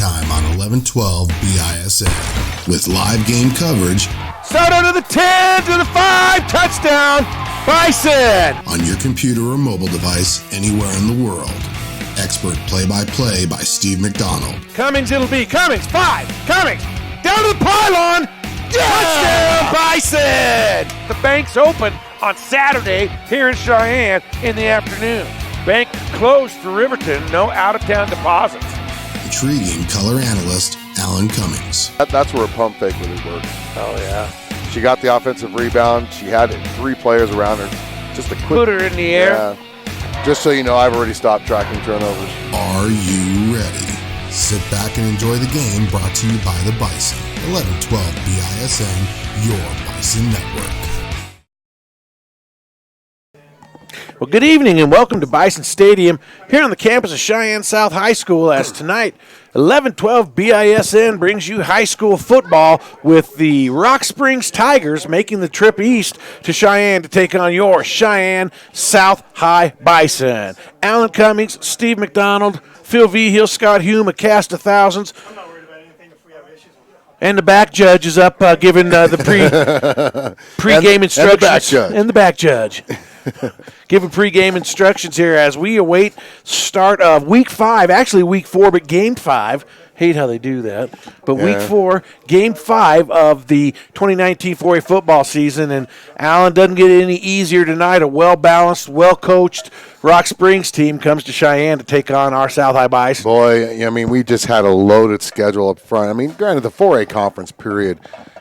time on 1112 BISN with live game coverage. Start under the 10 to the 5, touchdown, Bison! On your computer or mobile device anywhere in the world. Expert play-by-play by Steve McDonald. Cummings, it'll be Cummings, 5, Cummings, down to the pylon, touchdown, Bison! The bank's open on Saturday here in Cheyenne in the afternoon. Bank closed for Riverton, no out-of-town deposits. Intriguing color analyst Alan Cummings. That's where a pump fake really worked. Oh, yeah. She got the offensive rebound. She had 3 players around her. Just a quick. Put her in the air. Yeah. Just so you know, I've already stopped tracking turnovers. Are you ready? Sit back and enjoy the game brought to you by the Bison. 1112 BISN, your Bison network. Well, good evening and welcome to Bison Stadium here on the campus of Cheyenne South High School as tonight 1112 BISN brings you high school football with the Rock Springs Tigers making the trip east to Cheyenne to take on your Cheyenne South High Bison. Alan Cummings, Steve McDonald, Phil Vigil, Scott Hume, a cast of thousands. I'm not worried about anything if we have issues. And the back judge is up giving the pre-game instructions. And the back judge. Giving pregame instructions here as we await start of Week 5, actually Week 4, but Game 5. Hate how they do that. But Yeah. Week 4, Game 5 of the 2019 4A football season. And Allen doesn't get any easier tonight. A well-balanced, well-coached Rock Springs team comes to Cheyenne to take on our South High Bison. Boy, I mean, we just had a loaded schedule up front. I mean, granted, the 4A conference period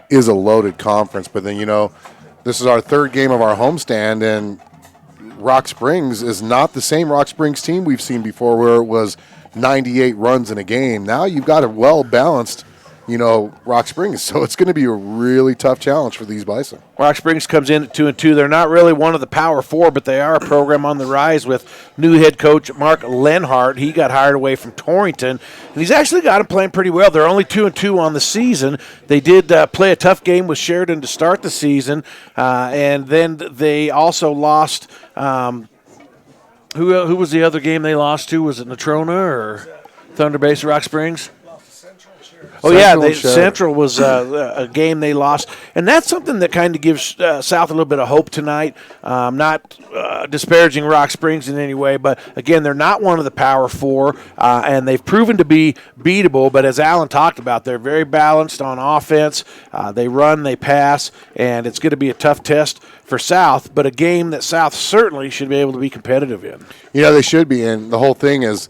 is a loaded conference, but then, you know, this is our third game of our homestand, and Rock Springs is not the same Rock Springs team we've seen before where it was 98 runs in a game. Now you've got a well-balanced, you know, Rock Springs, so it's going to be a really tough challenge for these Bison. Rock Springs comes in at 2-2. They're not really one of the Power Four, but they are a program on the rise with new head coach Mark Lenhart. He got hired away from Torrington, and he's actually got them playing pretty well. They're only 2-2 on the season. They did play a tough game with Sheridan to start the season, and then they also lost. Who was the other game they lost to? Was it Natrona or Thunder Base, Rock Springs? Oh, yeah, Central was a game they lost. And that's something that kind of gives South a little bit of hope tonight. Not disparaging Rock Springs in any way, but, again, they're not one of the Power Four, and they've proven to be beatable. But as Alan talked about, they're very balanced on offense. They run, they pass, and it's going to be a tough test for South, but a game that South certainly should be able to be competitive in. Yeah, they should be, and the whole thing is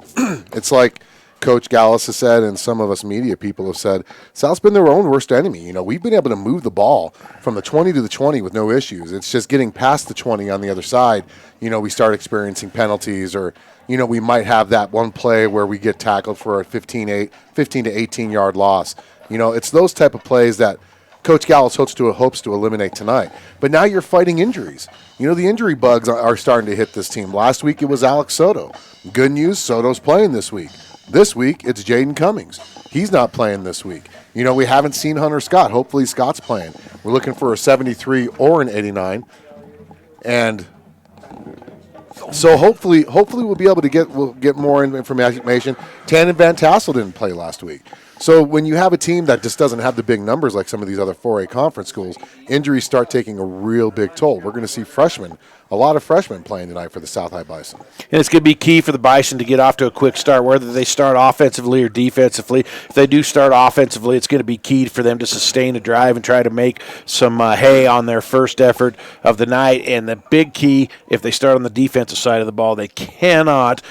it's like Coach Gallus has said, and some of us media people have said, South's been their own worst enemy. You know, we've been able to move the ball from the 20 to the 20 with no issues. It's just getting past the 20 on the other side, you know, we start experiencing penalties, or, you know, we might have that one play where we get tackled for a 15 to 18-yard loss. You know, it's those type of plays that Coach Gallus hopes to eliminate tonight. But now you're fighting injuries. You know, the injury bugs are starting to hit this team. Last week it was Alex Soto. Good news, Soto's playing this week. This week it's Jaden Cummings. He's not playing this week. You know, we haven't seen Hunter Scott. Hopefully Scott's playing. We're looking for a 73 or an 89. And so hopefully we'll be able to get more information. Tannen Van Tassel didn't play last week. So when you have a team that just doesn't have the big numbers like some of these other 4A conference schools, injuries start taking a real big toll. We're going to see a lot of freshmen playing tonight for the South High Bison. And it's going to be key for the Bison to get off to a quick start, whether they start offensively or defensively. If they do start offensively, it's going to be key for them to sustain a drive and try to make some hay on their first effort of the night. And the big key, if they start on the defensive side of the ball, they cannot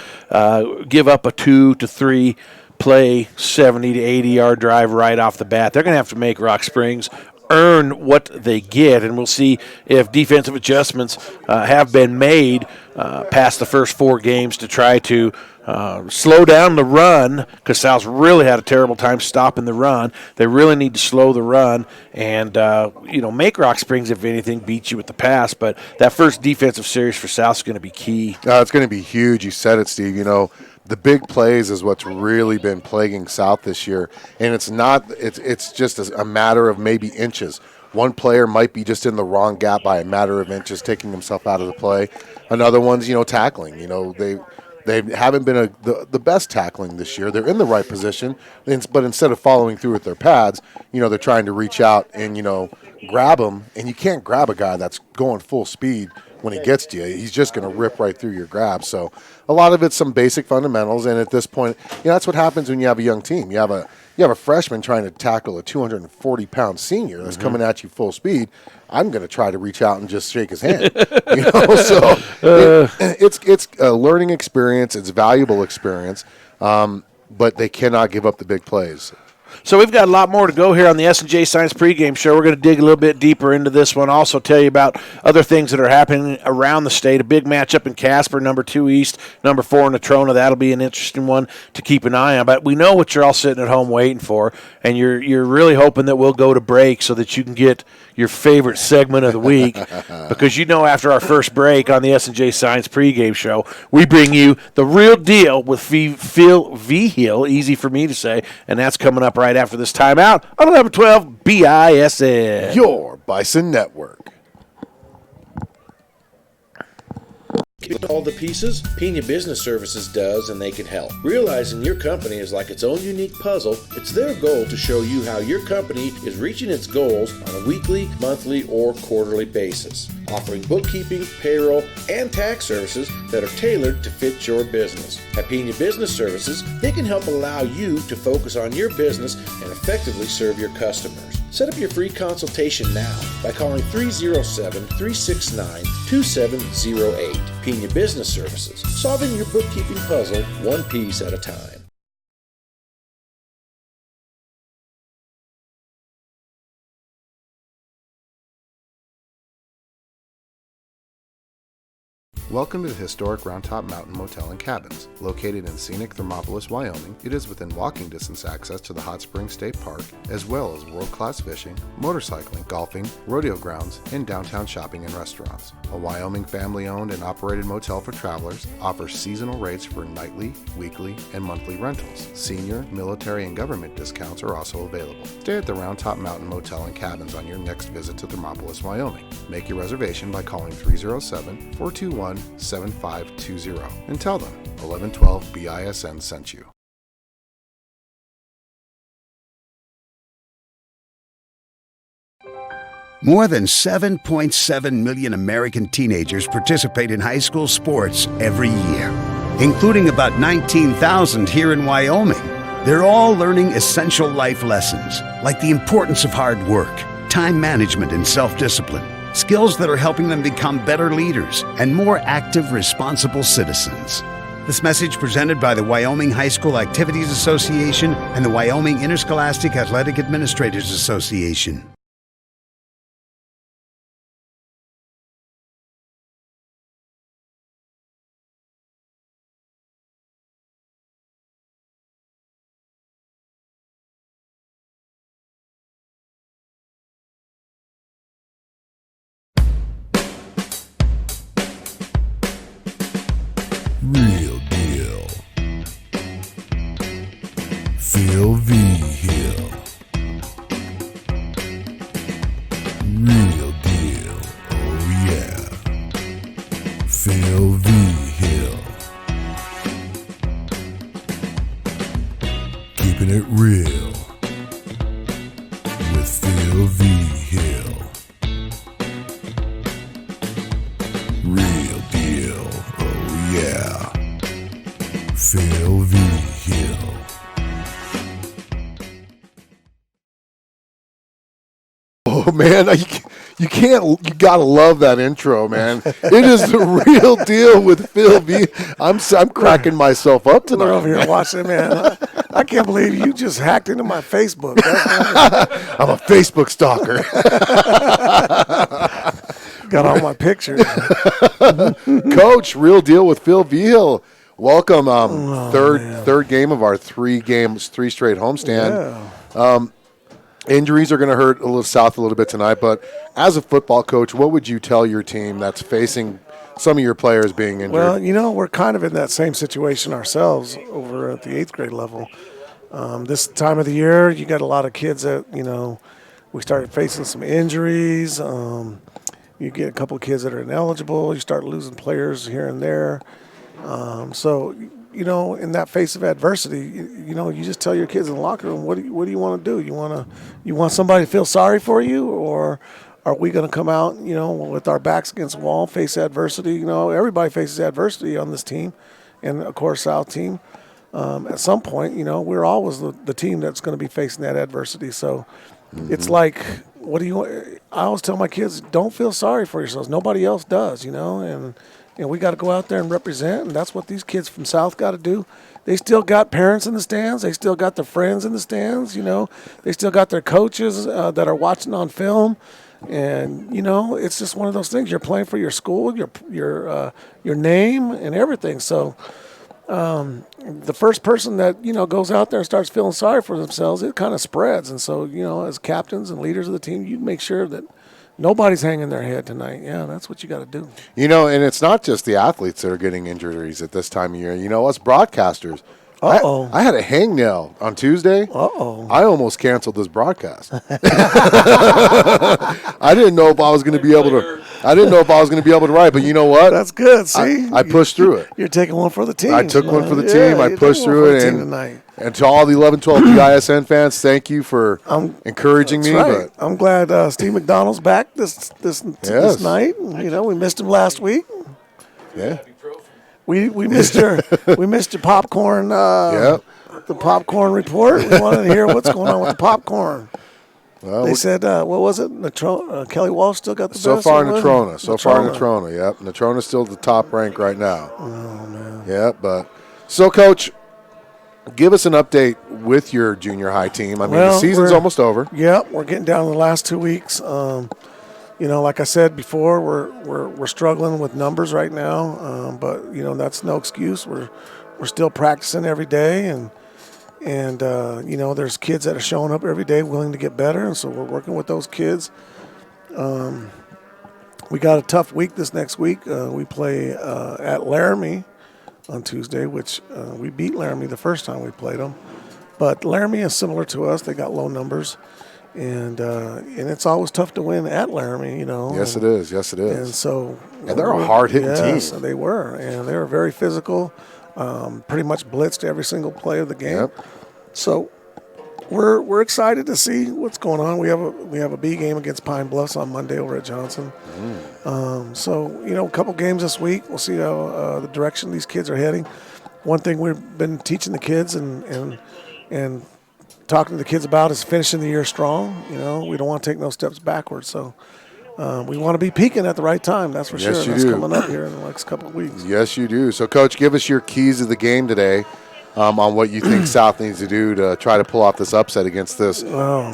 give up a 2 to 3 play 70 to 80-yard drive right off the bat. They're going to have to make Rock Springs earn what they get, and we'll see if defensive adjustments have been made past the first 4 games to try to slow down the run, because South's really had a terrible time stopping the run. They really need to slow the run and make Rock Springs, if anything, beat you with the pass. But that first defensive series for South is going to be key. It's going to be huge. You said it, Steve. You know, the big plays is what's really been plaguing South this year, and it's just a matter of maybe inches. One player might be just in the wrong gap by a matter of inches, taking himself out of the play. Another one's, tackling. They haven't been the best tackling this year. They're in the right position, but instead of following through with their pads, they're trying to reach out and, grab them. And you can't grab a guy that's going full speed when he gets to you. He's just going to rip right through your grab. So a lot of it's some basic fundamentals. And at this point, that's what happens when you have a young team. You have a freshman trying to tackle a 240-pound senior that's coming at you full speed. I'm going to try to reach out and just shake his hand. So it's a learning experience. It's valuable experience, but they cannot give up the big plays. So we've got a lot more to go here on the S&J Science pregame show. We're going to dig a little bit deeper into this one. Also tell you about other things that are happening around the state. A big matchup in Casper, number 2 East, number 4 in Natrona. That'll be an interesting one to keep an eye on. But we know what you're all sitting at home waiting for, and you're really hoping that we'll go to break so that you can get your favorite segment of the week. Because after our first break on the S&J Science pregame show, we bring you the real deal with Phil Vigil, easy for me to say, and that's coming up right after this timeout on 1112 BISN. Your Bison Network. Get all the pieces? Pena Business Services does, and they can help. Realizing your company is like its own unique puzzle, it's their goal to show you how your company is reaching its goals on a weekly, monthly, or quarterly basis. Offering bookkeeping, payroll, and tax services that are tailored to fit your business. At Pena Business Services, they can help allow you to focus on your business and effectively serve your customers. Set up your free consultation now by calling 307-369-2708. Pena Business Services, solving your bookkeeping puzzle one piece at a time. Welcome to the historic Round Top Mountain Motel and Cabins. Located in scenic Thermopolis, Wyoming, it is within walking distance access to the Hot Springs State Park, as well as world-class fishing, motorcycling, golfing, rodeo grounds, and downtown shopping and restaurants. A Wyoming family-owned and operated motel for travelers, offers seasonal rates for nightly, weekly, and monthly rentals. Senior, military, and government discounts are also available. Stay at the Round Top Mountain Motel and Cabins on your next visit to Thermopolis, Wyoming. Make your reservation by calling 307-421-7520 and tell them 1112 BISN sent you. More than 7.7 million American teenagers participate in high school sports every year, including about 19,000 here in Wyoming. They're all learning essential life lessons, like the importance of hard work, time management, and self-discipline. Skills that are helping them become better leaders and more active, responsible citizens. This message presented by the Wyoming High School Activities Association and the Wyoming Interscholastic Athletic Administrators Association. Real deal. Phil Vigil. Real deal. Oh yeah. Phil Vigil. Keeping it real with Phil Vigil. Real deal. Oh yeah. Phil Vigil. Oh man, you gotta love that intro, man. It is the real deal with Phil V. I'm cracking myself up tonight. We're over here watching, man. I can't believe you just hacked into my Facebook. I'm a Facebook stalker. Got all my pictures. Coach, real deal with Phil Vigil. Welcome, third game of our 3 straight homestand. Yeah. Injuries are going to hurt South a little bit tonight, but as a football coach, what would you tell your team that's facing some of your players being injured? Well, we're kind of in that same situation ourselves over at the 8th grade level. This time of the year, you got a lot of kids that, we started facing some injuries. You get a couple of kids that are ineligible. You start losing players here and there. So, in that face of adversity, you just tell your kids in the locker room, what do you want to do? You want somebody to feel sorry for you, or are we going to come out, with our backs against the wall, face adversity? Everybody faces adversity on this team, and of course, South team. At some point, we're always the team that's going to be facing that adversity. So it's like, I always tell my kids, don't feel sorry for yourselves. Nobody else does, and we got to go out there and represent, and that's what these kids from South got to do. They still got parents in the stands. They still got their friends in the stands, They still got their coaches that are watching on film. And, it's just one of those things. You're playing for your school, your name and everything. So the first person that, goes out there and starts feeling sorry for themselves, it kind of spreads. And so, as captains and leaders of the team, you make sure that nobody's hanging their head tonight. Yeah, that's what you got to do. And it's not just the athletes that are getting injuries at this time of year. Us broadcasters. I had a hangnail on Tuesday. I almost canceled this broadcast. I didn't know if I was going to be able to. I didn't know if I was going to be able to write, but you know what? That's good. See, I pushed through it. You're taking one for the team. I took one for the team. I pushed through it, and to all the 11-12 BISN fans, thank you for encouraging me. Right. But I'm glad Steve McDonald's back this night. We missed him last week. Yeah. We missed your popcorn. The popcorn report. We wanted to hear what's going on with the popcorn. Well, they said, what was it? Kelly Walsh still got the best. So far, Natrona. Yep, Natrona's still the top rank right now. Oh man. Yeah, but so Coach, give us an update with your junior high team. I mean, the season's almost over. Yep, we're getting down to the last 2 weeks. Like I said before, we're struggling with numbers right now, but that's no excuse. We're still practicing every day, and there's kids that are showing up every day willing to get better, and so we're working with those kids. We got a tough week this next week. We play at Laramie on Tuesday, which we beat Laramie the first time we played them, but Laramie is similar to us. They got low numbers. And it's always tough to win at Laramie, Yes, it is. Yes, it is. And so, they're a hard-hitting team. Yes, they were, and they were very physical. Pretty much blitzed every single play of the game. Yep. So, we're excited to see what's going on. We have a B game against Pine Bluffs on Monday over at Johnson. A couple games this week. We'll see how the direction these kids are heading. One thing we've been teaching the kids and talking to the kids about is finishing the year strong. We don't want to take no steps backwards. So we want to be peaking at the right time. That's for sure. That's coming up here in the next couple of weeks. Yes, you do. So, Coach, give us your keys of the game today on what you think South needs to do to try to pull off this upset against this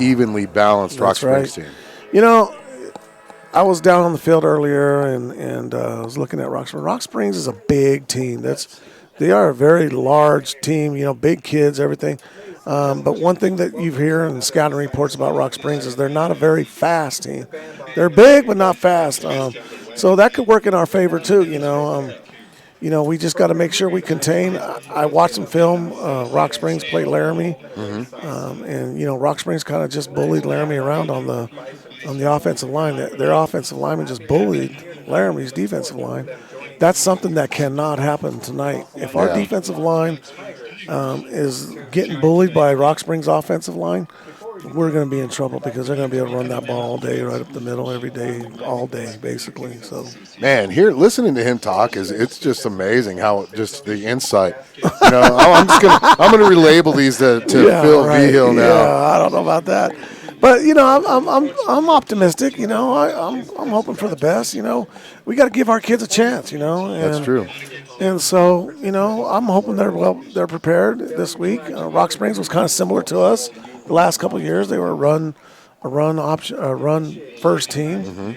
evenly balanced Rock Springs team. I was down on the field earlier and I was looking at Rock Springs. Rock Springs is a big team. They are a very large team, big kids, everything. But one thing that you hear in scouting reports about Rock Springs is they're not a very fast team. They're big but not fast. So that could work in our favor too, we just got to make sure we contain. I watched some film. Rock Springs play Laramie, and Rock Springs kind of just bullied Laramie around on the offensive line. Their offensive lineman just bullied Laramie's defensive line. That's something that cannot happen tonight. If our defensive line is getting bullied by Rock Springs' offensive line, we're going to be in trouble because they're going to be able to run that ball all day, right up the middle, every day, all day, basically. So, man, listening to him talk it's just amazing how just the insight. I'm going to relabel these to Phil Behill now. Yeah, I don't know about that, but I'm optimistic. I'm hoping for the best. We got to give our kids a chance. That's true. And so, I'm hoping they're prepared this week. Rock Springs was kind of similar to us the last couple of years. They were a run first team.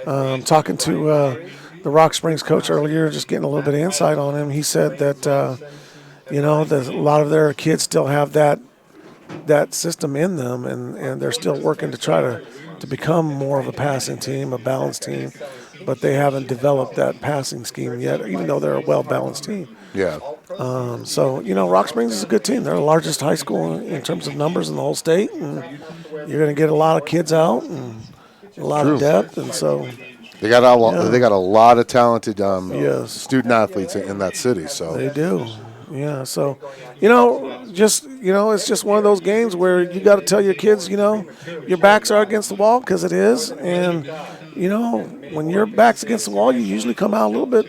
Talking to the Rock Springs coach earlier, just getting a little bit of insight on him. He said that that a lot of their kids still have that system in them, and they're still working to try to become more of a passing team, a balanced team. But they haven't developed that passing scheme yet, even though they're a well-balanced team. Yeah. So, Rock Springs is a good team. They're the largest high school in terms of numbers in the whole state. And you're going to get a lot of kids out and a lot of depth. And so They got a lot of talented Yes. student athletes in that city. So They do. Yeah. So, it's just one of those games where you got to tell your kids, your backs are against the wall, because it is. And, when your back's against the wall, you usually come out a little bit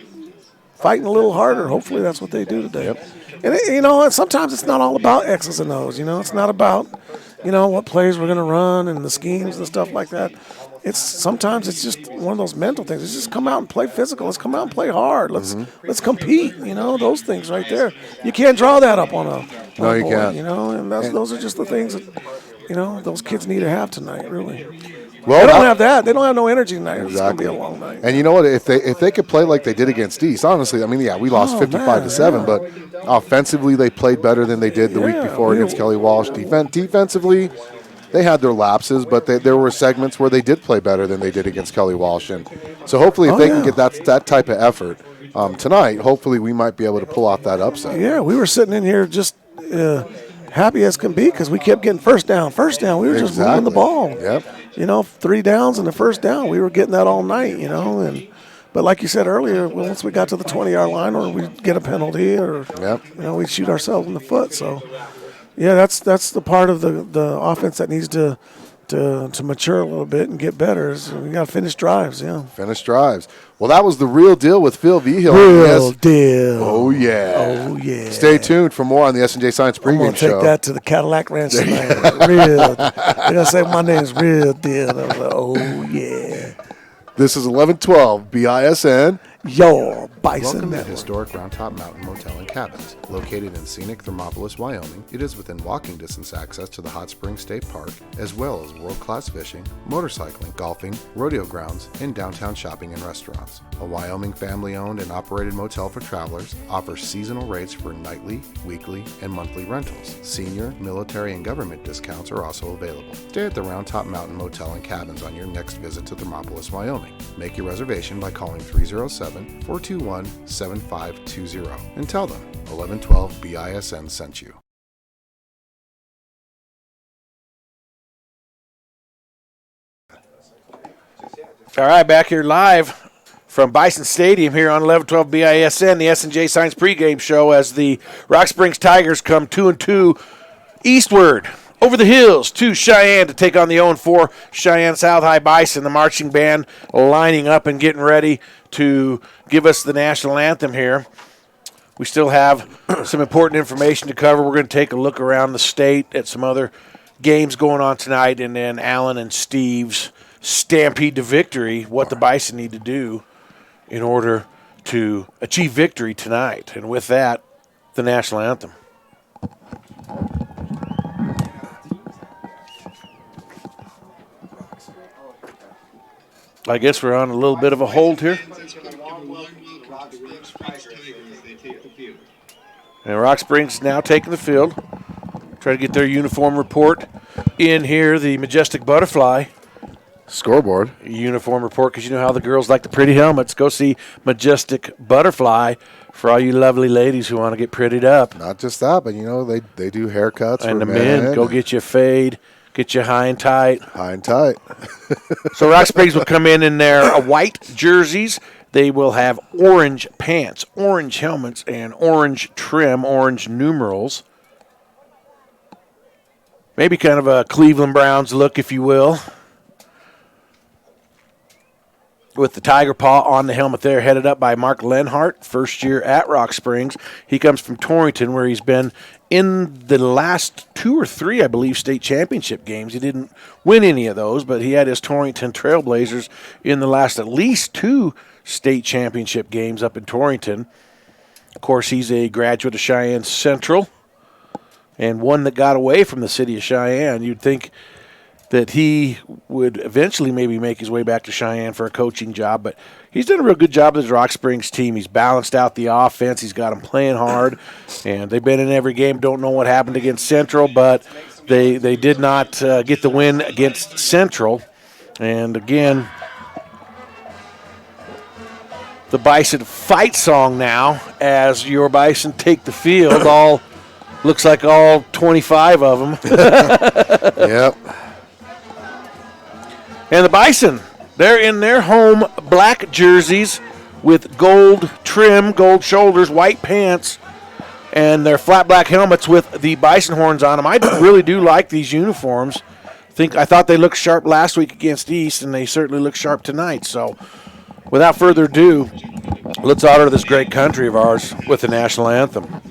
fighting a little harder. Hopefully that's what they do today. Yep. And, sometimes it's not all about X's and O's. It's not about, what plays we're going to run and the schemes and stuff like that. Sometimes it's just one of those mental things. It's just come out and play physical. Let's come out and play hard. Let's compete. Those things right there. You can't draw that up on a you board, can't. And those are just the things that those kids need to have tonight. Really. Well, they don't have that. They don't have no energy tonight. Exactly. It's going to be a long night. And you know what? If they could play like they did against East, honestly, we lost 55-7, but offensively they played better than they did the week before against Kelly Walsh. Defensively, they had their lapses, but there were segments where they did play better than they did against Kelly Walsh. And so hopefully if they can get that type of effort tonight, hopefully we might be able to pull off that upset. Yeah, we were sitting in here just happy as can be because we kept getting first down. We were just moving the ball. Yep. 3 downs and the first down. We were getting that all night, But like you said earlier, once we got to the 20-yard line, or we'd get a penalty, or we'd shoot ourselves in the foot. So, yeah, that's the part of the offense that needs to mature a little bit and get better. So we got to finish drives. Yeah, finish drives. Well, that was the Real Deal with Phil Vigil. Real deal. Oh yeah. Oh yeah. Stay tuned for more on the S&J Science Pregame I'm gonna show. take that to the Cadillac Ranch tonight. Real. They're gonna say my name's Real Deal. And I'm like, oh yeah. This is 1112 BISN. Your Bison Welcome Network. to historic Round Top Mountain Motel and Cabins. Located in scenic Thermopolis, Wyoming, it is within walking distance access to the Hot Springs State Park, as well as world-class fishing, motorcycling, golfing, rodeo grounds, and downtown shopping and restaurants. A Wyoming family-owned and operated motel for travelers, offers seasonal rates for nightly, weekly, and monthly rentals. Senior, military, and government discounts are also available. Stay at the Round Top Mountain Motel and Cabins on your next visit to Thermopolis, Wyoming. Make your reservation by calling 307-421-7520 and tell them 1112 BISN sent you. All right, back here live from Bison Stadium here on 1112 BISN, the S&J Science Pregame show, as the Rock Springs Tigers come 2-2 eastward over the hills to Cheyenne to take on the 0-4 Cheyenne South High Bison. The marching band lining up and getting ready to give us the national anthem here. We still have some important information to cover. We're going to take a look around the state at some other games going on tonight, and then Alan and Steve's stampede to victory, what the Bison need to do in order to achieve victory tonight. And with that, the national anthem. I guess we're on a little bit of a hold here. And Rock Springs now taking the field. Try to get their uniform report in here, the Majestic Butterfly Scoreboard. uniform report, because you know how the girls like the pretty helmets. Go see Majestic Butterfly for all you lovely ladies who want to get prettied up. Not just that, but they do haircuts. And for the men, go get you a fade, get you high and tight. high and tight. So Rock Springs will come in their white jerseys. They will have orange pants, orange helmets, and orange trim, orange numerals. Maybe kind of a Cleveland Browns look, if you will, with the tiger paw on the helmet there, headed up by Mark Lenhart, first year at Rock Springs. He comes from Torrington, where he's been in the last 2 or 3, I believe, state championship games. He didn't win any of those, but he had his Torrington Trailblazers in the last at least 2 state championship games up in Torrington. Of course, he's a graduate of Cheyenne Central and one that got away from the city of Cheyenne. You'd think that he would eventually maybe make his way back to Cheyenne for a coaching job, but he's done a real good job with his Rock Springs team. He's balanced out the offense. He's got them playing hard, and they've been in every game. Don't know what happened against Central, but they did not get the win against Central. And again, the Bison fight song now as your Bison take the field. Looks like all 25 of them. Yep. And the Bison They're in their home black jerseys with gold trim, gold shoulders, white pants, and their flat black helmets with the bison horns on them. I really do like these uniforms. I thought they looked sharp last week against East, and they certainly look sharp tonight. So, without further ado, let's honor this great country of ours with the national anthem.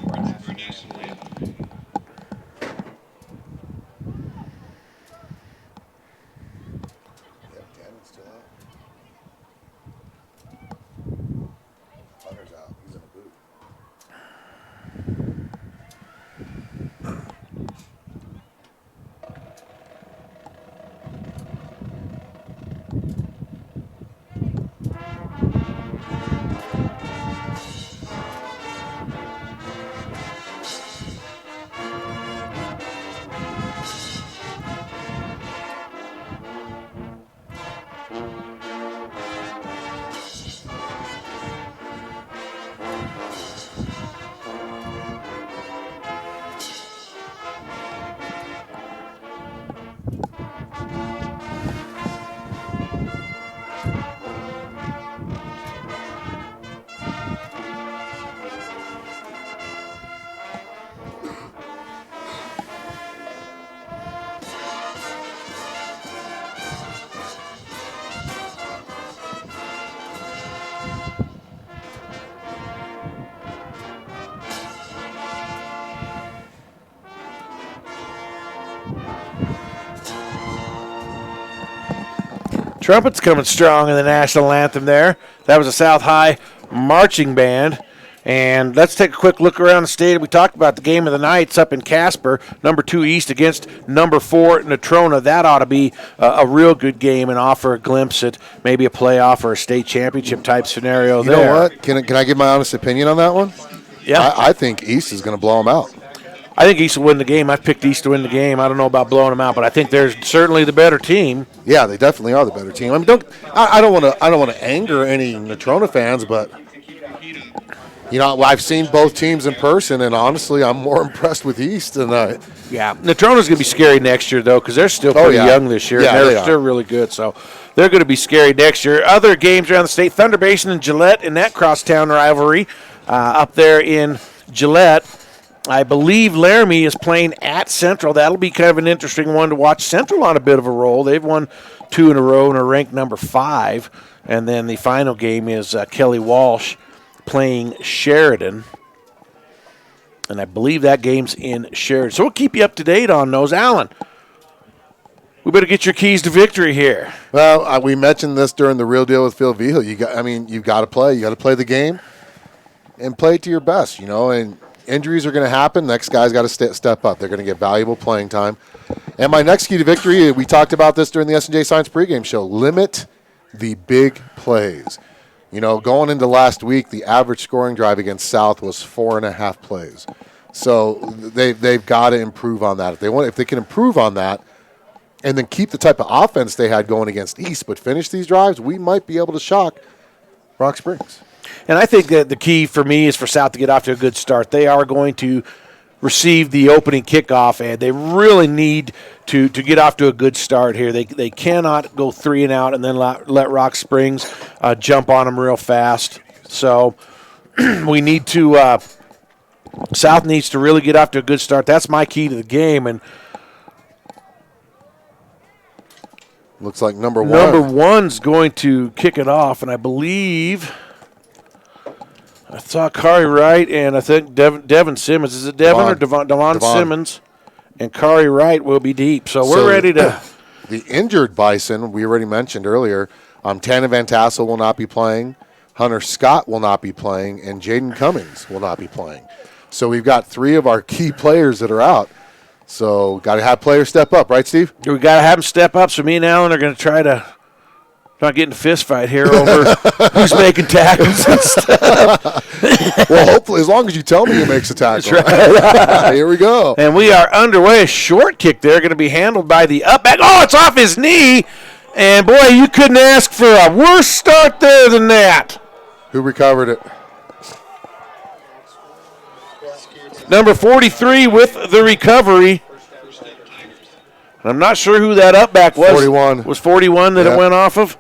Trumpets coming strong in the national anthem there. That was a South High marching band. And let's take a quick look around the state. We talked about the game of the night. It's up in Casper, number 2 East against number 4 Natrona. That ought to be a real good game and offer a glimpse at maybe a playoff or a state championship type scenario there. You know what? Can I give my honest opinion on that one? Yeah. I think East is going to blow them out. I think East will win the game. I've picked East to win the game. I don't know about blowing them out, but I think they're certainly the better team. Yeah, they definitely are the better team. I mean, I don't want to anger any Natrona fans, but you know, I've seen both teams in person, and honestly, I'm more impressed with East than Yeah, Natrona's going to be scary next year though, because they're still pretty young this year. Yeah, and they're still really good, so they're going to be scary next year. Other games around the state: Thunder Basin and Gillette in that crosstown rivalry up there in Gillette. I believe Laramie is playing at Central. That'll be kind of an interesting one to watch. Central on a bit of a roll. They've won 2 in a row and are ranked number 5. And then the final game is Kelly Walsh playing Sheridan. And I believe that game's in Sheridan. So we'll keep you up to date on those. Alan, we better get your keys to victory here. Well, we mentioned this during the Real Deal with Phil Vigil. You've got to play. You got to play the game and play it to your best, you know, and injuries are going to happen. Next guy's got to step up. They're going to get valuable playing time. And my next key to victory, we talked about this during the S&J Science pregame show, limit the big plays. You know, going into last week, the average scoring drive against South was 4.5 plays. So they've got to improve on that. If they can improve on that and then keep the type of offense they had going against East, but finish these drives, we might be able to shock Rock Springs. And I think that the key for me is for South to get off to a good start. They are going to receive the opening kickoff, and they really need to get off to a good start here. They cannot go 3 and out and then let Rock Springs jump on them real fast. So we need to South needs to really get off to a good start. That's my key to the game. And looks like number 1. Number 1's going to kick it off, and I believe I saw Kari Wright and I think Devin Simmons. Is it Devin or Devon Simmons? And Kari Wright will be deep. So we're ready to. The injured Bison, we already mentioned earlier, Tanner Van Tassel will not be playing, Hunter Scott will not be playing, and Jaden Cummings will not be playing. So we've got 3 of our key players that are out. So got to have players step up, right, Steve? We got to have them step up. So me and Alan are going to try to not get in a fist fight here over who's making tackles and stuff. Well, hopefully, as long as you tell me who makes a tackle. That's right. Here we go. And we are underway. A short kick there, going to be handled by the up back. Oh, it's off his knee. And, boy, you couldn't ask for a worse start there than that. Who recovered it? Number 43 with the recovery. I'm not sure who that up back was. 41. Was 41 that it went off of?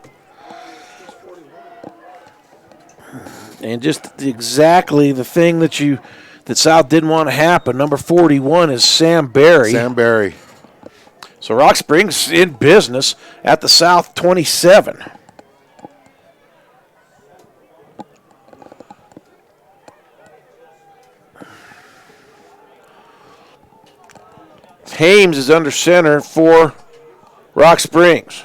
And just exactly the thing that South didn't want to happen. Number 41 is Sam Berry. Sam Berry. So Rock Springs in business at the South 27. Hames is under center for Rock Springs.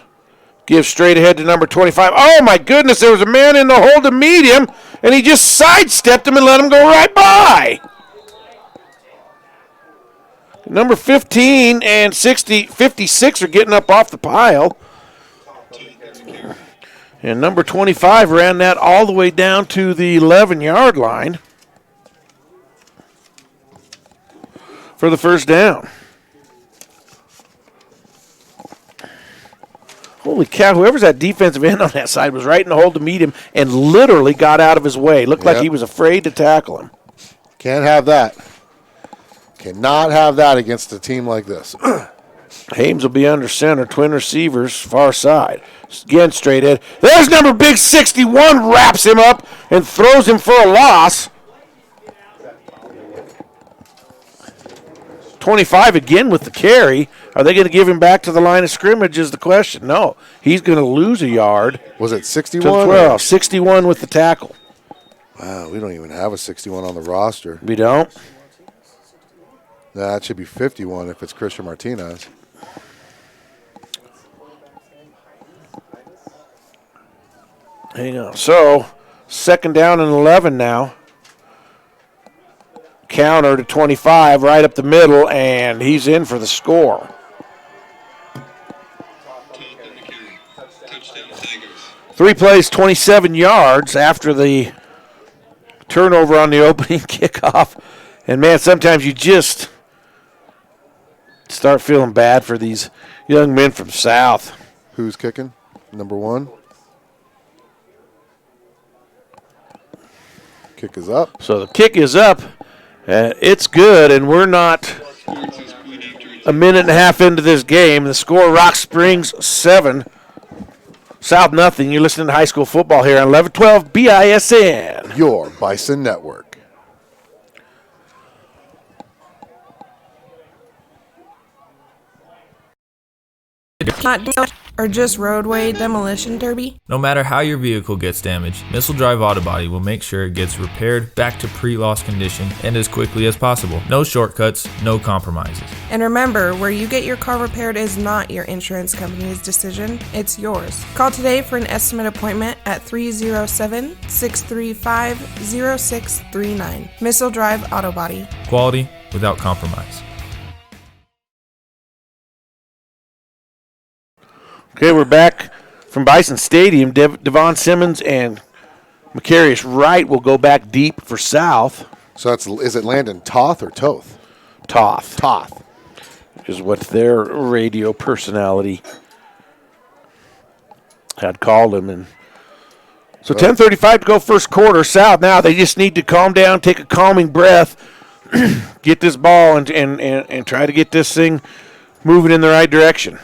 Gives straight ahead to number 25. Oh, my goodness, there was a man in the hole to meet him, and he just sidestepped him and let him go right by. Number 15 and 56 are getting up off the pile. And number 25 ran that all the way down to the 11-yard line for the first down. Holy cow, whoever's that defensive end on that side was right in the hole to meet him and literally got out of his way. Looked like he was afraid to tackle him. Can't have that. Cannot have that against a team like this. Hames will be under center, twin receivers, far side. Again, straight ahead. There's number big 61, wraps him up and throws him for a loss. 25 again with the carry. Are they going to give him back to the line of scrimmage is the question. No, he's going to lose a yard. Was it 61? To 12. 61 with the tackle. Wow, we don't even have a 61 on the roster. We don't? That should be 51 if it's Christian Martinez. Hang on. So, second down and 11 now. Counter to 25, right up the middle, and he's in for the score. Three plays, 27 yards after the turnover on the opening kickoff. And, man, sometimes you just start feeling bad for these young men from South. Who's kicking? Number 1. Kick is up. So the kick is up. It's good, and we're not a minute and a half into this game. The score, Rock Springs 7, South nothing. You're listening to high school football here on 1112 BISN. Your Bison Network. Or just roadway demolition derby? No matter how your vehicle gets damaged, Missile Drive Auto Body will make sure it gets repaired back to pre-loss condition and as quickly as possible. No shortcuts, no compromises. And remember, where you get your car repaired is not your insurance company's decision, it's yours. Call today for an estimate appointment at 307-635-0639. Missile Drive Auto Body. Quality without compromise. Okay, we're back from Bison Stadium. Devon Simmons and Macarius Wright will go back deep for South. So is it Landon Toth or Toth? Toth. Toth. Is what their radio personality had called him. And so 10:35 to go first quarter. South now, they just need to calm down, take a calming breath, get this ball and try to get this thing moving in the right direction.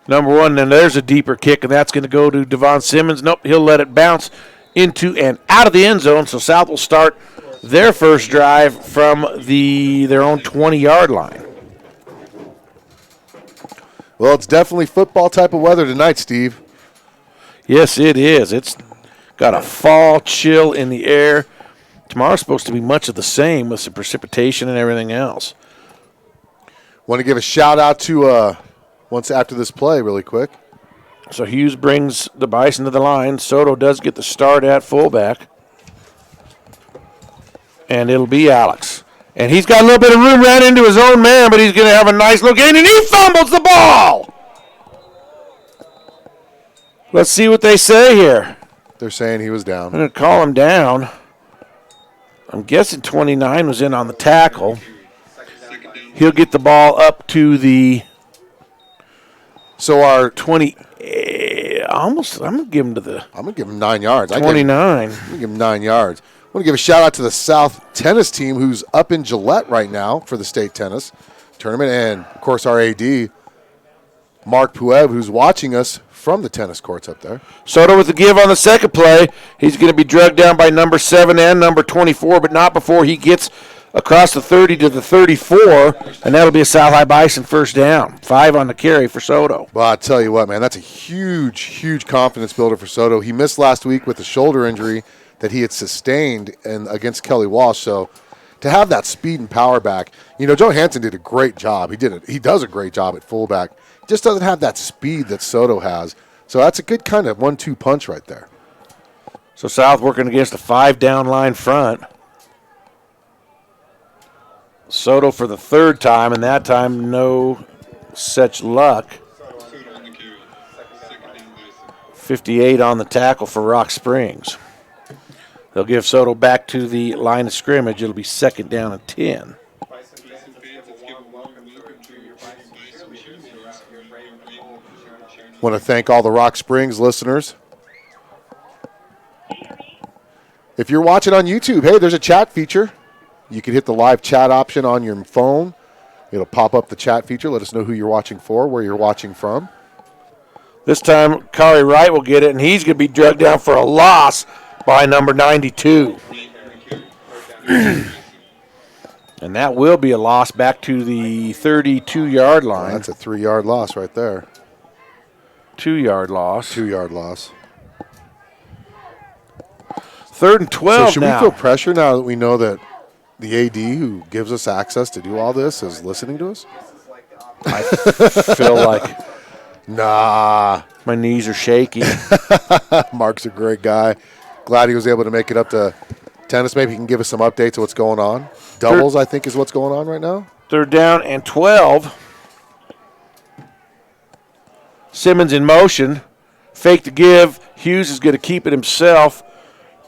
Number 1, and there's a deeper kick, and that's going to go to Devon Simmons. Nope, he'll let it bounce into and out of the end zone, so South will start their first drive from their own 20-yard line. Well, it's definitely football type of weather tonight, Steve. Yes, it is. It's got a fall chill in the air. Tomorrow's supposed to be much of the same with some precipitation and everything else. Want to give a shout-out to once after this play really quick. So Hughes brings the Bison to the line. Soto does get the start at fullback. And it'll be Alex. And he's got a little bit of room right into his own man, but he's going to have a nice little gain, and he fumbles the ball. Let's see what they say here. They're saying he was down. I'm going to call him down. I'm guessing 29 was in on the tackle. He'll get the ball up to the... So our 20, almost, I'm going to give him to the... I'm going to give him 9 yards. 29. I'm going to give him 9 yards. I want to give a shout-out to the South tennis team who's up in Gillette right now for the state tennis tournament. And, of course, our AD, Mark Puev, who's watching us from the tennis courts up there. Soto with the give on the second play. He's going to be drugged down by number 7 and number 24, but not before he gets across the 30 to the 34, and that'll be a South High Bison first down. 5 on the carry for Soto. Well, I tell you what, man, that's a huge, huge confidence builder for Soto. He missed last week with a shoulder injury that he had sustained against Kelly Walsh, so to have that speed and power back, Joe Hansen did a great job. He does a great job at fullback. Just doesn't have that speed that Soto has. So that's a good kind of 1-2 punch right there. So South working against a 5-down line front. Soto for the third time, and that time no such luck. 58 on the tackle for Rock Springs. They'll give Soto back to the line of scrimmage. It'll be 2nd down and 10. Want to thank all the Rock Springs listeners. If you're watching on YouTube, hey, there's a chat feature. You can hit the live chat option on your phone. It'll pop up the chat feature. Let us know who you're watching for, where you're watching from. This time, Kari Wright will get it, and he's going to be drugged down for a loss by number 92. And that will be a loss back to the 32-yard line. That's a 3-yard loss right there. 2-yard loss. 2-yard loss. 3rd and 12 so should now. we feel pressure now that we know that the AD who gives us access to do all this is listening to us? I feel like nah. My knees are shaky. Mark's a great guy. Glad he was able to make it up to tennis. Maybe he can give us some updates of what's going on. Doubles, I think, is what's going on right now. 3rd down and 12. Simmons in motion. Fake to give. Hughes is going to keep it himself,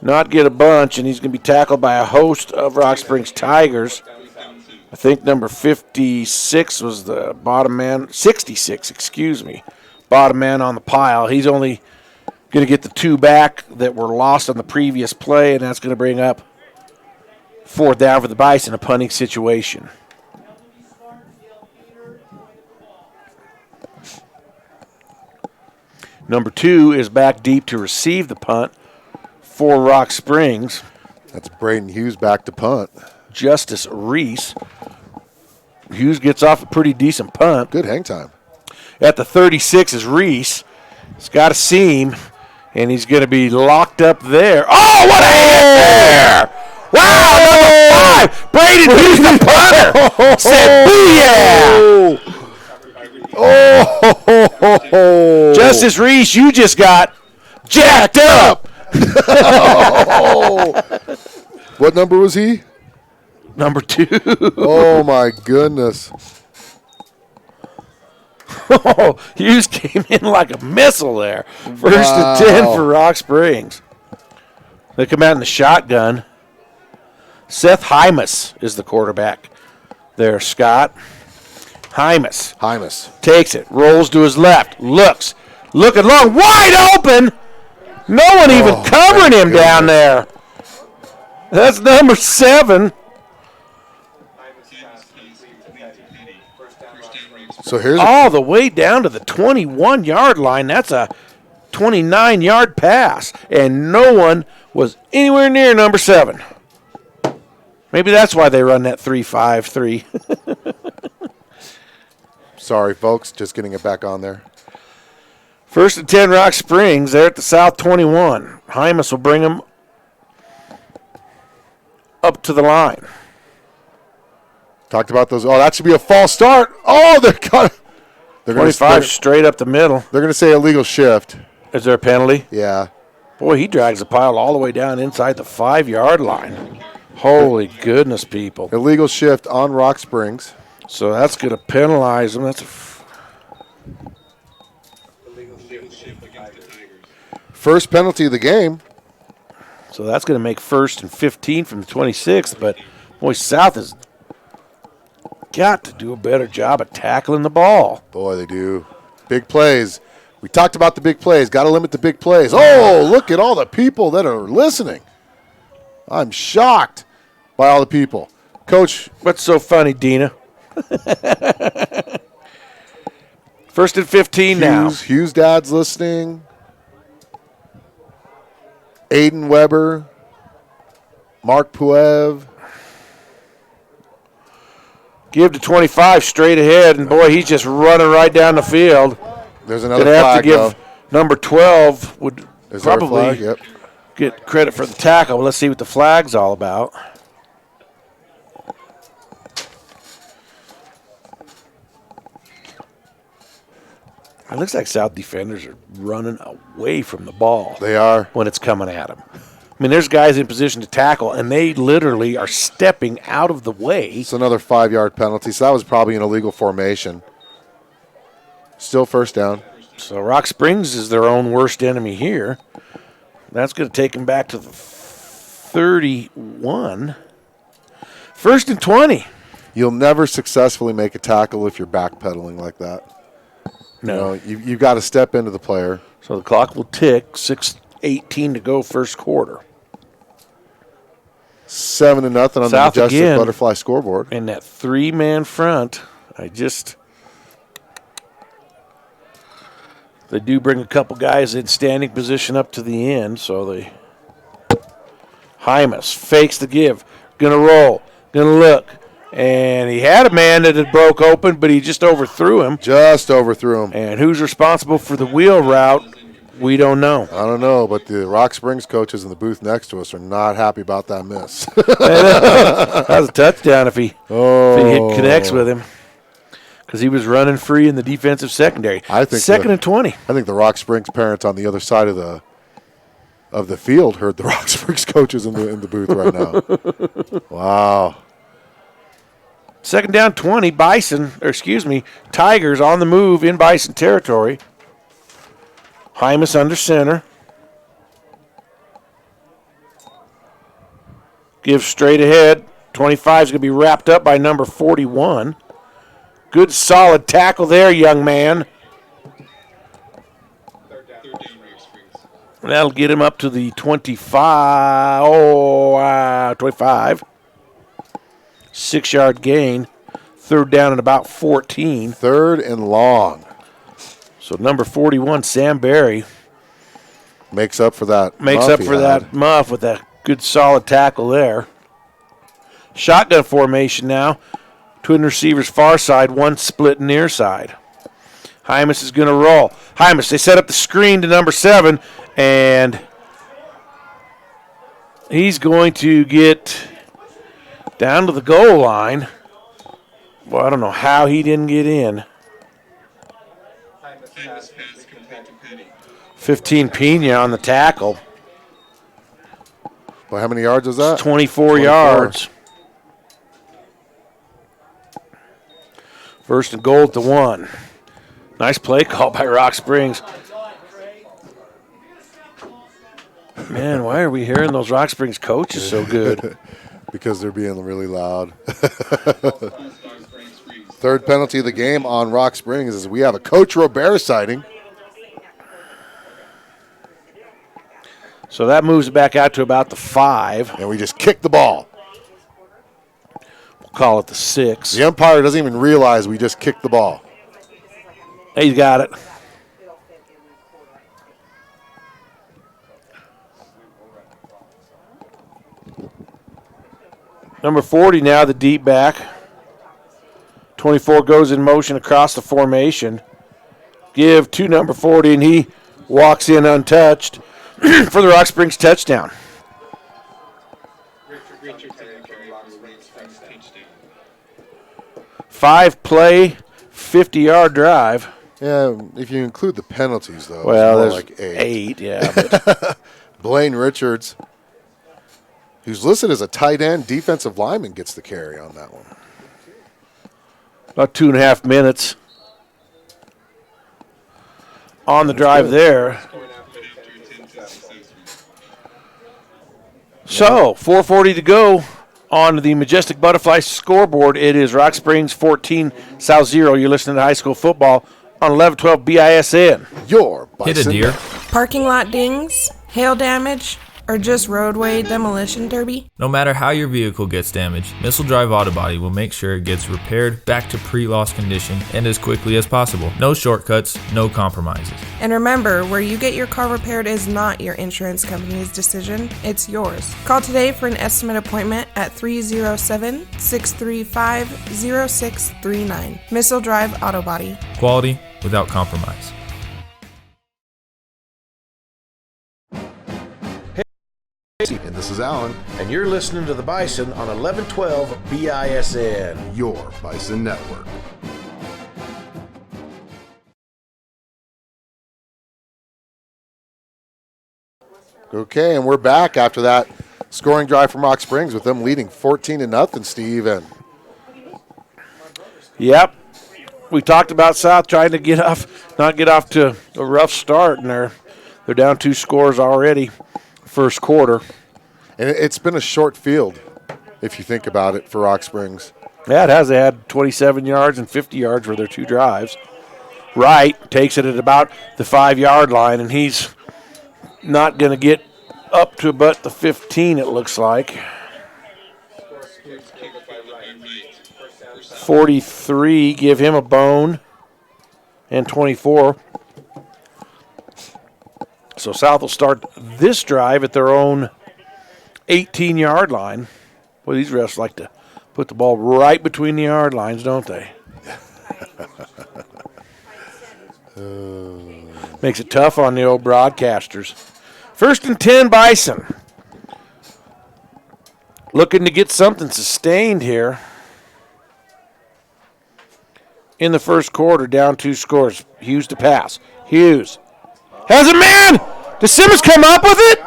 not get a bunch, and he's going to be tackled by a host of Rock Springs Tigers. I think number 56 was the bottom man. 66, excuse me. Bottom man on the pile. He's only going to get the 2 back that were lost on the previous play, and that's going to bring up 4th down for the Bison, a punting situation. Number 2 is back deep to receive the punt for Rock Springs. That's Braden Hughes back to punt. Justice Reese. Hughes gets off a pretty decent punt. Good hang time. At the 36 is Reese. He's got a seam, and he's going to be locked up there. Oh, what a hit there! Wow, number 5, Braden Hughes, the punter, said, booyah! Oh! Justice Reese, you just got jacked up. What number was he? Number 2. Oh, my goodness. Hughes came in like a missile there. 1st and 10 for Rock Springs. They come out in the shotgun. Seth Hymas is the quarterback there, Scott. Hymas takes it, rolls to his left, looking long, wide open. No one even covering him down there. That's number 7. So here's all the way down to the 21-yard line. That's a 29-yard pass, and no one was anywhere near number 7. Maybe that's why they run that 3-5-3. Sorry, folks, just getting it back on there. 1st and 10, Rock Springs. They're at the South 21. Hymas will bring them up to the line. Talked about those. Oh, that should be a false start. Oh, they're 25 straight up the middle. They're going to say illegal shift. Is there a penalty? Yeah. Boy, he drags the pile all the way down inside the 5-yard line. Holy goodness, people. Illegal shift on Rock Springs. So that's going to penalize them. That's first penalty of the game. So that's going to make 1st and 15 from the 26th. But, boy, South has got to do a better job of tackling the ball. Boy, they do. Big plays. We talked about the big plays. Got to limit the big plays. Oh, look at all the people that are listening. I'm shocked by all the people. Coach. What's so funny, Dina? First and 15 now. Hughes' dad's listening. Aiden Weber. Mark Puev. Give to 25 straight ahead, and boy, he's just running right down the field. There's another Gonna flag, have to give number 12 would probably Yep. get credit for the tackle. But let's see what the flag's all about. It looks like South defenders are running away from the ball. They are. When it's coming at them. I mean, there's guys in position to tackle, and they literally are stepping out of the way. It's another 5-yard penalty, so that was probably an illegal formation. Still first down. So Rock Springs is their own worst enemy here. That's going to take them back to the 31. First and 20. You'll never successfully make a tackle if you're backpedaling like that. No. You've got to step into the player. So the clock will tick. 6:18 to go first quarter. 7-0 on South the Majestic again, Butterfly scoreboard. In that 3-man front, they do bring a couple guys in standing position up to the end, so Hymas fakes the give, gonna roll, gonna look, and he had a man that had broke open, but he just overthrew him. And who's responsible for the wheel route? We don't know. I don't know, but the Rock Springs coaches in the booth next to us are not happy about that miss. That was a touchdown if he connects with him, because he was running free in the defensive secondary. I think second and 20. I think the Rock Springs parents on the other side of the field heard the Rock Springs coaches in the booth right now. Wow. Second down 20. Tigers on the move in Bison territory. Hymas under center. Give straight ahead. 25 is going to be wrapped up by number 41. Good solid tackle there, young man. And that'll get him up to the 25. 25. 6-yard gain. Third down and about 14. Third and long. So number 41, Sam Berry, makes up for that muff with that good solid tackle there. Shotgun formation now. Twin receivers far side, one split near side. Hymas is going to roll. Hymas, they set up the screen to number 7, and he's going to get down to the goal line. Well, I don't know how he didn't get in. 15 Pena on the tackle. Well, how many yards was that? 24 yards. First and goal at the 1. Nice play call by Rock Springs. Man, why are we hearing those Rock Springs coaches so good? Because they're being really loud. Third penalty of the game on Rock Springs is we have a Coach Robert sighting. So that moves it back out to about the 5. And we just kick the ball. We'll call it the 6. The umpire doesn't even realize we just kicked the ball. He's got it. Number 40 now, the deep back. 24 goes in motion across the formation. Give to number 40, and he walks in untouched for the Rock Springs touchdown. Five-play, 50-yard drive. Yeah, if you include the penalties, though. Well, there's like 8, yeah. But Blaine Richards, who's listed as a tight end, defensive lineman, gets the carry on that one. About 2.5 minutes on the drive there. So, 4:40 to go on the Majestic Butterfly scoreboard. It is Rock Springs 14, South 0. You're listening to high school football on 1112 BISN. Your Bison. Hit a deer. Parking lot dings, hail damage, or just roadway demolition derby? No matter how your vehicle gets damaged, Missile Drive Auto Body will make sure it gets repaired back to pre-loss condition and as quickly as possible. No shortcuts, no compromises. And remember, where you get your car repaired is not your insurance company's decision, it's yours. Call today for an estimate appointment at 307-635-0639. Missile Drive Auto Body. Quality without compromise. And this is Alan, And you're listening to the Bison on 1112 BISN. Your Bison Network. Okay, and we're back after that scoring drive from Rock Springs with them leading 14-0, Steve. And Yep. We talked about South trying to not get off to a rough start, and they're down 2 scores already first quarter. and it's been a short field, if you think about it, for Rock Springs. Yeah, it has. They had 27 yards and 50 yards for their 2 drives. Wright takes it at about the 5-yard line, and he's not going to get up to about the 15, it looks like. 43, give him a bone, and 24. So South will start this drive at their own 18-yard line. Well, these refs like to put the ball right between the yard lines, don't they? Makes it tough on the old broadcasters. 1st and 10, Bison. Looking to get something sustained here. In the first quarter, down 2 scores. Hughes to pass. Hughes has a man! Does Simmons come up with it?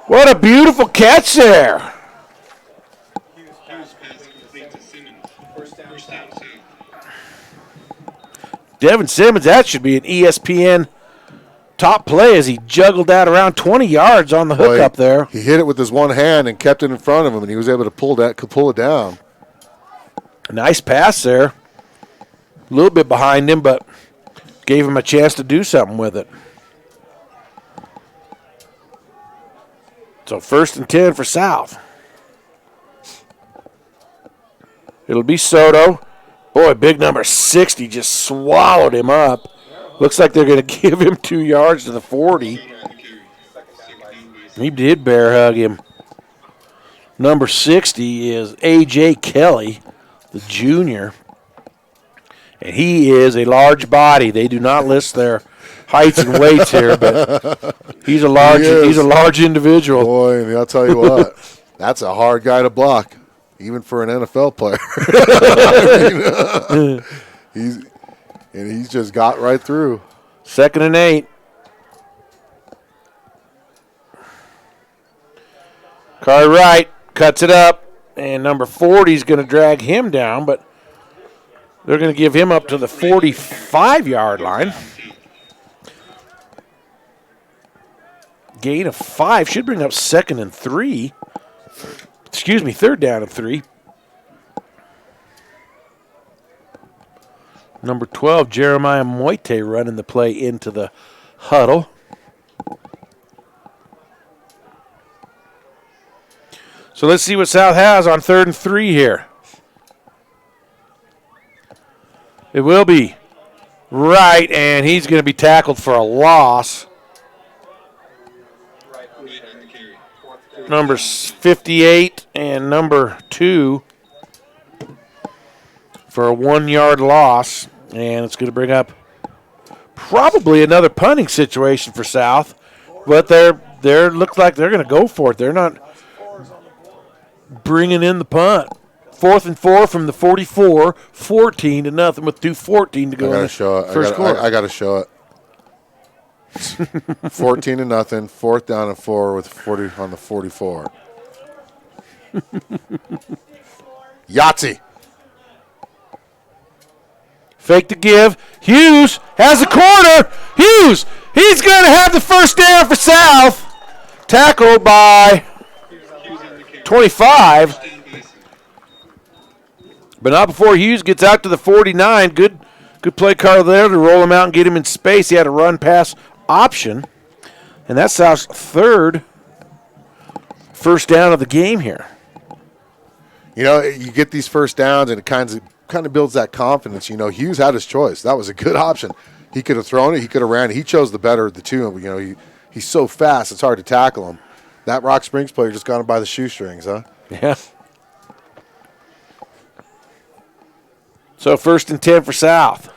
What a beautiful catch there. Devin Simmons, that should be an ESPN top play as he juggled that around 20 yards on the hook up there. He hit it with his one hand and kept it in front of him, and he was able to pull it down. Nice pass there. A little bit behind him, but gave him a chance to do something with it. So 1st and 10 for South. It'll be Soto. Boy, big number 60 just swallowed him up. Looks like they're going to give him 2 yards to the 40. He did bear hug him. Number 60 is A.J. Kelly, the junior. And he is a large body. They do not list their heights and weights here, but he's a large individual. Boy, and I'll tell you what, that's a hard guy to block, even for an NFL player. He's just got right through. 2nd and 8. Carr Wright cuts it up, and number 40 is going to drag him down, but they're going to give him up to the 45-yard line. Gain of 5 should bring up 2nd and 3. Excuse me, 3rd down and 3. Number 12, Jeremiah Moite running the play into the huddle. So let's see what South has on 3rd and 3 here. It will be Wright, and he's going to be tackled for a loss. Number 58 and number 2 for a 1-yard loss. And it's going to bring up probably another punting situation for South. But they're looks like they're going to go for it. They're not bringing in the punt. 4th and 4 from the 44, 14-0 with 2:14 to go in the first quarter. I got to show it. 14-0, 4th down and 4 with 40 on the 44. Yahtzee. Fake to give. Hughes has a corner. Hughes, he's going to have the first down for South. Tackled by 25. But not before Hughes gets out to the 49. Good play call there to roll him out and get him in space. He had a run-pass option. And that's South's third first down of the game here. You know, you get these first downs, and it kind of builds that confidence. You know, Hughes had his choice. That was a good option. He could have thrown it. He could have ran it. He chose the better of the two. You know, he's so fast, it's hard to tackle him. That Rock Springs player just got him by the shoestrings, huh? Yeah. So 1st and 10 for South.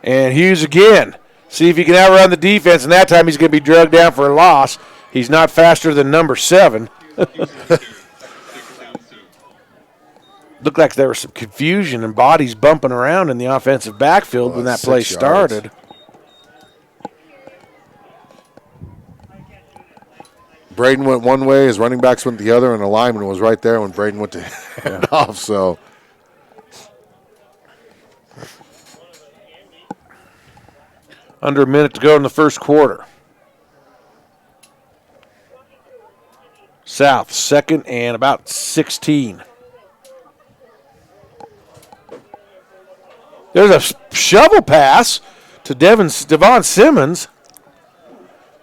And Hughes again. See if he can outrun the defense, and that time he's going to be drugged down for a loss. He's not faster than number 7. Looked like there was some confusion and bodies bumping around in the offensive backfield when that play started. Braden went one way, his running backs went the other, and the lineman was right there when Braden went to hand off. So under a minute to go in the first quarter. South, 2nd and about 16. There's a shovel pass to Devon Simmons.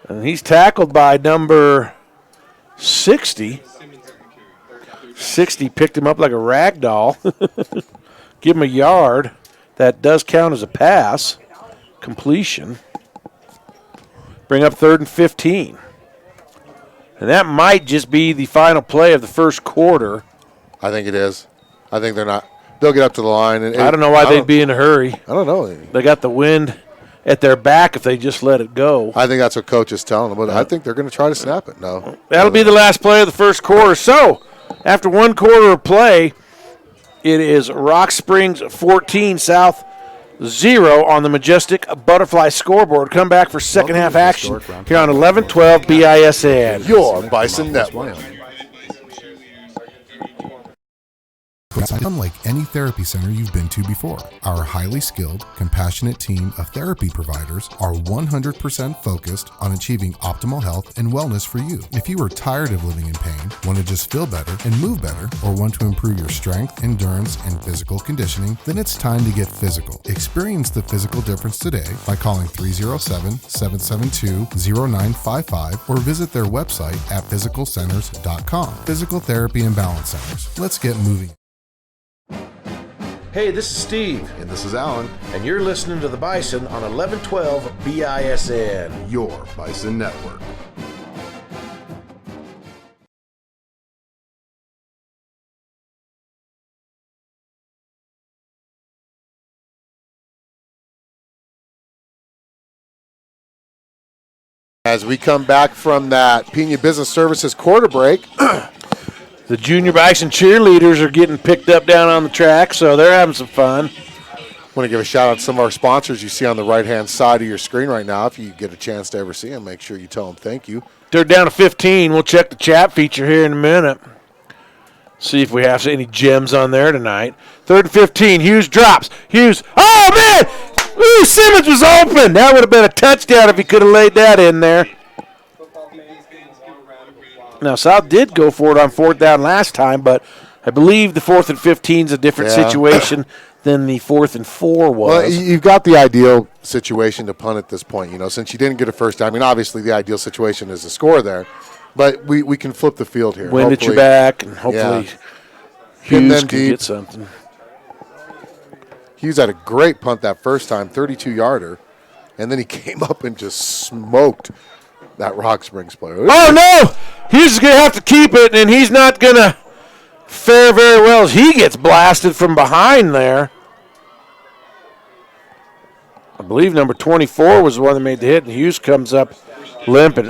And he's tackled by number 60. 60 picked him up like a rag doll. Give him a yard. That does count as a pass. Completion. Bring up 3rd and 15. And that might just be the final play of the first quarter. I think it is. I think they're not. They'll get up to the line. And I don't know why they'd be in a hurry. I don't know. They got the wind at their back if they just let it go. I think that's what Coach is telling them. But I think they're going to try to snap it. No. That'll be the last play of the first quarter. So, after one quarter of play, it is Rock Springs 14, South 0 on the Majestic Butterfly scoreboard. Come back for second half action here on 1112 BISN. Your Bison Network. Unlike any therapy center you've been to before, our highly skilled, compassionate team of therapy providers are 100% focused on achieving optimal health and wellness for you. If you are tired of living in pain, want to just feel better and move better, or want to improve your strength, endurance, and physical conditioning, then it's time to get physical. Experience the physical difference today by calling 307-772-0955 or visit their website at physicalcenters.com. Physical Therapy and Balance Centers. Let's get moving. Hey, this is Steve, And this is Alan, and you're listening to the Bison on 1112 BISN. your Bison Network. As we come back from that Pena Business Services quarter break, The Junior Bison cheerleaders are getting picked up down on the track, so they're having some fun. I want to give a shout out to some of our sponsors you see on the right-hand side of your screen right now. If you get a chance to ever see them, make sure you tell them thank you. They're down to 15. We'll check the chat feature here in a minute. See if we have any gems on there tonight. 3rd and 15. Hughes drops. Hughes. Oh, man! Ooh, Simmons was open. That would have been a touchdown if he could have laid that in there. Now, South did go for it on 4th down last time, but I believe the 4th and 15 is a different situation than the 4th and 4 was. Well, you've got the ideal situation to punt at this point, since you didn't get a first down. I mean, obviously the ideal situation is a score there, but we can flip the field here. Wind at your back, and hopefully Hughes can get something. Hughes had a great punt that first time, 32-yarder, and then he came up and just smoked that Rock Springs player. Oh, no! Hughes is going to have to keep it, and he's not going to fare very well as he gets blasted from behind there. I believe number 24 was the one that made the hit, and Hughes comes up limping.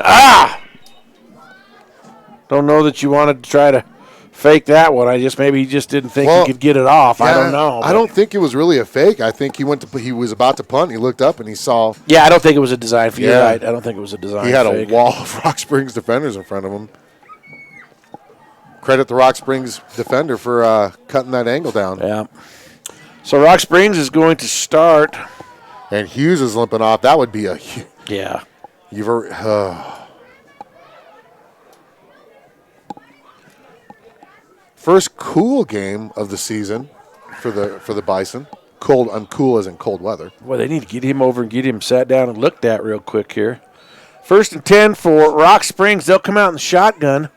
Don't know that you wanted to try to fake that one. Maybe he just didn't think he could get it off. I don't know. I don't think it was really a fake. I think he was about to punt, and he looked up and he saw. Yeah, I don't think it was a design fake. You're right. I don't think it was a design fake. He had a wall of Rock Springs defenders in front of him. Credit the Rock Springs defender for cutting that angle down. Yeah. So Rock Springs is going to start. And Hughes is limping off. That would be a. Yeah. First cool game of the season for the Bison. Cold, uncool as in cold weather. Well, they need to get him over and get him sat down and looked at real quick here. First and 10 for Rock Springs. They'll come out in the shotgun.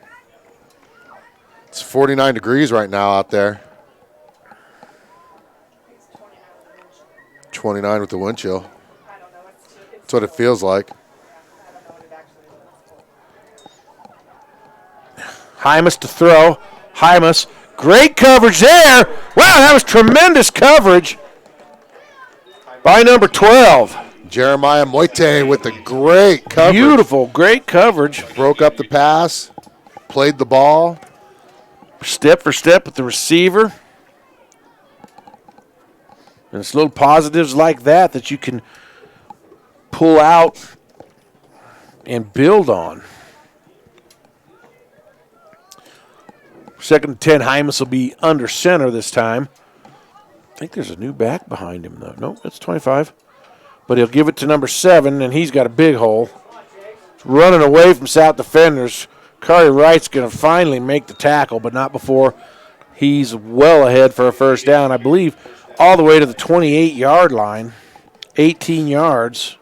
It's 49 degrees right now out there. 29 with the wind chill. That's what it feels like. Hymas to throw. Hymas, great coverage there. Wow, that was tremendous coverage by number 12. Jeremiah Moite with the great coverage. Beautiful, great coverage. Broke up the pass, played the ball. Step for step with the receiver. And it's little positives like that you can pull out and build on. Second and 10, Hymas will be under center this time. I think there's a new back behind him, though. Nope, that's 25. But he'll give it to number 7, and he's got a big hole. Running away from South defenders. Kari Wright's going to finally make the tackle, but not before he's well ahead for a first down. I believe all the way to the 28-yard line. 18 yards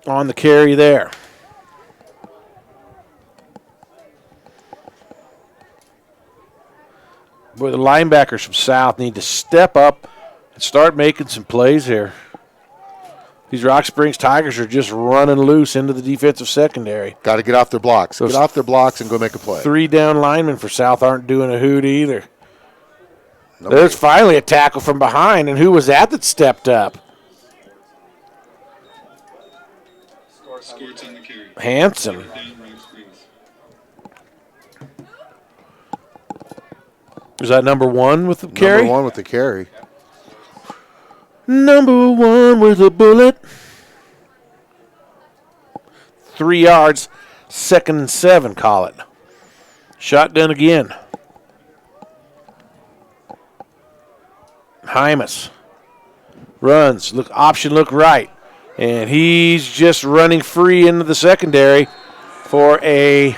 on the carry there. Boy, the linebackers from South need to step up and start making some plays here. These Rock Springs Tigers are just running loose into the defensive secondary. Got to get off their blocks. Get off their blocks and go make a play. 3 down linemen for South aren't doing a hoot either. There's finally a tackle from behind, and who was that stepped up? Hanson. Was that number 1 with the carry? Number 1 with the carry. Number 1 with a bullet. 3 yards, 2nd and 7, call it. Shotgun again. Hymas runs, look right. And he's just running free into the secondary for a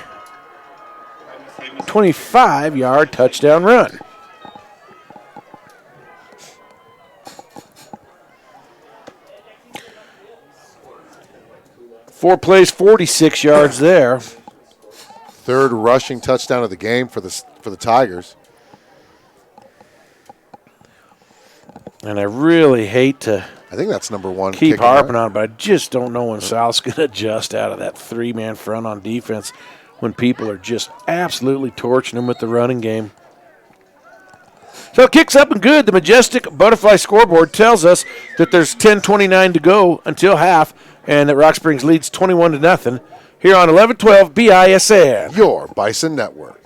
25-yard touchdown run. Four plays, 46 yards there. Third rushing touchdown of the game for the Tigers. And I really hate to I think that's number 1. keep harping on it, but I just don't know when South's going to adjust out of that 3-man front on defense when people are just absolutely torching them with the running game. So it kicks up and good. The majestic butterfly scoreboard tells us that there's 10:29 to go until half, and that Rock Springs leads 21-0 here on 1112 BISN. Your Bison Network.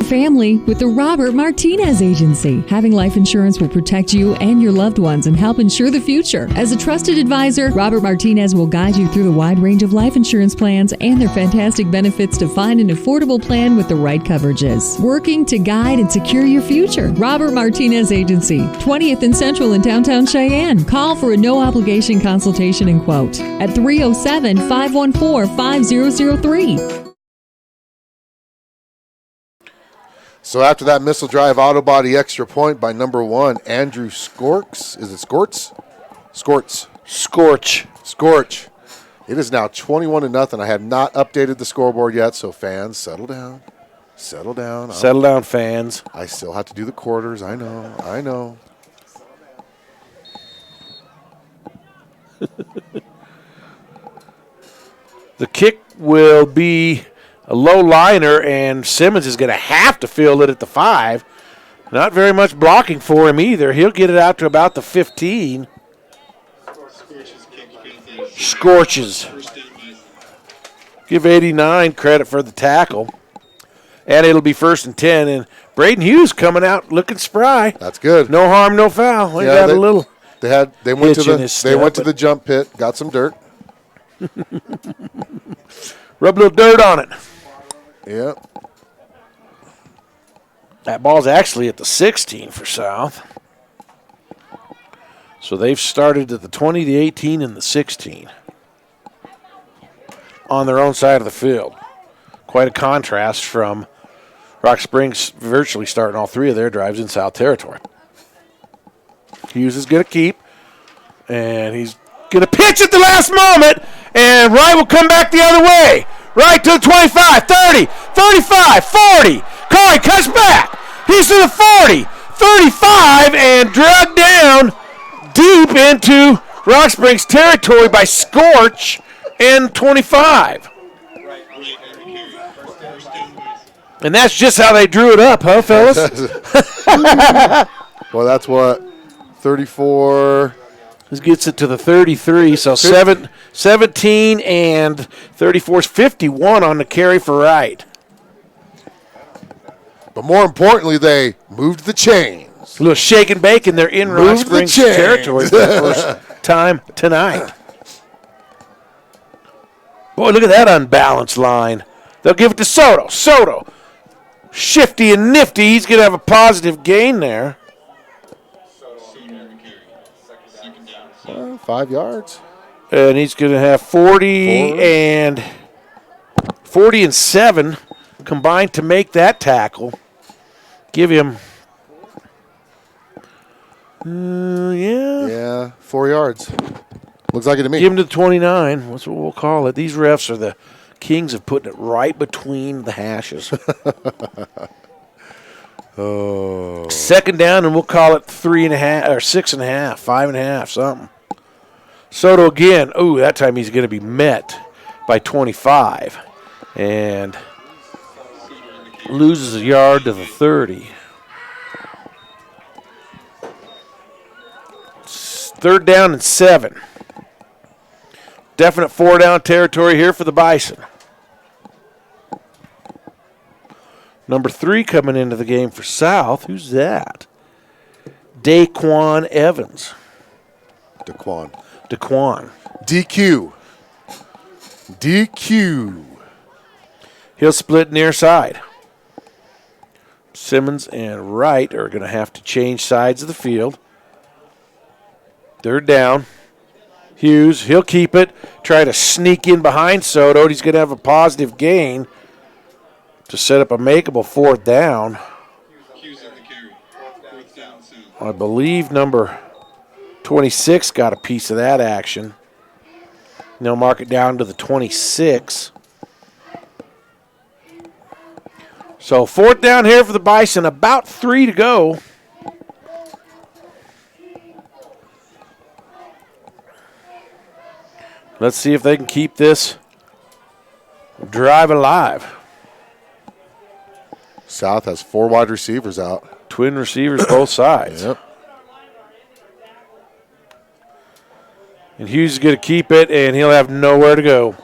Family with the Robert Martinez Agency. Having life insurance will protect you and your loved ones and help ensure the future. As a trusted advisor, Robert Martinez will guide you through the wide range of life insurance plans and their fantastic benefits to find an affordable plan with the right coverages. Working to guide and secure your future. Robert Martinez Agency, 20th and Central in downtown Cheyenne. Call for a no-obligation consultation and quote at 307-514-5003. So after that missile drive auto body extra point by number 1, Andrew Scorch. Is it Scorch? Scorch. It is now 21-0. I have not updated the scoreboard yet, so fans, settle down. Settle down, fans. I still have to do the quarters. I know. The kick will be a low liner, and Simmons is going to have to field it at the 5. Not very much blocking for him either. He'll get it out to about the 15. Scorches. Give 89 credit for the tackle. And it'll be 1st and 10. And Braden Hughes coming out looking spry. That's good. No harm, no foul. They got a little. They went to the jump pit, got some dirt. Rub a little dirt on it. Yep. That ball's actually at the 16 for South. So they've started at the 20, the 18, and the 16 on their own side of the field. Quite a contrast from Rock Springs virtually starting all 3 of their drives in South territory. Hughes is going to keep. And he's going to pitch at the last moment. And Wright will come back the other way. Right to the 25, 30, 35, 40. Corey cuts back. He's to the 40, 35, and dragged down deep into Rock Springs territory by Scorch and 25. And that's just how they drew it up, huh, fellas? Well, that's what, 34. This gets it to the 33, so 17 and 34 is 51 on the carry for Wright. But more importantly, they moved the chains. A little shake and bake, and they're in Rock Springs territory for the first time tonight. Boy, look at that unbalanced line. They'll give it to Soto. Soto, shifty and nifty. He's going to have a positive gain there. 5 yards. And he's going to have 40 and 7 combined to make that tackle. Give him, Yeah, 4 yards. Looks like it to me. give him to the 29. That's what we'll call it. These refs are the kings of putting it right between the hashes. Oh. Second down, and we'll call it 3.5 or 6.5, 5.5, something. Soto again. Ooh, that time he's going to be met by 25 and loses a yard to the 30. Third down and 7. Definite 4-down territory here for the Bison. Number 3 coming into the game for South. Who's that? Daquan Evans. Daquan. DQ. He'll split near side. Simmons and Wright are going to have to change sides of the field. Third down. Hughes, he'll keep it. Try to sneak in behind Soto. He's going to have a positive gain to set up a makeable 4th down. I believe number 26 got a piece of that action. And they'll mark it down to the 26. So 4th down here for the Bison, about 3 to go. Let's see if they can keep this drive alive. South has 4 wide receivers out. Twin receivers both sides. Yep. And Hughes is going to keep it, and he'll have nowhere to go.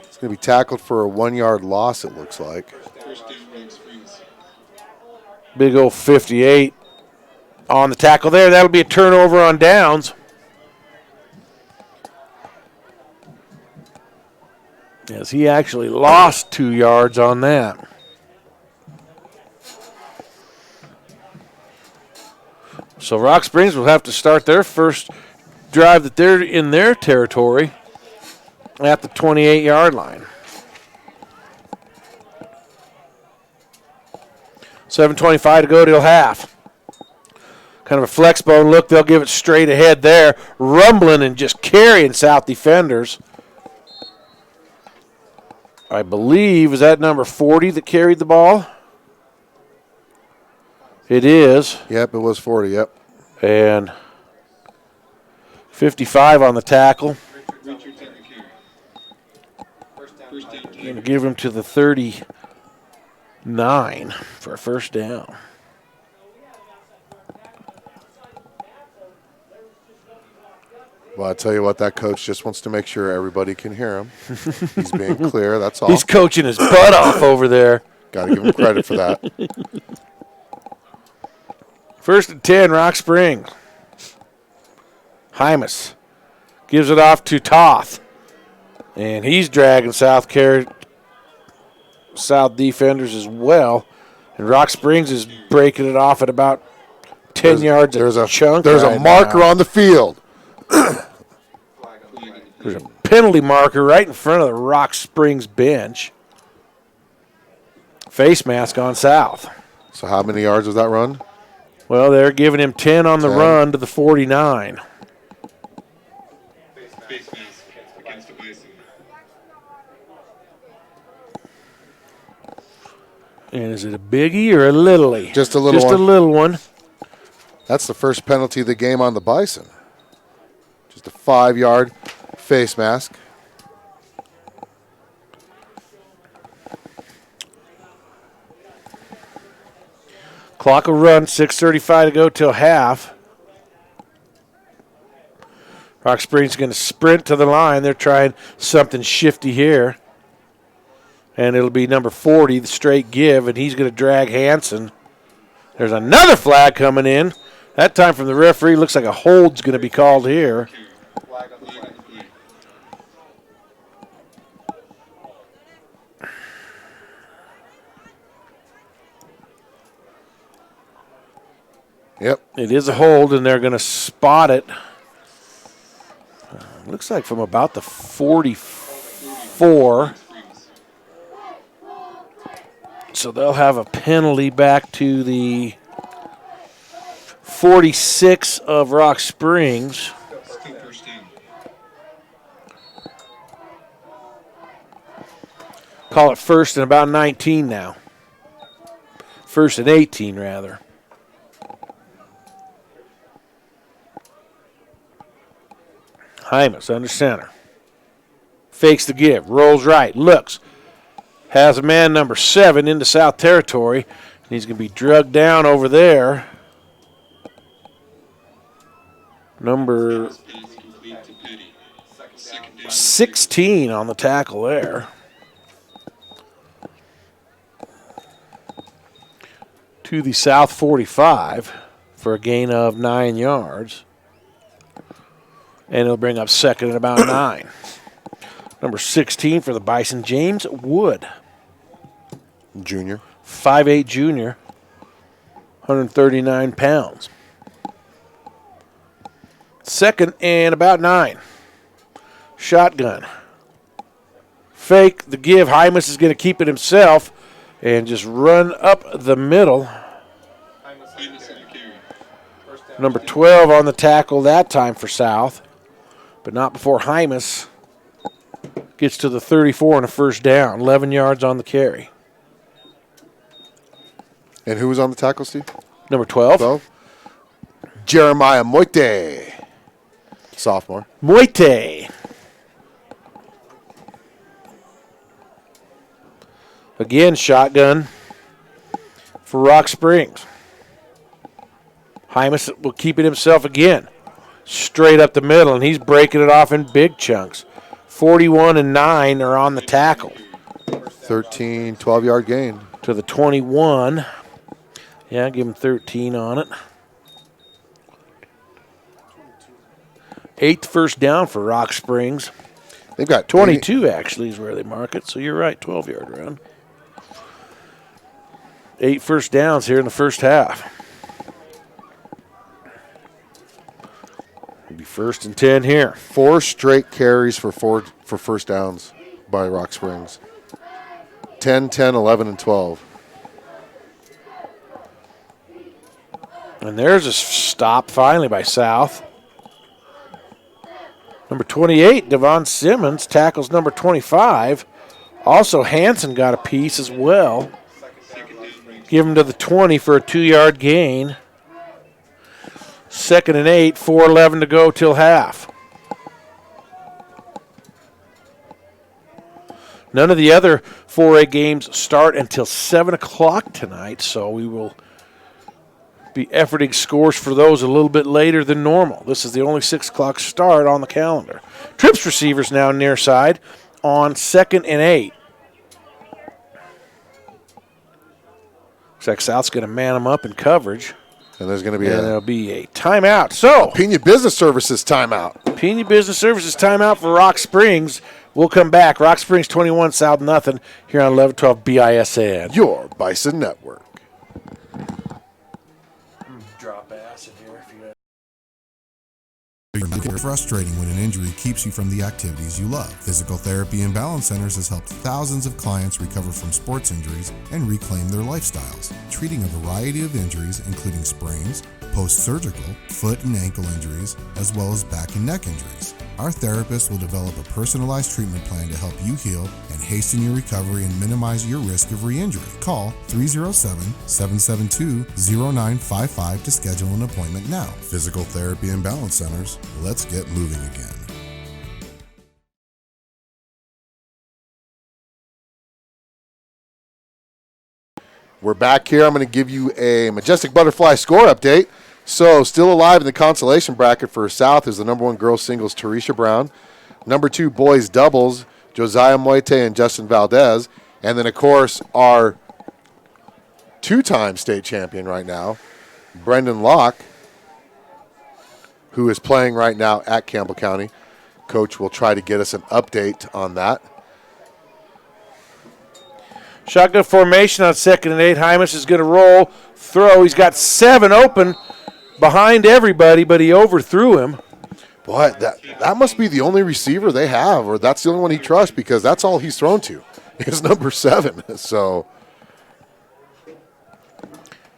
It's going to be tackled for a 1-yard loss, it looks like. Big old 58 on the tackle there. That'll be a turnover on downs. Yes, he actually lost 2 yards on that. So Rock Springs will have to start their first drive that they're in their territory at the 28-yard line. 7:25 to go till half. Kind of a flex bone look. They'll give it straight ahead there. Rumbling and just carrying South defenders. I believe, is that number 40 that carried the ball? It is. Yep, it was 40, yep. And 55 on the tackle. Going to give him to the 39 for a first down. Well, I tell you what, that coach just wants to make sure everybody can hear him. He's being clear, that's all. He's coaching his butt off over there. Got to give him credit for that. 1st and 10, Rock Springs. Hymas gives it off to Toth. And he's dragging South defenders as well. And Rock Springs is breaking it off at about 10 yards a chunk. There's a marker on the field. There's a penalty marker right in front of the Rock Springs bench. Face mask on South. So how many yards was that run? Well, they're giving him 10 on the 10. run to the 49. Against the Bison. And is it a biggie or a littly? Just a little Just one. a little one. That's the first penalty of the game on the Bison. Just a 5-yard face mask. Clock will run, 6:35 to go till half. Rock Springs going to sprint to the line. They're trying something shifty here. And it'll be number 40, the straight give, and he's going to drag Hansen. There's another flag coming in. That time from the referee. Looks like a hold's going to be called here. Yep. It is a hold, and they're going to spot it. Looks like from about the 44. So they'll have a penalty back to the 46 of Rock Springs. Still first down. Call it first and about 19 now. First and 18, rather. Hymas under center. Fakes the give. Rolls right. Looks. Has a man number 7 into South Territory. And he's going to be drugged down over there. Number 16 on the tackle there. To the South 45 for a gain of 9 yards. And it'll bring up second and about 9. Number 16 for the Bison, James Wood. Junior. 5'8 junior, 139 pounds. Second and about 9. Shotgun. Fake the give. Hymas is going to keep it himself and just run up the middle. Number 12 on the tackle that time for South, but not before Hymas gets to the 34 and a first down. 11 yards on the carry. And who was on the tackle, Steve? Number 12. 12. Jeremiah Moite. Sophomore. Moite. Again, shotgun for Rock Springs. Hymas will keep it himself again. Straight up the middle, and he's breaking it off in big chunks. 41 and 9 are on the tackle. 13, 12-yard gain. To the 21. Yeah, give him 13 on it. 8th first down for Rock Springs. They've got 22 actually is where they mark it, so you're right, 12-yard run. 8 first downs here in the first half. It'll be 1st and 10 here. 4 straight carries for first downs by Rock Springs. 10, 10, 11, and 12. And there's a stop finally by South. Number 28, Devon Simmons, tackles number 25. Also, Hansen got a piece as well. Give him to the 20 for a 2-yard gain. 2nd and 8, 4:11 to go till half. None of the other 4A games start until 7 o'clock tonight, so we will be efforting scores for those a little bit later than normal. This is the only 6 o'clock start on the calendar. Trips receivers now near side on 2nd and 8. Looks like South's going to man them up in coverage. And there's going to be there'll be a timeout. So, Pena Business Services timeout. Pena Business Services timeout for Rock Springs. We'll come back. Rock Springs 21, South nothing here on 1112 BISN. Your Bison Network. Drop acid here if you It's frustrating when an injury keeps you from the activities you love. Physical Therapy and Balance Centers has helped thousands of clients recover from sports injuries and reclaim their lifestyles, treating a variety of injuries including sprains, post-surgical, foot and ankle injuries, as well as back and neck injuries. Our therapists will develop a personalized treatment plan to help you heal and hasten your recovery and minimize your risk of re-injury. Call 307-772-0955 to schedule an appointment now. Physical Therapy and Balance Centers. Let's get moving again. We're back here. I'm going to give you a Majestic Butterfly score update. So, still alive in the consolation bracket for South is the number 1 girls singles, Teresha Brown. Number 2 boys doubles, Josiah Moite and Justin Valdez. And then, of course, our 2-time state champion right now, Brendan Locke, who is playing right now at Campbell County. Coach will try to get us an update on that. Shotgun formation on 2nd and 8. Hymas is going to roll, throw. He's got 7 open behind everybody, but he overthrew him. Boy, that must be the only receiver they have, or that's the only one he trusts, because that's all he's thrown to is number 7. So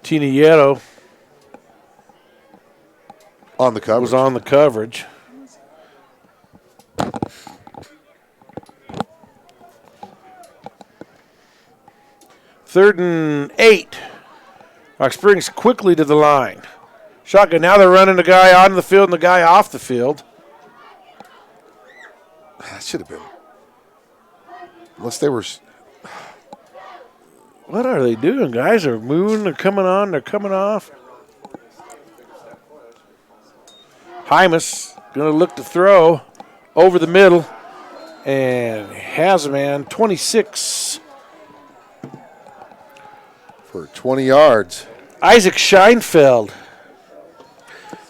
Tina Yetto on the coverage. was on the coverage. Third and 8. Rock Springs quickly to the line. Shotgun. Now they're running the guy on the field and the guy off the field. That should have been. Unless they were. What are they doing? Guys are moving. They're coming on. They're coming off. Hymas going to look to throw over the middle. And has a man. 26. For 20 yards. Isaac Scheinfeld.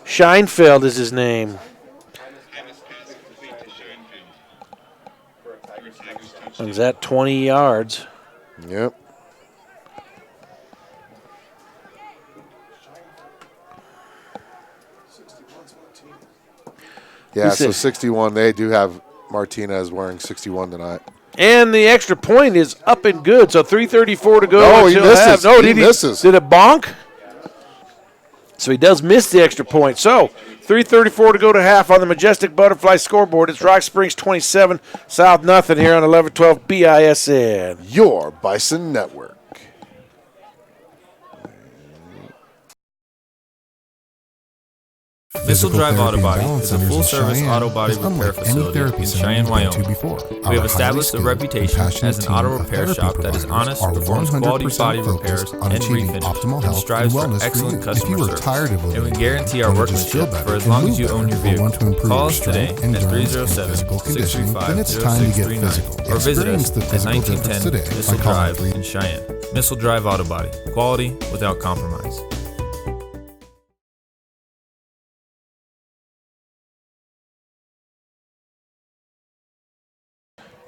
Scheinfeld is his name. And is that 20 yards? Yep. Yeah, so 61. They do have Martinez wearing 61 tonight. And the extra point is up and good. So 3:34 to go. No, he misses. No, he misses. Did it bonk? So he does miss the extra point. So 3:34 to go to half on the Majestic Butterfly scoreboard. It's Rock Springs 27, South nothing here on 1112 BISN. Your Bison Network. Missile Drive Auto Body is a full-service auto body repair facility in Cheyenne, Wyoming. We have established a reputation as an auto repair shop that is honest, performs quality body repairs and refinish, and strives for excellent customer service. And we guarantee our workmanship for as long as you own your vehicle. Call us today at 307-635-0639 or visit us at 1910 Missile Drive in Cheyenne. Missile Drive Auto Body. Quality without compromise.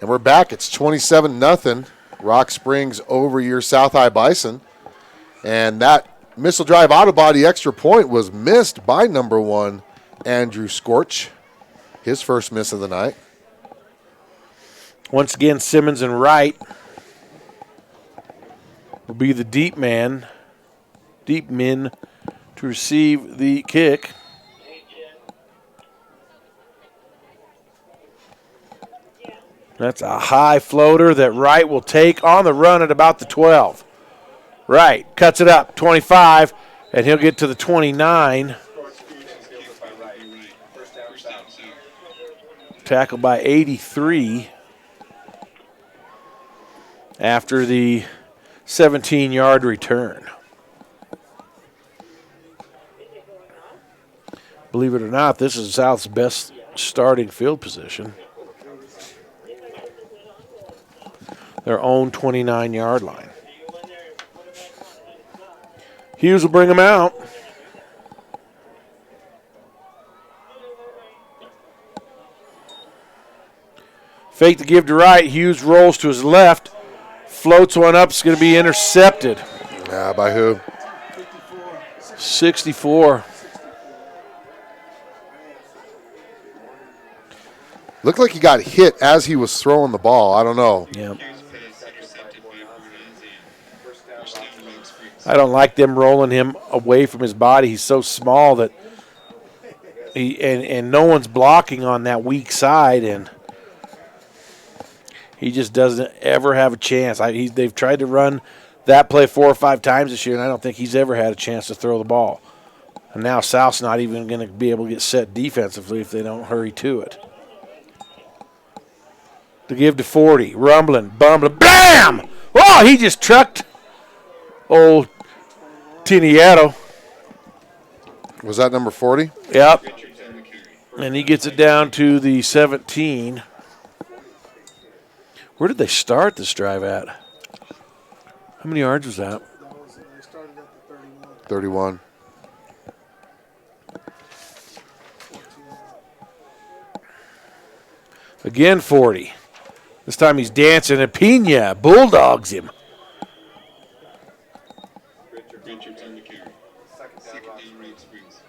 And we're back. It's 27-0. Rock Springs over your South High Bison. And that Missile Drive Auto Body extra point was missed by number 1, Andrew Scorch. His first miss of the night. Once again, Simmons and Wright will be the deep men to receive the kick. That's a high floater that Wright will take on the run at about the 12. Wright cuts it up, 25, and he'll get to the 29. Tackled by 83 after the 17-yard return. Believe it or not, this is South's best starting field position. Their own 29-yard line. Hughes will bring them out. Fake to give to Wright. Hughes rolls to his left. Floats one up. It's going to be intercepted. Yeah, by who? 64. Looked like he got hit as he was throwing the ball. I don't know. Yeah. I don't like them rolling him away from his body. He's so small that and no one's blocking on that weak side, and he just doesn't ever have a chance. They've tried to run that play 4 or 5 times this year, and I don't think he's ever had a chance to throw the ball. And now South's not even going to be able to get set defensively if they don't hurry to it. To give to 40, rumbling, bumbling, bam! Oh, he just trucked old Tiniato. Was that number 40? Yep. And he gets it down to the 17. Where did they start this drive at? How many yards was that? They started at the 31. 31. Again, 40. This time he's dancing, and Pena bulldogs him. Richards on the carry. Second down, Red Springs.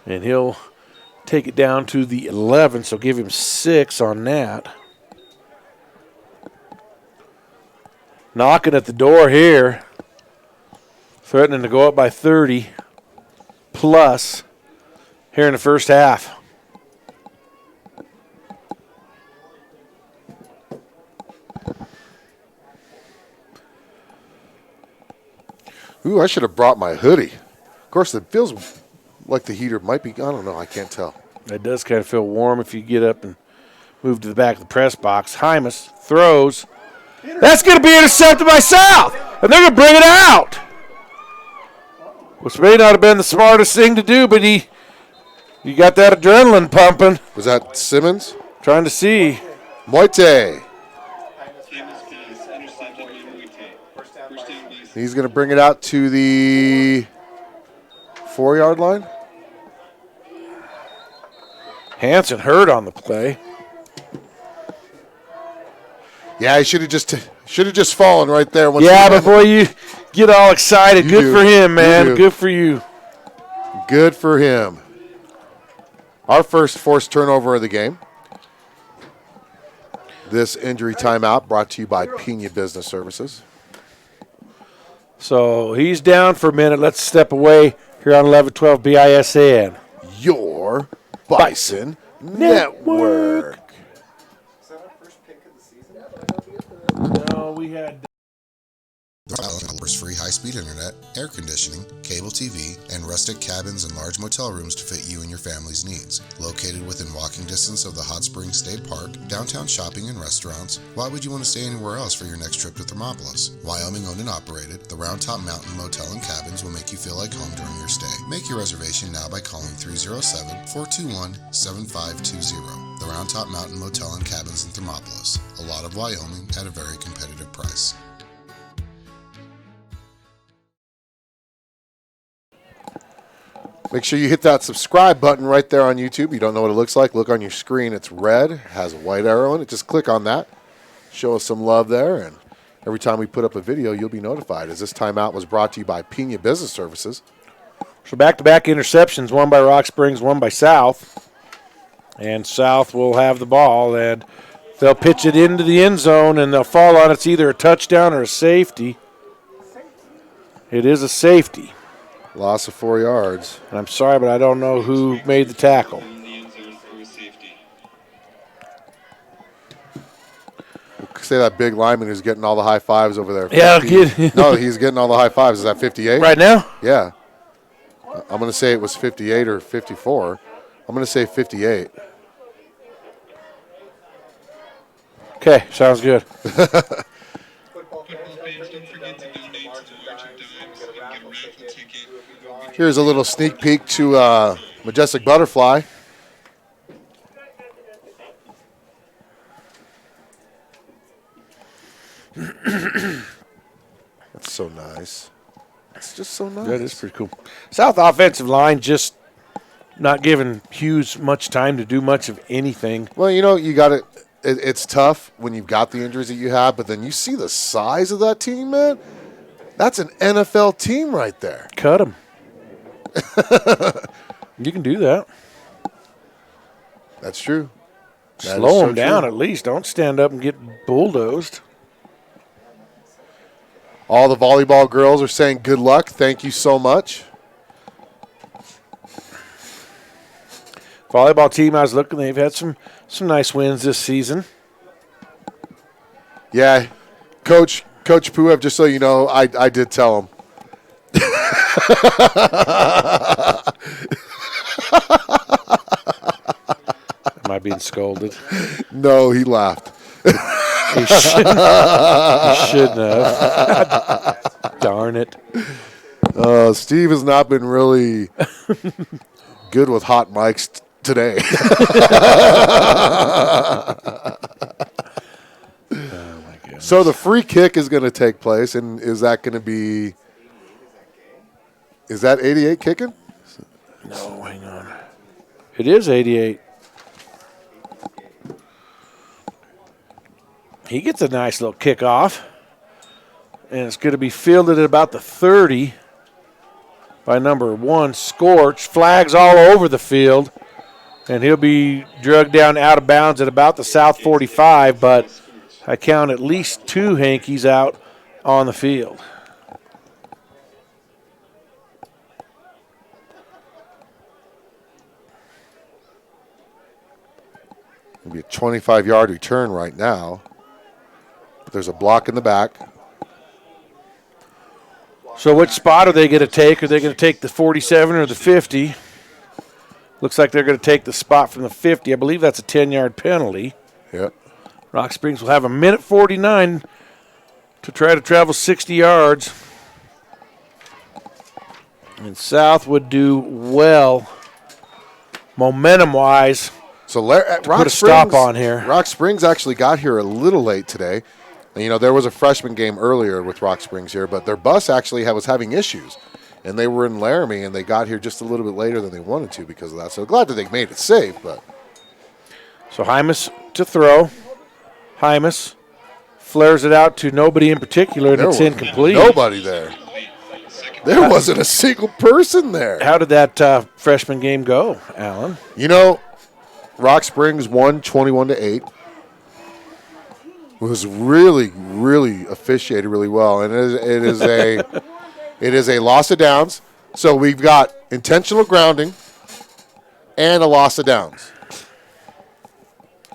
And he'll take it down to the 11, so give him 6 on that. Knocking at the door here. Threatening to go up by 30 plus here in the first half. Ooh, I should have brought my hoodie. Of course, it feels like the heater might be, I don't know, I can't tell. It does kind of feel warm if you get up and move to the back of the press box. Hymas throws. That's going to be intercepted by South, and they're going to bring it out. Which may not have been the smartest thing to do, but you got that adrenaline pumping. Was that Simmons? Trying to see. Moite. He's going to bring it out to the 4-yard line. Hansen hurt on the play. Yeah, he should have just fallen right there. But boy, you get all excited. Good for him, man. Good for you. Good for him. Our first forced turnover of the game. This injury timeout brought to you by Pena Business Services. So he's down for a minute. Let's step away here on 1112 BISN. Your Bison Network. Is that our first pick of the season? No, we had. Offers free high-speed internet, air conditioning, cable TV, and rustic cabins and large motel rooms to fit you and your family's needs. Located within walking distance of the Hot Springs State Park, downtown shopping and restaurants, why would you want to stay anywhere else for your next trip to Thermopolis? Wyoming owned and operated, the Round Top Mountain Motel and Cabins will make you feel like home during your stay. Make your reservation now by calling 307-421-7520. The Round Top Mountain Motel and Cabins in Thermopolis. A lot of Wyoming at a very competitive price. Make sure you hit that subscribe button right there on YouTube. You don't know what it looks like? Look on your screen. It's red, has a white arrow in it. Just click on that. Show us some love there. And every time we put up a video, you'll be notified. As this timeout was brought to you by Pena Business Services. So back-to-back interceptions, one by Rock Springs, one by South. And South will have the ball, and they'll pitch it into the end zone, and they'll fall on it's either a touchdown or a safety. It is a safety. Loss of 4 yards. And I'm sorry, but I don't know who made the tackle. Say that big lineman who's getting all the high fives over there. Yeah, no, he's getting all the high fives. Is that 58? Right now? Yeah. I'm going to say it was 58 or 54. I'm going to say 58. Okay, sounds good. Here's a little sneak peek to Majestic Butterfly. That's so nice. It's just so nice. That is pretty cool. South offensive line just not giving Hughes much time to do much of anything. Well, you know, you got it. It's tough when you've got the injuries that you have, but then you see the size of that team, man. That's an NFL team right there. Cut them. You can do that. That's true. Slow them down at least. Don't stand up and get bulldozed. All the volleyball girls are saying good luck. Thank you so much. Volleyball team, I was looking, they've had some nice wins this season. Yeah. Coach Puev, just so you know, I did tell him. Am I being scolded? No, he laughed. He shouldn't have. Darn it. Steve has not been really good with hot mics today. Oh, my goodness. So the free kick is going to take place, and is that going to be – is that 88 kicking? No, hang on. It is 88. He gets a nice little kickoff, and it's going to be fielded at about the 30 by number 1, Scorch. Flags all over the field, and he'll be drugged down out of bounds at about the South 45, but I count at least 2 hankies out on the field. It'll be a 25-yard return right now. There's a block in the back. So which spot are they going to take? Are they going to take the 47 or the 50? Looks like they're going to take the spot from the 50. I believe that's a 10-yard penalty. Yep. Rock Springs will have a minute 49 to try to travel 60 yards. And South would do well momentum-wise So put a stop on here. Rock Springs actually got here a little late today. And, you know, there was a freshman game earlier with Rock Springs here, but their bus actually was having issues. And they were in Laramie, and they got here just a little bit later than they wanted to because of that. So glad that they made it safe. But So Hymas to throw. Hymas flares it out to nobody in particular, and it's incomplete. Nobody there. There wasn't a single person there. How did that freshman game go, Alan? You know, Rock Springs won 21-8. It was really, really officiated really well, and it is a loss of downs. So we've got intentional grounding and a loss of downs.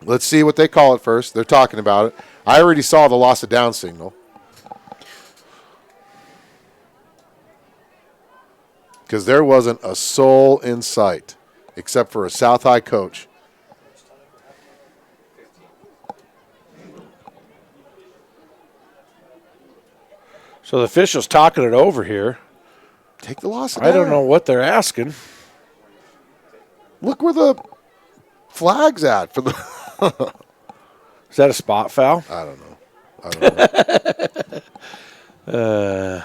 Let's see what they call it first. They're talking about it. I already saw the loss of down signal because there wasn't a soul in sight except for a South High coach. So the official's talking it over here. Take the loss. I don't know what they're asking. Look where the flag's at for the. Is that a spot foul? I don't know.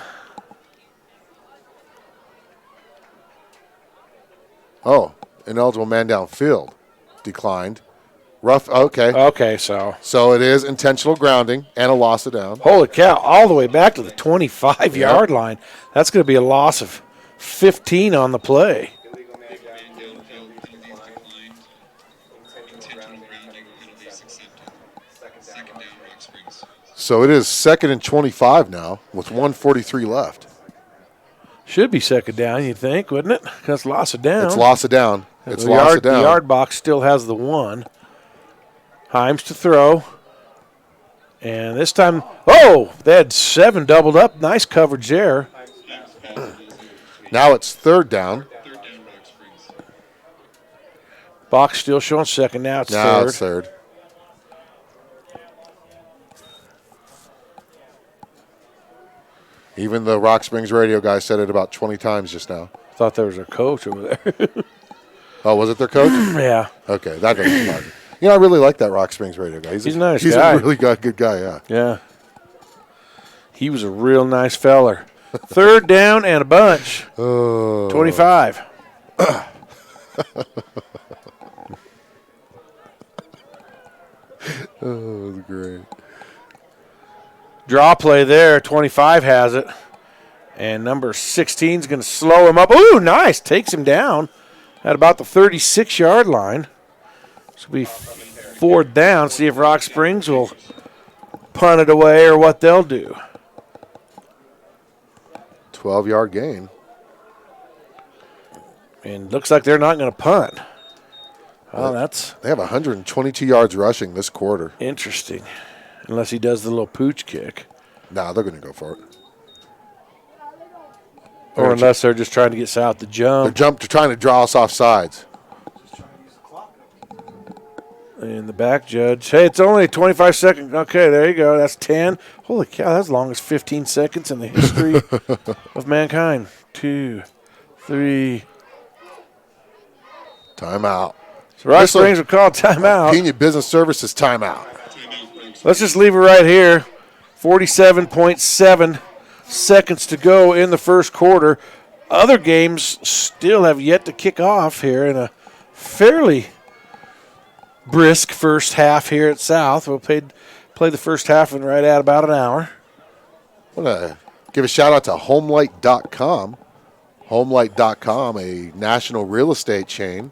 Oh, ineligible man downfield declined. Rough. Okay. Okay, so it is intentional grounding and a loss of down. Holy cow, all the way back to the 25-yard line. That's going to be a loss of 15 on the play. So it is 2nd and 25 now with 1:43 left. Should be second down, you'd think, wouldn't it? Because loss of down. It's loss of down. It's loss of down. The yard box still has the 1. Himes to throw. And this time, they had 7 doubled up. Nice coverage there. Now it's 3rd down. Box still showing second. Now it's third. It's third. Even the Rock Springs radio guy said it about 20 times just now. Thought there was a coach over there. Oh, was it their coach? Yeah. Okay, that doesn't surprise me. You know, I really like that Rock Springs radio guy. He's a nice guy. He's a really good guy, yeah. Yeah. He was a real nice feller. 3rd down and a bunch. 25. Oh, that's great. Draw play there. 25 has it. And number 16 is going to slow him up. Ooh, nice. Takes him down at about the 36-yard line. This will be 4th down. See if Rock Springs will punt it away or what they'll do. 12-yard gain. And looks like they're not going to punt. Oh, they have 122 yards rushing this quarter. Interesting. Unless he does the little pooch kick. Nah, they're going to go for it. Or unless they're just trying to get South to jump. They're trying to draw us off sides. And the back judge. Hey, it's only 25 seconds. Okay, there you go. That's 10. Holy cow, that's the longest 15 seconds in the history of mankind. 2, 3. Timeout. So Rock Springs will call timeout. Pena Business Services timeout. Let's just leave it right here. 47.7 seconds to go in the first quarter. Other games still have yet to kick off here in a fairly brisk first half here at South. We'll play the first half in right at about an hour. I want to give a shout out to Homelight.com. Homelight.com, a national real estate chain.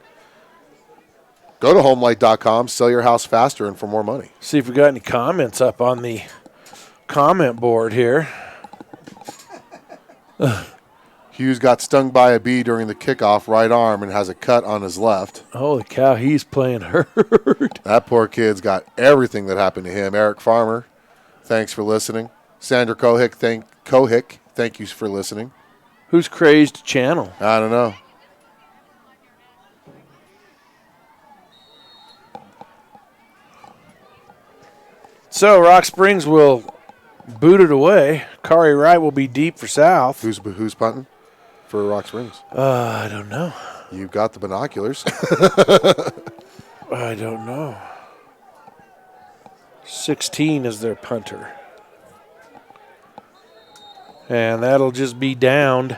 Go to Homelight.com, sell your house faster and for more money. See if we got any comments up on the comment board here. Hughes got stung by a bee during the kickoff right arm and has a cut on his left. Holy cow, he's playing hurt. That poor kid's got everything that happened to him. Eric Farmer, thanks for listening. Sandra Kohick, thank you for listening. Who's Crazed Channel? I don't know. So Rock Springs will boot it away. Kari Wright will be deep for South. Who's punting for Rock Springs? I don't know. You've got the binoculars. I don't know. 16 is their punter. And that'll just be downed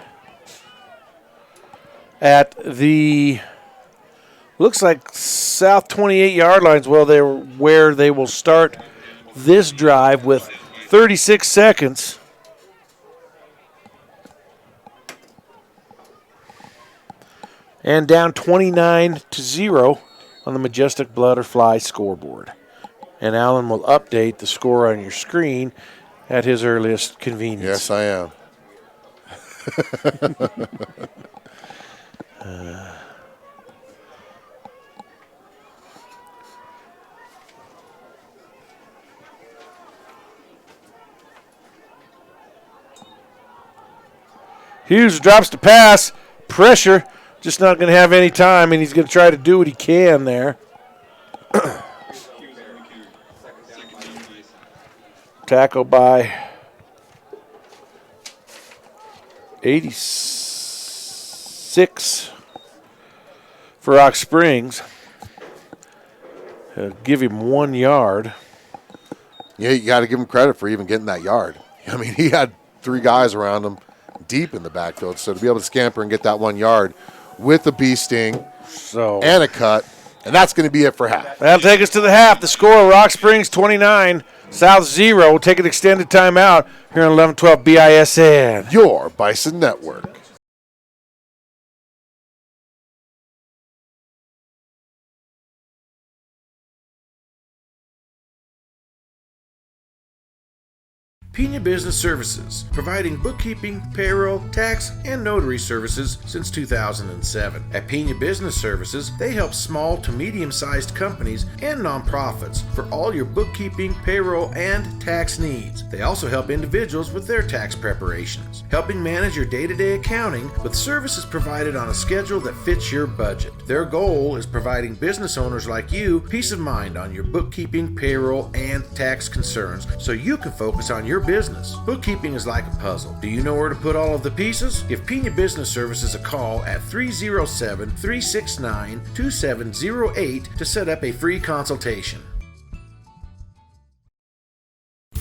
at the, looks like South 28-yard lines. Well, where they will start this drive with 36 seconds. And down 29-0 on the Majestic Butterfly scoreboard. And Alan will update the score on your screen at his earliest convenience. Yes, I am. Hughes drops the pass. Pressure. Just not going to have any time, and he's going to try to do what he can there. Tackle by 86 for Rock Springs. Give him 1 yard. Yeah, you got to give him credit for even getting that yard. I mean, he had 3 guys around him deep in the backfield, so to be able to scamper and get that 1 yard with a bee sting and a cut, and that's going to be it for half. That'll take us to the half. The score, Rock Springs 29, South 0. We'll take an extended timeout here on 1112 BISN. Your Bison Network. Pena Business Services, providing bookkeeping, payroll, tax, and notary services since 2007. At Pena Business Services, they help small to medium-sized companies and nonprofits for all your bookkeeping, payroll, and tax needs. They also help individuals with their tax preparations, helping manage your day-to-day accounting with services provided on a schedule that fits your budget. Their goal is providing business owners like you peace of mind on your bookkeeping, payroll, and tax concerns so you can focus on your business. Bookkeeping is like a puzzle. Do you know where to put all of the pieces? Give Pena Business Services a call at 307-369-2708 to set up a free consultation.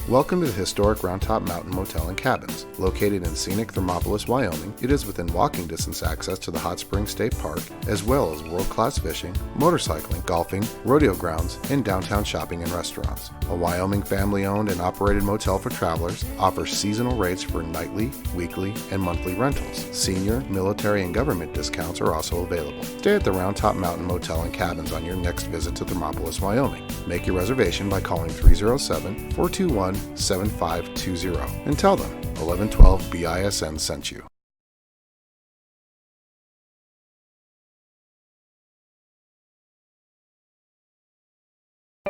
Welcome to the historic Round Top Mountain Motel and Cabins. Located in scenic Thermopolis, Wyoming, it is within walking distance access to the Hot Springs State Park, as well as world-class fishing, motorcycling, golfing, rodeo grounds, and downtown shopping and restaurants. A Wyoming family-owned and operated motel for travelers, offers seasonal rates for nightly, weekly, and monthly rentals. Senior, military, and government discounts are also available. Stay at the Round Top Mountain Motel and Cabins on your next visit to Thermopolis, Wyoming. Make your reservation by calling 307-421-7520 and tell them 1112 BISN sent you.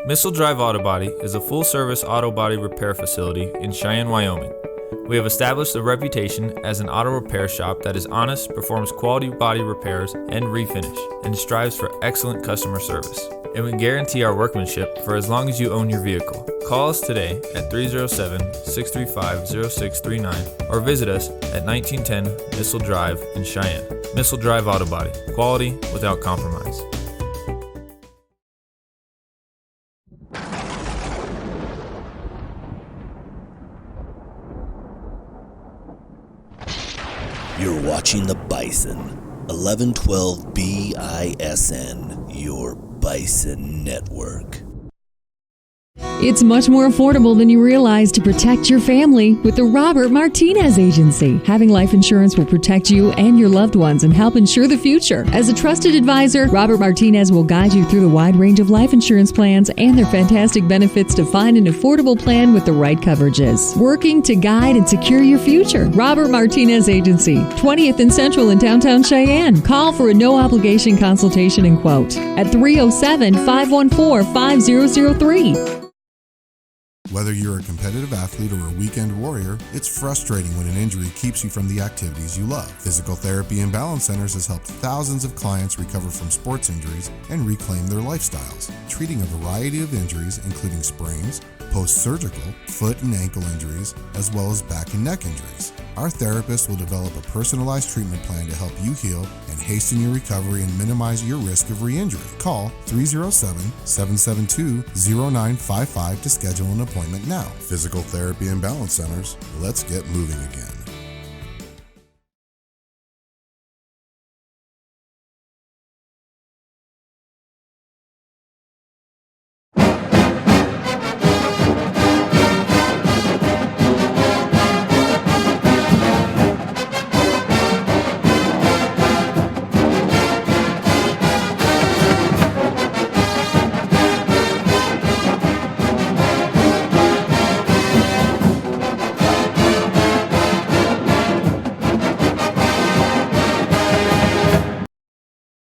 Missile Drive Auto Body is a full-service auto body repair facility in Cheyenne, Wyoming. We have established a reputation as an auto repair shop that is honest, performs quality body repairs and refinish, and strives for excellent customer service. And we guarantee our workmanship for as long as you own your vehicle. Call us today at 307-635-0639 or visit us at 1910 Missile Drive in Cheyenne. Missile Drive Auto Body. Quality without compromise. You're watching the BISN, 1112 BISN, your BISN network. It's much more affordable than you realize to protect your family with the Robert Martinez Agency. Having life insurance will protect you and your loved ones and help ensure the future. As a trusted advisor, Robert Martinez will guide you through the wide range of life insurance plans and their fantastic benefits to find an affordable plan with the right coverages. Working to guide and secure your future. Robert Martinez Agency, 20th and Central in downtown Cheyenne. Call for a no-obligation consultation and quote at 307-514-5003. Whether you're a competitive athlete or a weekend warrior, it's frustrating when an injury keeps you from the activities you love. Physical Therapy and Balance Centers has helped thousands of clients recover from sports injuries and reclaim their lifestyles, treating a variety of injuries including sprains, post-surgical, foot and ankle injuries, as well as back and neck injuries. Our therapists will develop a personalized treatment plan to help you heal and hasten your recovery and minimize your risk of re-injury. Call 307-772-0955 to schedule an appointment now. Physical Therapy and Balance Centers, let's get moving again.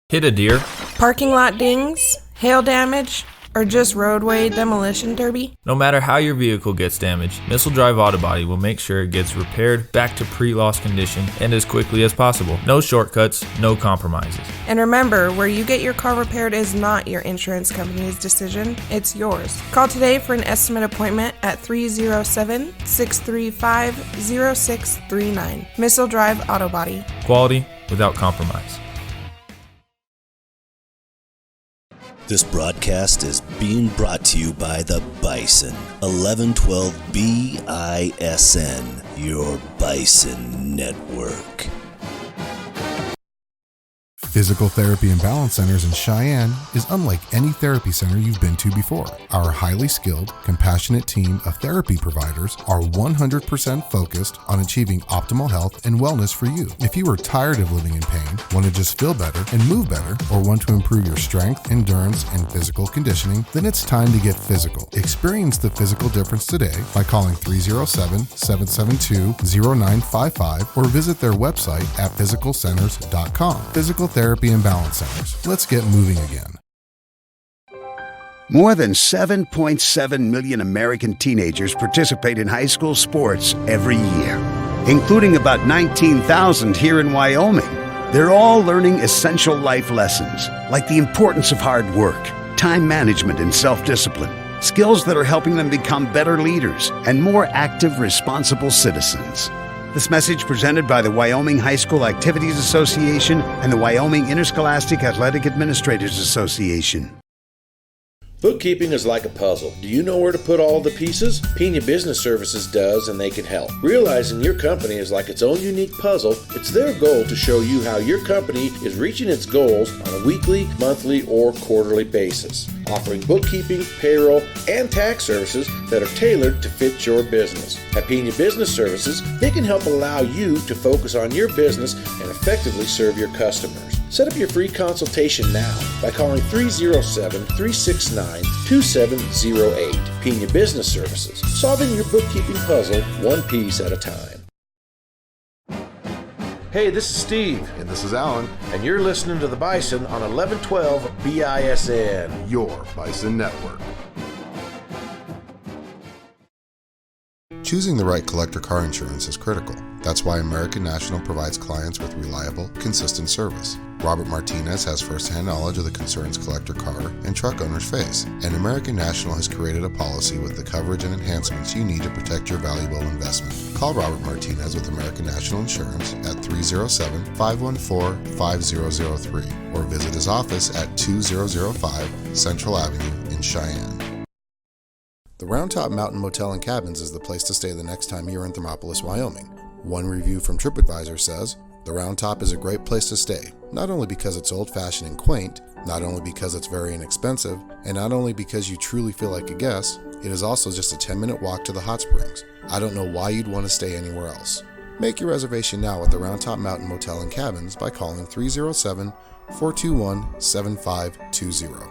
Hit a deer, Parking lot dings, hail damage, or just roadway demolition derby? no matter how your vehicle gets damaged, Missile Drive Auto Body will make sure it gets repaired back to pre-loss condition and as quickly as possible. No shortcuts, no compromises. And remember, where you get your car repaired is not your insurance company's decision, it's yours. Call today for an estimate appointment at 307-635-0639. Missile Drive Auto Body. Quality without compromise. This broadcast is being brought to you by the BISN, 1112 BISN, your BISN network. Physical Therapy and Balance Centers in Cheyenne is unlike any therapy center you've been to before. Our highly skilled, compassionate team of therapy providers are 100% focused on achieving optimal health and wellness for you. If you are tired of living in pain, want to just feel better and move better, or want to improve your strength, endurance, and physical conditioning, then it's time to get physical. Experience the physical difference today by calling 307-772-0955 or visit their website at physicalcenters.com. Physical Therapy and Balance Centers. Let's get moving again. More than 7.7 million American teenagers participate in high school sports every year, including about 19,000 here in Wyoming. They're all learning essential life lessons, like the importance of hard work, time management, and self-discipline, skills that are helping them become better leaders and more active, responsible citizens. This message presented by the Wyoming High School Activities Association and the Wyoming Interscholastic Athletic Administrators Association. Bookkeeping is like a puzzle. Do you know where to put all the pieces? Pena Business Services does, and they can help. Realizing your company is like its own unique puzzle, it's their goal to show you how your company is reaching its goals on a weekly, monthly, or quarterly basis, offering bookkeeping, payroll, and tax services that are tailored to fit your business. At Pena Business Services, they can help allow you to focus on your business and effectively serve your customers. Set up your free consultation now by calling 307-369-2708. Pena Business Services, solving your bookkeeping puzzle one piece at a time. Hey, this is Steve. And this is Alan. And you're listening to The Bison on 1112 BISN. Your Bison Network. Choosing the right collector car insurance is critical. That's why American National provides clients with reliable, consistent service. Robert Martinez has first-hand knowledge of the concerns collector car and truck owners face, and American National has created a policy with the coverage and enhancements you need to protect your valuable investment. Call Robert Martinez with American National Insurance at 307-514-5003 or visit his office at 2005 Central Avenue in Cheyenne. The Round Top Mountain Motel and Cabins is the place to stay the next time you're in Thermopolis, Wyoming. One review from TripAdvisor says, "The Round Top is a great place to stay, not only because it's old-fashioned and quaint, not only because it's very inexpensive, and not only because you truly feel like a guest, it is also just a 10-minute walk to the hot springs. I don't know why you'd want to stay anywhere else." Make your reservation now at the Round Top Mountain Motel and Cabins by calling 307-421-7520.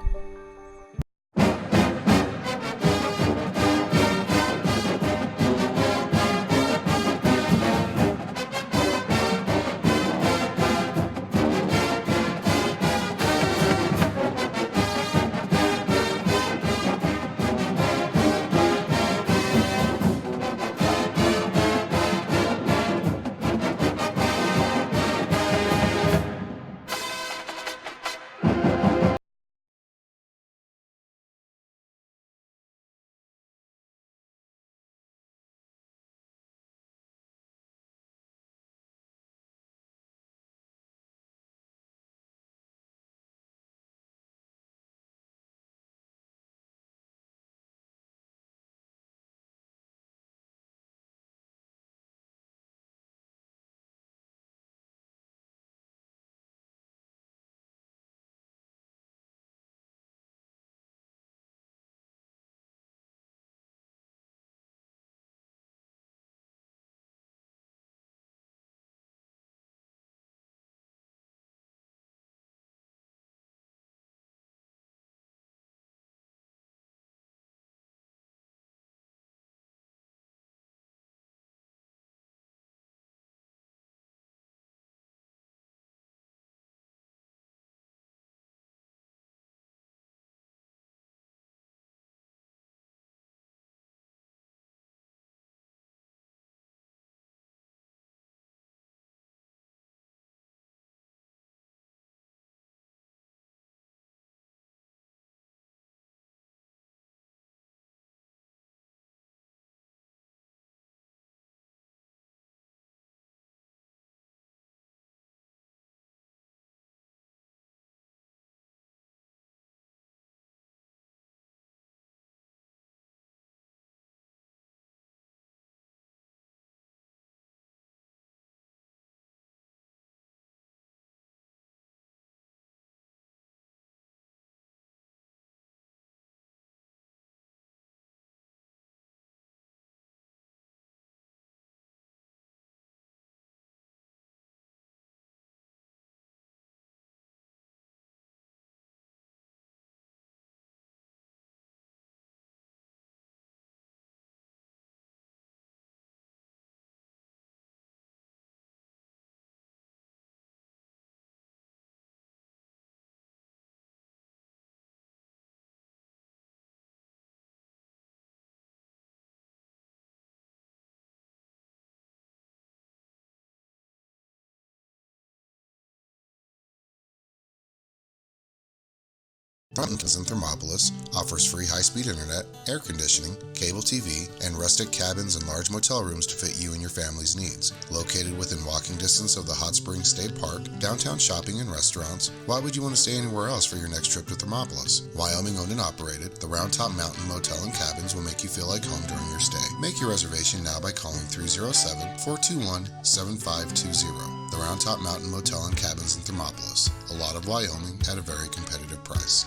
Cabins in Thermopolis offers free high-speed internet, air conditioning, cable TV, and rustic cabins and large motel rooms to fit you and your family's needs. Located within walking distance of the Hot Springs State Park, downtown shopping and restaurants, why would you want to stay anywhere else for your next trip to Thermopolis? Wyoming owned and operated, the Round Top Mountain Motel and Cabins will make you feel like home during your stay. Make your reservation now by calling 307-421-7520. The Round Top Mountain Motel and Cabins in Thermopolis. A lot of Wyoming at a very competitive price.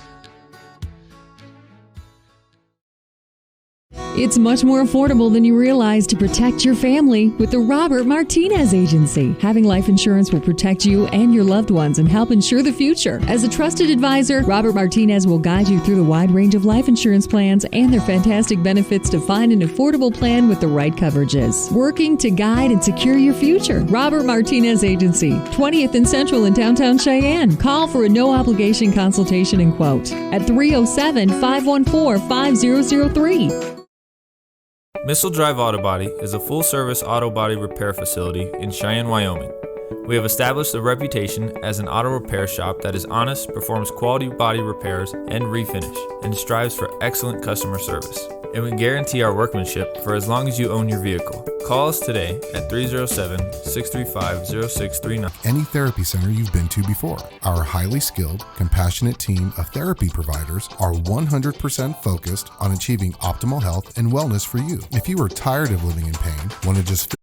It's much more affordable than you realize to protect your family with the Robert Martinez Agency. Having life insurance will protect you and your loved ones and help ensure the future. As a trusted advisor, Robert Martinez will guide you through the wide range of life insurance plans and their fantastic benefits to find an affordable plan with the right coverages. Working to guide and secure your future. Robert Martinez Agency, 20th and Central in downtown Cheyenne. Call for a no-obligation consultation and quote at 307-514-5003. Missile Drive Auto Body is a full-service auto body repair facility in Cheyenne, Wyoming. We have established a reputation as an auto repair shop that is honest, performs quality body repairs and refinish, and strives for excellent customer service. And we guarantee our workmanship for as long as you own your vehicle. Call us today at 307-635-0639. Any therapy center you've been to before. Our highly skilled, compassionate team of therapy providers are 100% focused on achieving optimal health and wellness for you. If you are tired of living in pain, want to just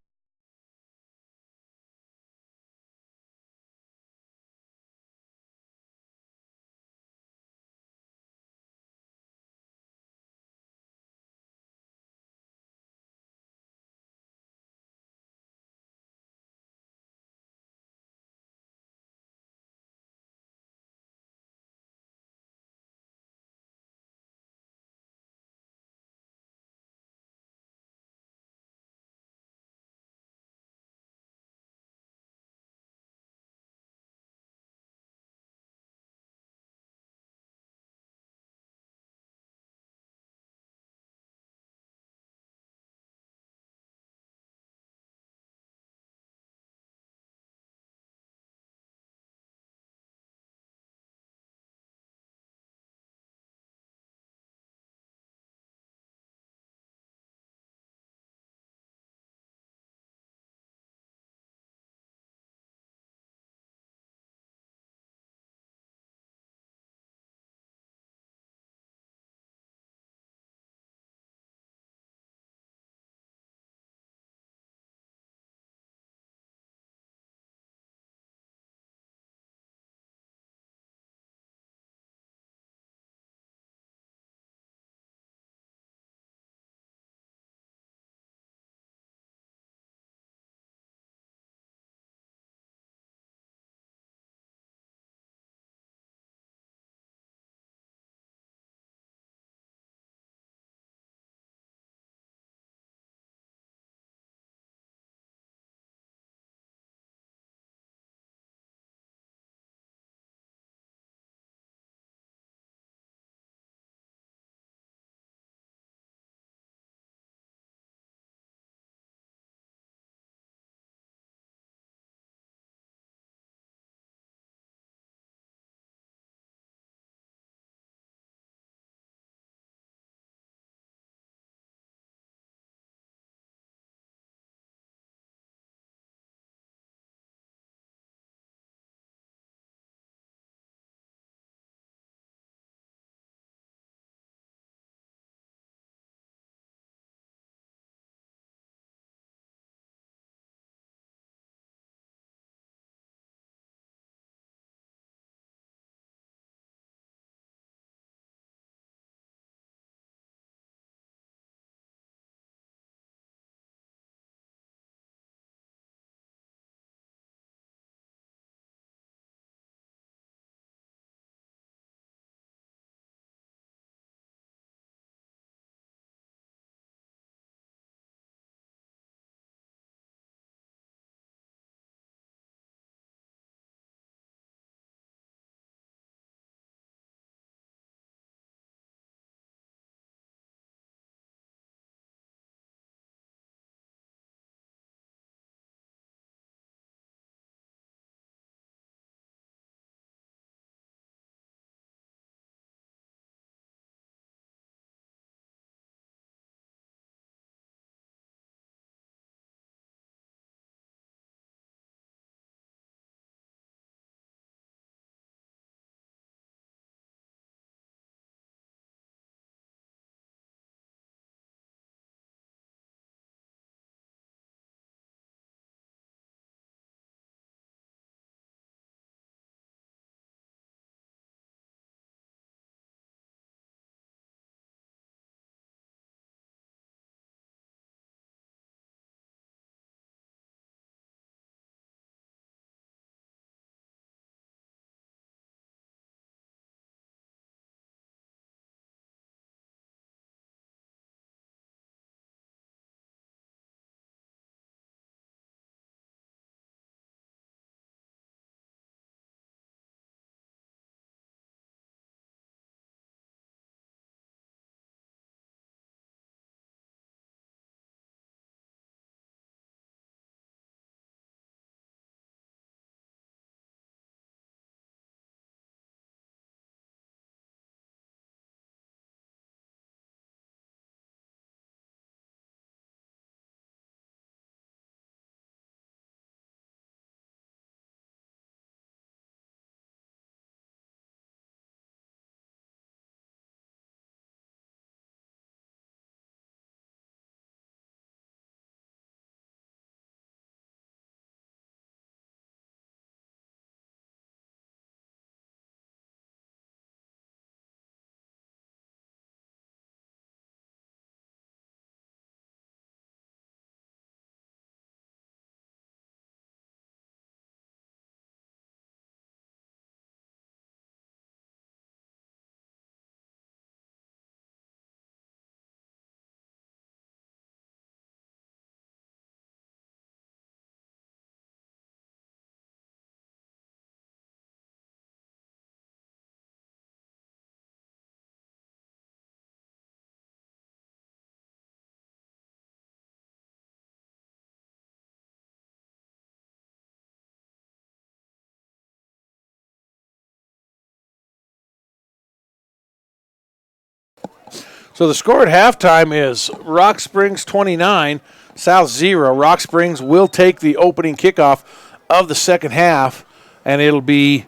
So the score at halftime is Rock Springs 29, South 0. Rock Springs will take the opening kickoff of the second half, and it'll be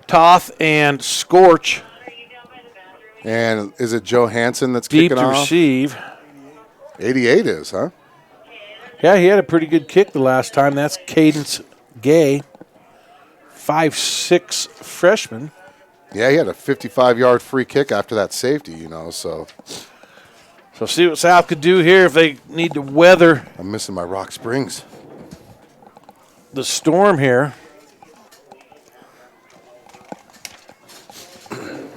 Toth and Scorch. And is it Joe Hansen that's deep kicking to off? Receive. 88 is, huh? Yeah, he had a pretty good kick the last time. That's Cadence Gay, 5'6" freshman. Yeah, he had a 55-yard free kick after that safety, you know, so. So see what South could do here if they need to weather. I'm missing my Rock Springs. The storm here.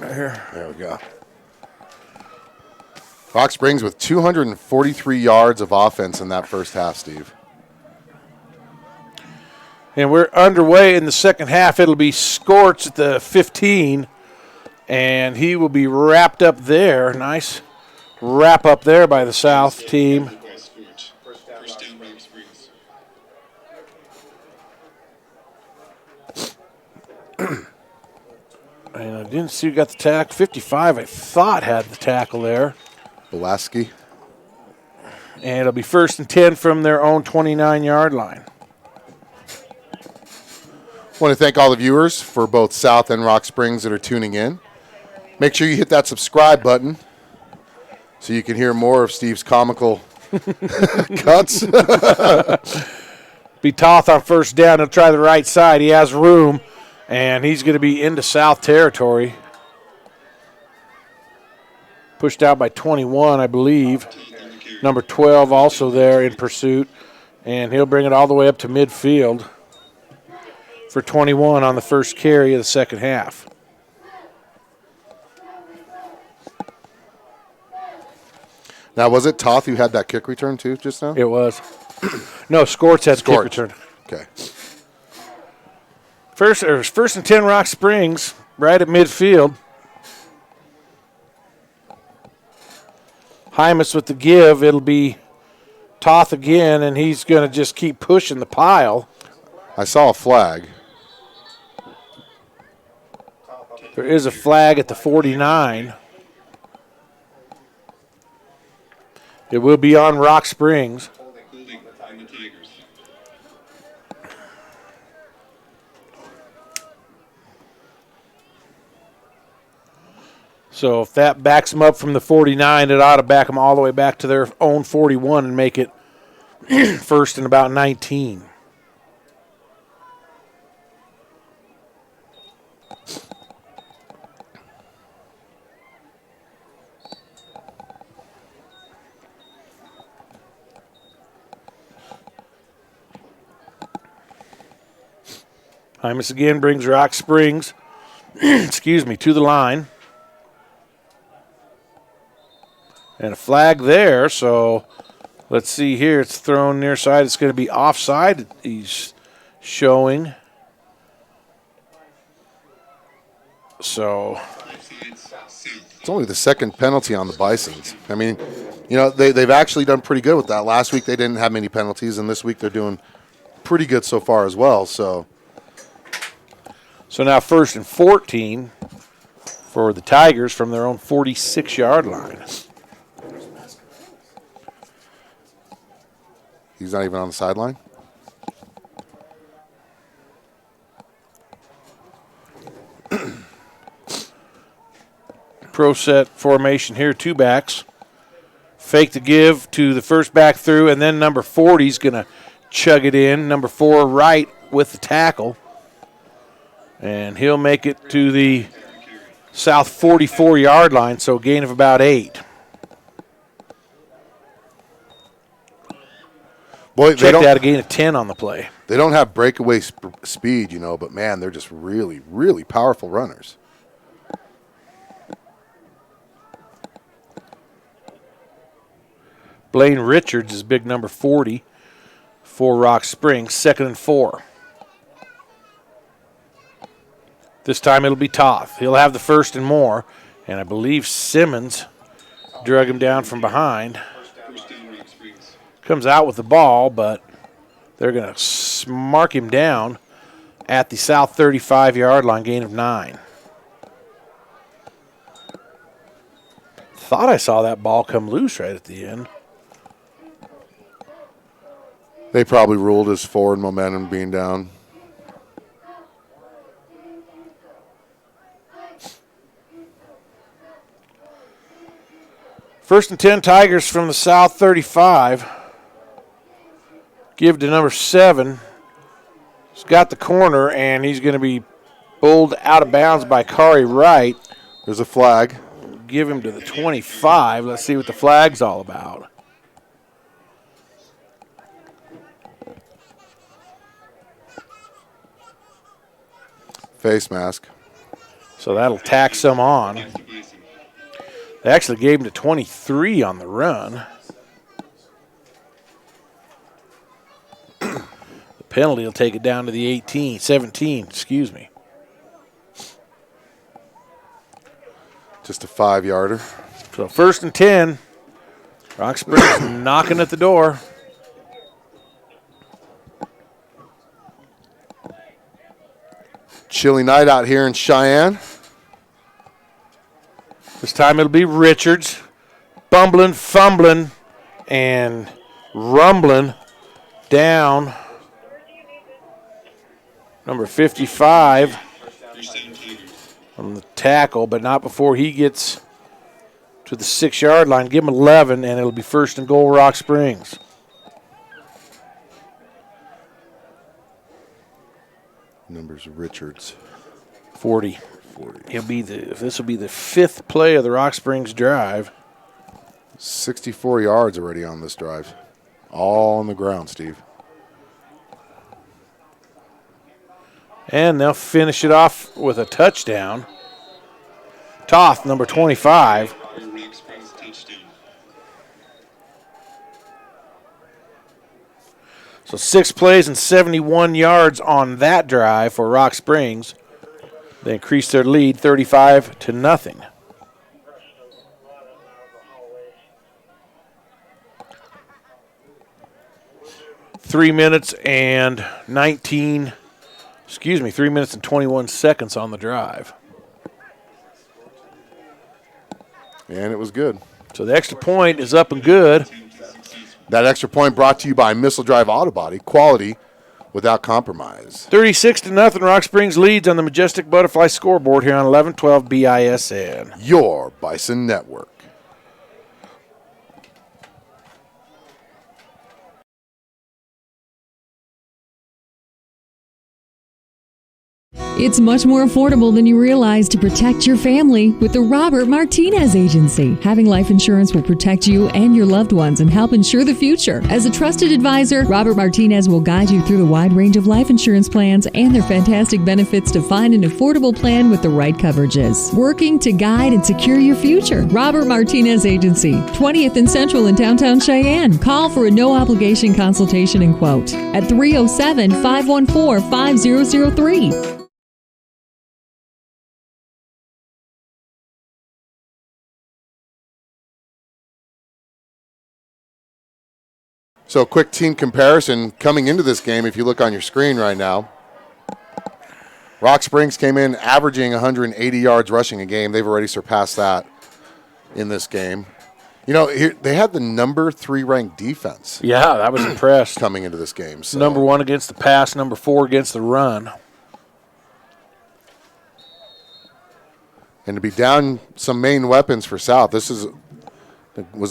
Right here. There we go. Rock Springs with 243 yards of offense in that first half, Steve. And we're underway in the second half. It'll be Scorch at the 15, and he will be wrapped up there. Nice wrap up there by the South team. And I didn't see who got the tackle. 55, I thought, had the tackle there. Belaski. And it'll be 1st and 10 from their own 29-yard line. I want to thank all the viewers for both South and Rock Springs that are tuning in. Make sure you hit that subscribe button so you can hear more of Steve's comical cuts. Be Toth on first down. He'll try the right side. He has room, and he's going to be into South territory. Pushed out by 21, I believe. Number 12 also there in pursuit, and he'll bring it all the way up to midfield for 21 on the first carry of the second half. Now, was it Toth who had that kick return too just now? It was. No, Scorch had the kick return. Okay. First and 10 Rock Springs, right at midfield. Hymas with the give. It'll be Toth again, and he's going to just keep pushing the pile. I saw a flag. There is a flag at the 49. It will be on Rock Springs. So if that backs them up from the 49, it ought to back them all the way back to their own 41 and make it 1st and about 19. Hymas again brings Rock Springs, to the line. And a flag there, so let's see here. It's thrown near side. It's going to be offside. He's showing. So it's only the second penalty on the Bisons. I mean, you know, they've actually done pretty good with that. Last week they didn't have many penalties, and this week they're doing pretty good so far as well. So now 1st and 14 for the Tigers from their own 46-yard line. He's not even on the sideline? Pro set formation here, 2 backs. Fake the give to the first back through, and then number 40 is going to chug it in. Number 4 right with the tackle. And he'll make it to the South 44-yard line, so a gain of about 8. Boy, Check that, a gain of 10 on the play. They don't have breakaway speed, you know, but, man, they're just really, really powerful runners. Blaine Richards is big number 40 for Rock Springs, 2nd and 4. This time it'll be Toth. He'll have the 1st and more, and I believe Simmons drug him down from behind. Comes out with the ball, but they're going to mark him down at the South 35-yard line, gain of 9. Thought I saw that ball come loose right at the end. They probably ruled as forward momentum being down. First and 10, Tigers from the South 35. Give to number 7. He's got the corner, and he's going to be bowled out of bounds by Kari Wright. There's a flag. Give him to the 25. Let's see what the flag's all about. Face mask. So that'll tack some on. They actually gave him to 23 on the run. The penalty will take it down to the 17, excuse me. Just a 5-yarder. So first and 10. Rock Springs knocking at the door. Chilly night out here in Cheyenne. This time it'll be Richards. Bumbling, fumbling, and rumbling down. Number 55 on the tackle, but not before he gets to the 6-yard line. Give him 11, and it'll be first and goal, Rock Springs. Numbers Richards. 40. This will be the 5th play of the Rock Springs drive. 64 yards already on this drive. All on the ground, Steve. And they'll finish it off with a touchdown. Toth, number 25. So 6 plays and 71 yards on that drive for Rock Springs. They increased their lead 35-0. 3 minutes and 3 minutes and 21 seconds on the drive. And it was good. So the extra point is up and good. That extra point brought to you by Missile Drive Auto Body. Quality without compromise. 36-0. Rock Springs leads on the Majestic Butterfly scoreboard here on 1112 BISN. Your Bison Network. It's much more affordable than you realize to protect your family with the Robert Martinez Agency. Having life insurance will protect you and your loved ones and help ensure the future. As a trusted advisor, Robert Martinez will guide you through the wide range of life insurance plans and their fantastic benefits to find an affordable plan with the right coverages. Working to guide and secure your future. Robert Martinez Agency, 20th and Central in downtown Cheyenne. Call for a no-obligation consultation and quote at 307-514-5003. So quick team comparison coming into this game, if you look on your screen right now. Rock Springs came in averaging 180 yards rushing a game. They've already surpassed that in this game. You know, they had the number 3 ranked defense. Yeah, I was impressed. Coming into this game. So. Number 1 against the pass, number 4 against the run. And to be down some main weapons for South, was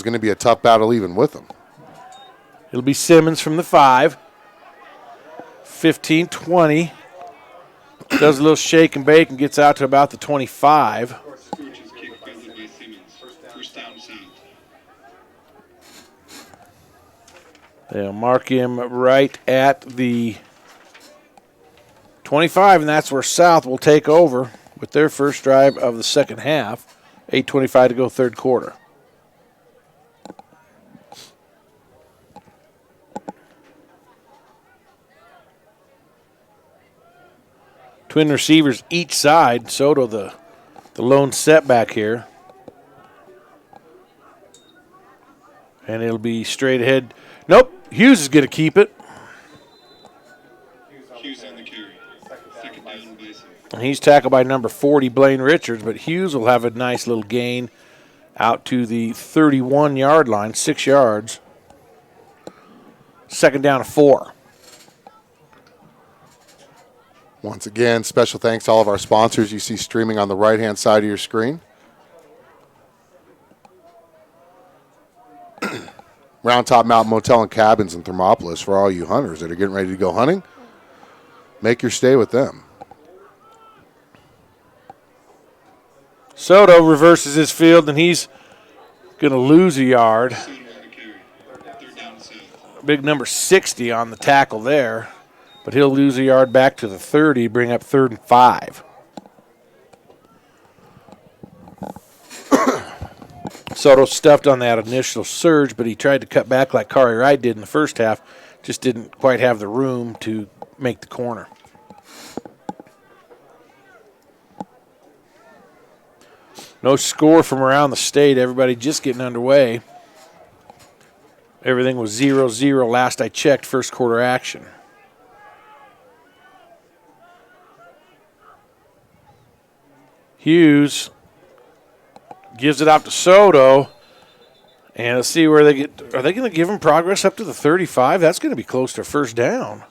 going to be a tough battle even with them. It'll be Simmons from the 5. 15-20. Does a little shake and bake and gets out to about the 25. They'll mark him right at the 25, and that's where South will take over with their first drive of the second half. 8:25 to go, third quarter. Twin receivers each side. Soto the lone setback here. And it'll be straight ahead. Nope, Hughes is going to keep it. Hughes on the carry. Second down, Bison. And he's tackled by number 40, Blaine Richards, but Hughes will have a nice little gain out to the 31-yard line, 6 yards. 2nd down and 4. Once again, special thanks to all of our sponsors you see streaming on the right-hand side of your screen. Round Top Mountain Motel and Cabins in Thermopolis for all you hunters that are getting ready to go hunting. Make your stay with them. Soto reverses his field, and he's going to lose a yard. Big number 60 on the tackle there, but he'll lose a yard back to the 30, bring up 3rd and 5. Soto stuffed on that initial surge, but he tried to cut back like Kari Wright did in the first half. Just didn't quite have the room to make the corner. No score from around the state. Everybody just getting underway. Everything was 0-0 last I checked, first quarter action. Hughes gives it out to Soto. And let's see where they get. Are they going to give him progress up to the 35? That's going to be close to 1st down.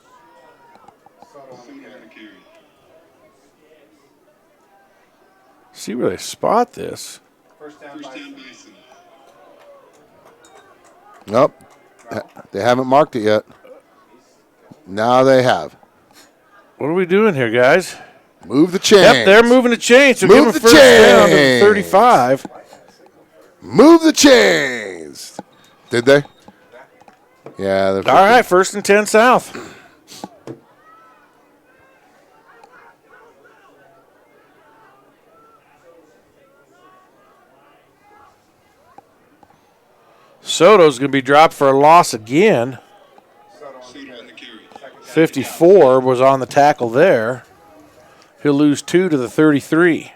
See where they spot this. First down, Bison. Nope. They haven't marked it yet. Now they have. What are we doing here, guys? Move the chains. Yep, they're moving the chains. So Move give the them 1st down to the chains. 35. Move the chains. Did they? Yeah. All right, 1st and 10 South. Soto's going to be dropped for a loss again. 54 was on the tackle there. He'll lose 2 to the 33.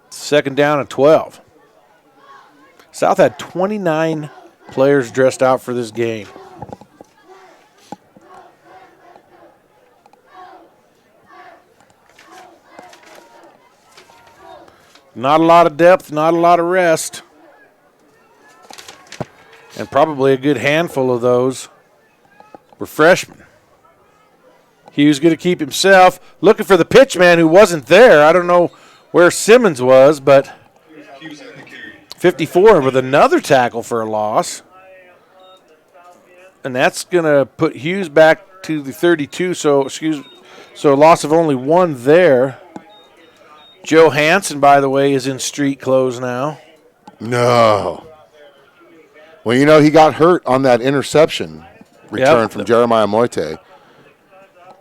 Second down and 12. South had 29 players dressed out for this game. Not a lot of depth, not a lot of rest. And probably a good handful of those were freshmen. Hughes going to keep himself looking for the pitch man who wasn't there. I don't know where Simmons was, but 54 with another tackle for a loss. And that's going to put Hughes back to the 32, so a loss of only 1 there. Joe Hansen, by the way, is in street clothes now. No. Well, you know, he got hurt on that interception return from Jeremiah Moite.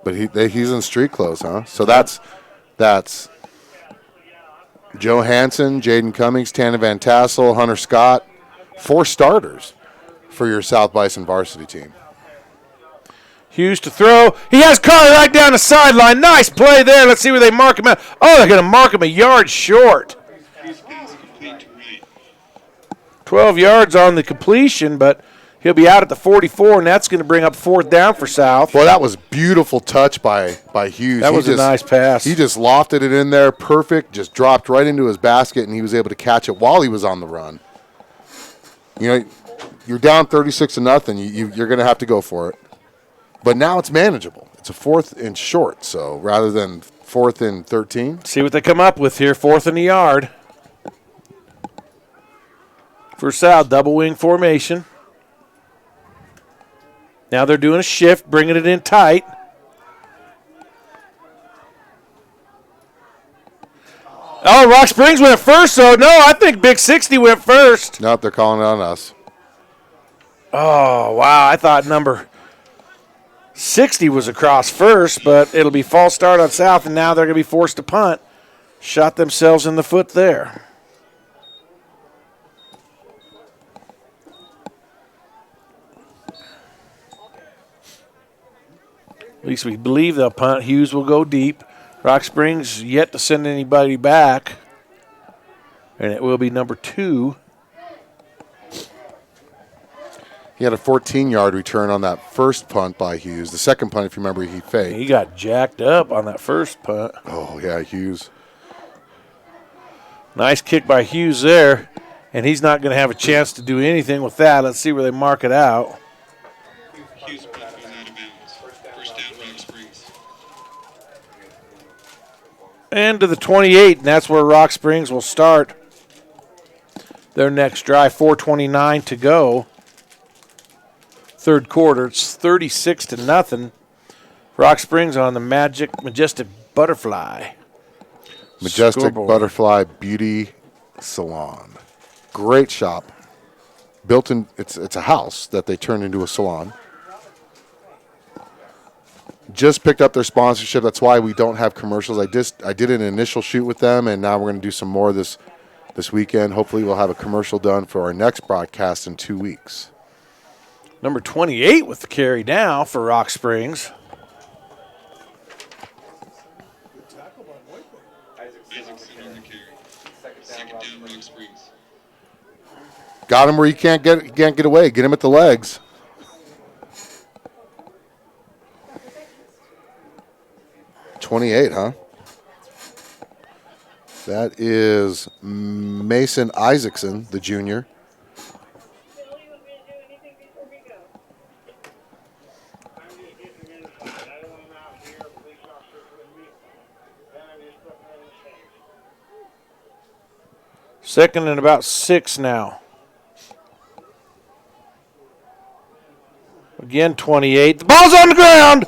But he's in street clothes, huh? So that's Joe Hansen, Jaden Cummings, Tanner Van Tassel, Hunter Scott. 4 starters for your South Bison varsity team. Hughes to throw. He has Carter right down the sideline. Nice play there. Let's see where they mark him at. Oh, they're going to mark him a yard short. 12 yards on the completion, but he'll be out at the 44, and that's going to bring up 4th down for South. Well, that was beautiful touch by Hughes. That was a nice pass. He just lofted it in there, perfect, just dropped right into his basket, and he was able to catch it while he was on the run. You know, you're down 36-0. You're going to have to go for it. But now it's manageable. It's a 4th and short, so rather than 4th and 13. See what they come up with here. 4th and a yard. For South, double wing formation. Now they're doing a shift, bringing it in tight. Oh, Rock Springs went first, so no, I think Big 60 went first. Nope, they're calling it on us. Oh, wow, I thought number 60 was across first, but it'll be false start on South, and now they're going to be forced to punt. Shot themselves in the foot there. At least we believe they'll punt. Hughes will go deep. Rock Springs yet to send anybody back. And it will be number 2. He had a 14-yard return on that first punt by Hughes. The second punt, if you remember, he faked. He got jacked up on that first punt. Oh, yeah, Hughes. Nice kick by Hughes there, and he's not going to have a chance to do anything with that. Let's see where they mark it out. Hughes punt goes out of bounds. First down, Rock Springs. And to the 28, and that's where Rock Springs will start their next drive. 4:29 to go. Third quarter, it's 36-0. Rock Springs on the Majestic Butterfly. Majestic Scoreboard. Butterfly Beauty Salon. Great shop. Built in, it's a house that they turned into a salon. Just picked up their sponsorship. That's why we don't have commercials. I did an initial shoot with them, and now we're going to do some more this weekend. Hopefully we'll have a commercial done for our next broadcast in 2 weeks. Number 28 with the carry now for Rock Springs. Isaacson on the carry. Second down, Rock Springs. Got him where you can't get away. Get him at the legs. $28, huh? That is Mason Isaacson, the junior. Second and about 6 now. Again, 28. The ball's on the ground.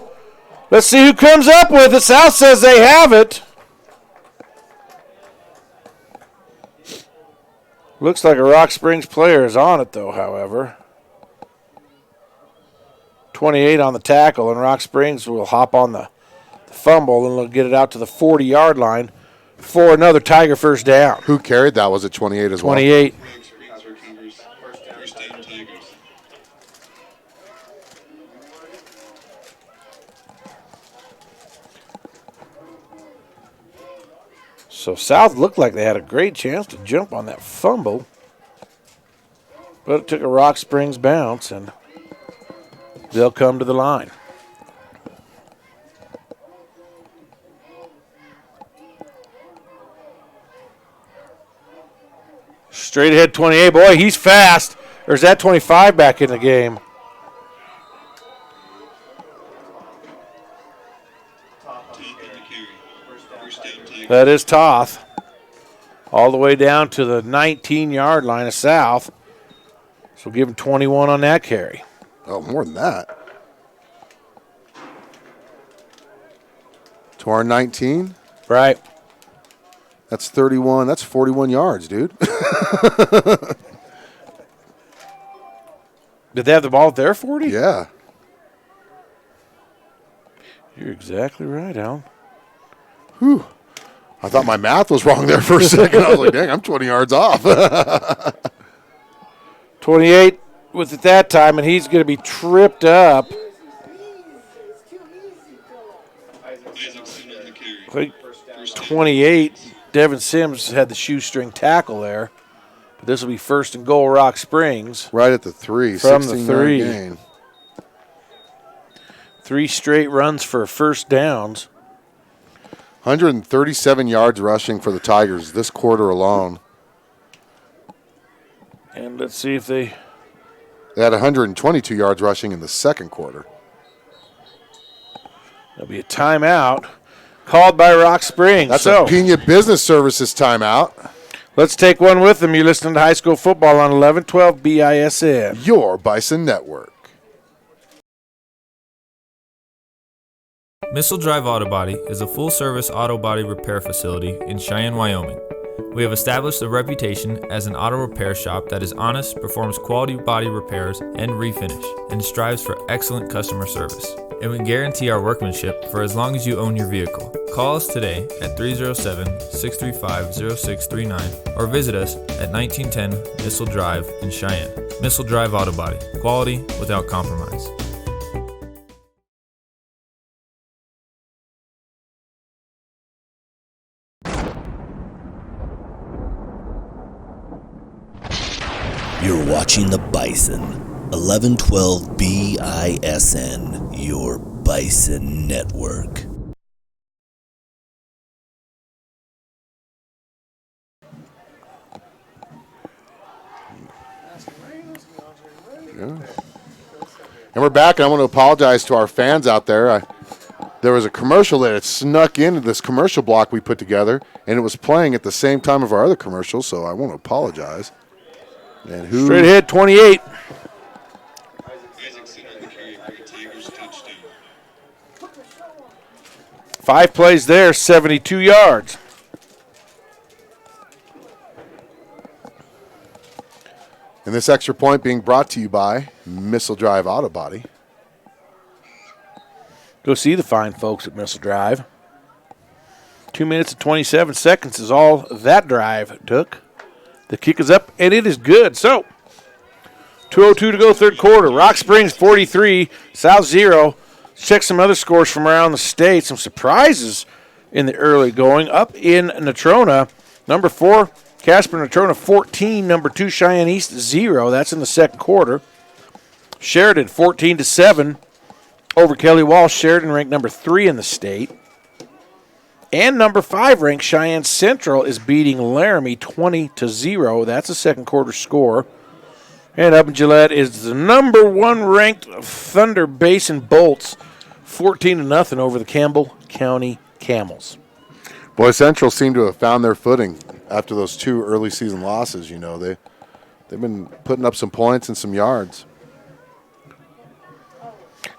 Let's see who comes up with it. South says they have it. Looks like a Rock Springs player is on it, though, however. 28 on the tackle, and Rock Springs will hop on the fumble, and they'll get it out to the 40-yard line for another Tiger first down. Who carried that? Was it 28 as well? 28. Rock Springs recovers. First down, Tigers. So South looked like they had a great chance to jump on that fumble, but it took a Rock Springs bounce, and they'll come to the line. Straight ahead 28. Boy, he's fast. Or is that 25 back in the game? That is Toth. All the way down to the 19-yard line of South. So give him 21 on that carry. Oh, more than that. To our 19? Right. That's 31. That's 41 yards, dude. Did they have the ball at their 40? Yeah. You're exactly right, Alan. Whew. I thought my math was wrong there for a second. I was like, dang, I'm 20 yards off. 28 was at that time, and he's going to be tripped up. I think 28, Devin Sims had the shoestring tackle there. But this will be first and goal, Rock Springs. Right at the 3. From the 3. Gain. 3 straight runs for first downs. 137 yards rushing for the Tigers this quarter alone. And let's see if they had 122 yards rushing in the second quarter. There'll be a timeout called by Rock Springs. That's a Pena Business Services timeout. Let's take one with them. You're listening to High School Football on 1112 BISN. Your Bison Network. Missile Drive Auto Body is a full-service auto body repair facility in Cheyenne, Wyoming. We have established a reputation as an auto repair shop that is honest, performs quality body repairs and refinish, and strives for excellent customer service. And we guarantee our workmanship for as long as you own your vehicle. Call us today at 307-635-0639 or visit us at 1910 Missile Drive in Cheyenne. Missile Drive Auto Body. Quality without compromise. You're watching the Bison, 1112 BISN, your Bison Network. Yeah. And we're back, and I want to apologize to our fans out there. There was a commercial that had snuck into this commercial block we put together, and it was playing at the same time of our other commercials, so I want to apologize. And straight ahead, 28. Isaacson on the carry for the Tigers touchdown. 5 plays there, 72 yards. And this extra point being brought to you by Missile Drive Auto Body. Go see the fine folks at Missile Drive. 2 minutes and 27 seconds is all that drive took. The kick is up, and it is good. So, 2:02 to go, third quarter. Rock Springs 43, South 0. Check some other scores from around the state. Some surprises in the early going. Up in Natrona, number 4, Casper Natrona 14, number 2, Cheyenne East 0. That's in the second quarter. Sheridan 14-7 over Kelly Walsh. Sheridan ranked number 3 in the state. And number 5 ranked Cheyenne Central is beating Laramie 20-0. That's a second quarter score. And up in Gillette is the number 1 ranked Thunder Basin Bolts 14-0 over the Campbell County Camels. Boy, Central seem to have found their footing after those 2 early season losses. You know, they've been putting up some points and some yards.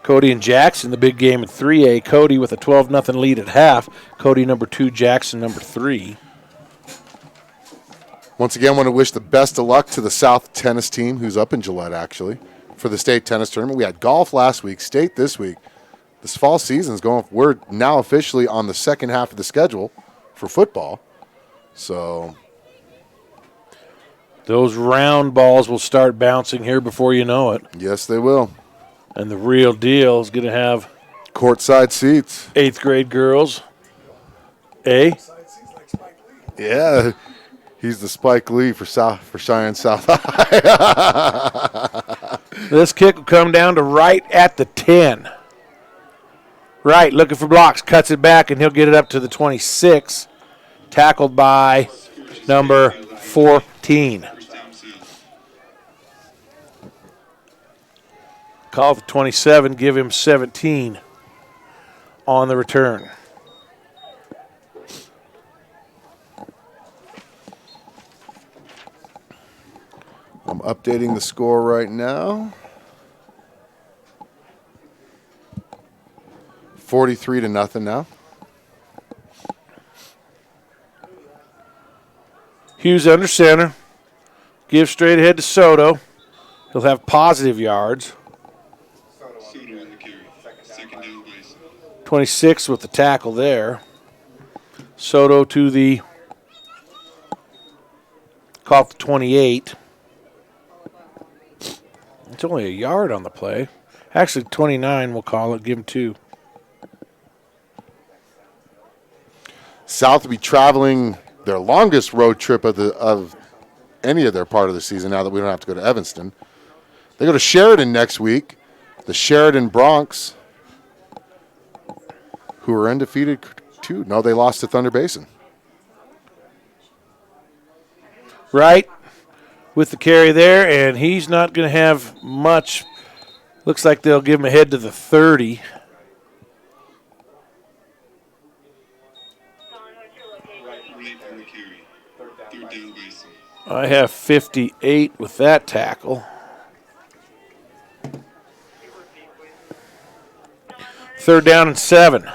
Cody and Jackson, the big game in 3A. Cody with a 12-0 lead at half. Cody number 2, Jackson number 3. Once again, I want to wish the best of luck to the South tennis team, who's up in Gillette, actually, for the state tennis tournament. We had golf last week, state this week. This fall season's going. We're now officially on the second half of the schedule for football. So those round balls will start bouncing here before you know it. Yes, they will. And the real deal is going to have courtside seats. 8th grade girls. Yeah, he's the Spike Lee for Cheyenne South High. This kick will come down to right at the 10. Right, looking for blocks, cuts it back, and he'll get it up to the 26. Tackled by number 14. Call for 27, give him 17 on the return. I'm updating the score right now. 43-0 now. Hughes under center. Give straight ahead to Soto. He'll have positive yards. 26 with the tackle there. Soto to the call for 28. It's only a yard on the play. Actually, 29 we'll call it. Give him 2. South will be traveling their longest road trip of any of their part of the season now that we don't have to go to Evanston. They go to Sheridan next week. The Sheridan Broncs, who are undefeated too. No, they lost to Thunder Basin. Right with the carry there, and he's not going to have much. Looks like they'll give him a head to the 30. I have 58 with that tackle. Third down and 7.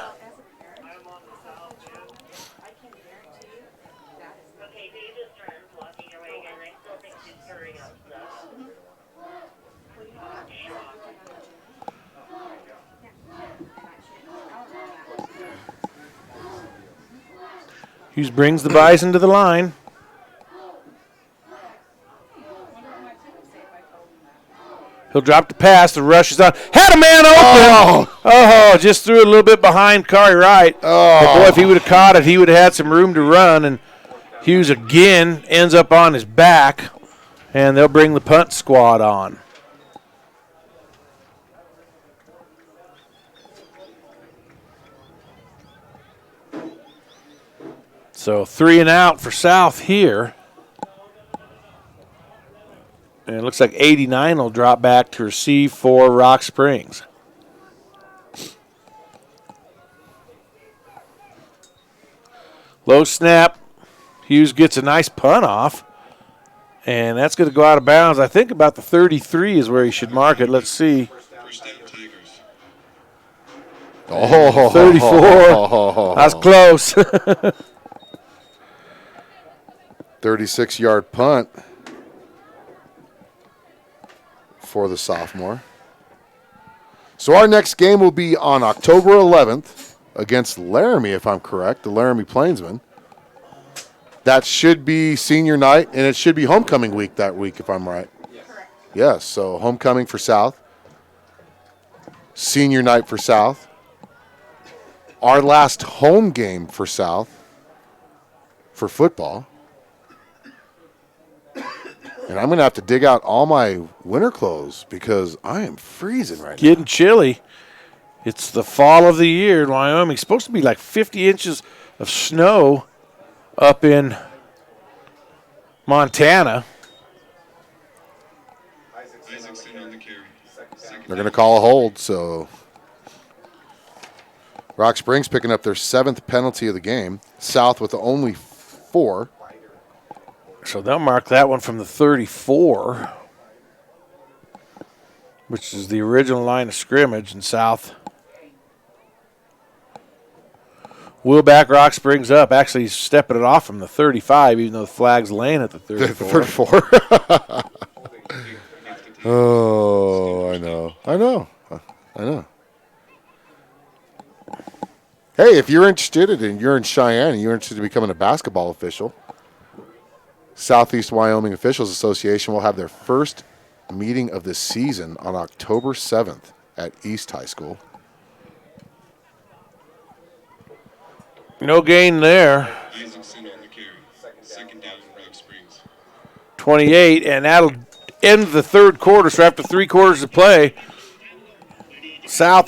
Hughes brings the Bison to the line. He'll drop the pass. The rush is on. Had a man open. Oh, just threw it a little bit behind Kari Wright. But boy, if he would have caught it, he would have had some room to run. And Hughes again ends up on his back. And they'll bring the punt squad on. So 3 and out for South here. And it looks like 89 will drop back to receive for Rock Springs. Low snap. Hughes gets a nice punt off. And that's going to go out of bounds. I think about the 33 is where he should mark it. Let's see. First down, Tigers. 34. That's close. 36-yard punt for the sophomore. So our next game will be on October 11th against Laramie, if I'm correct, the Laramie Plainsmen. That should be senior night, and it should be homecoming week that week, if I'm right. Yes, so homecoming for South. Senior night for South. Our last home game for South for football. And I'm going to have to dig out all my winter clothes because I am freezing right now. Getting chilly. It's the fall of the year in Wyoming. It's supposed to be like 50 inches of snow up in Montana. Isaacson on the carry. They're going to call a hold, so Rock Springs picking up their 7th penalty of the game. South with only 4. So they'll mark that one from the 34, which is the original line of scrimmage, and South will back Rock Springs up. Actually, he's stepping it off from the 35, even though the flag's laying at the 34. Oh, I know. Hey, if you're interested and you're in Cheyenne and you're interested in becoming a basketball official, Southeast Wyoming Officials Association will have their first meeting of the season on October 7th at East High School. No gain there. Isaacson on the carry. Second down, Rock Springs. 28, and that'll end the third quarter. So after 3 quarters of play, Rock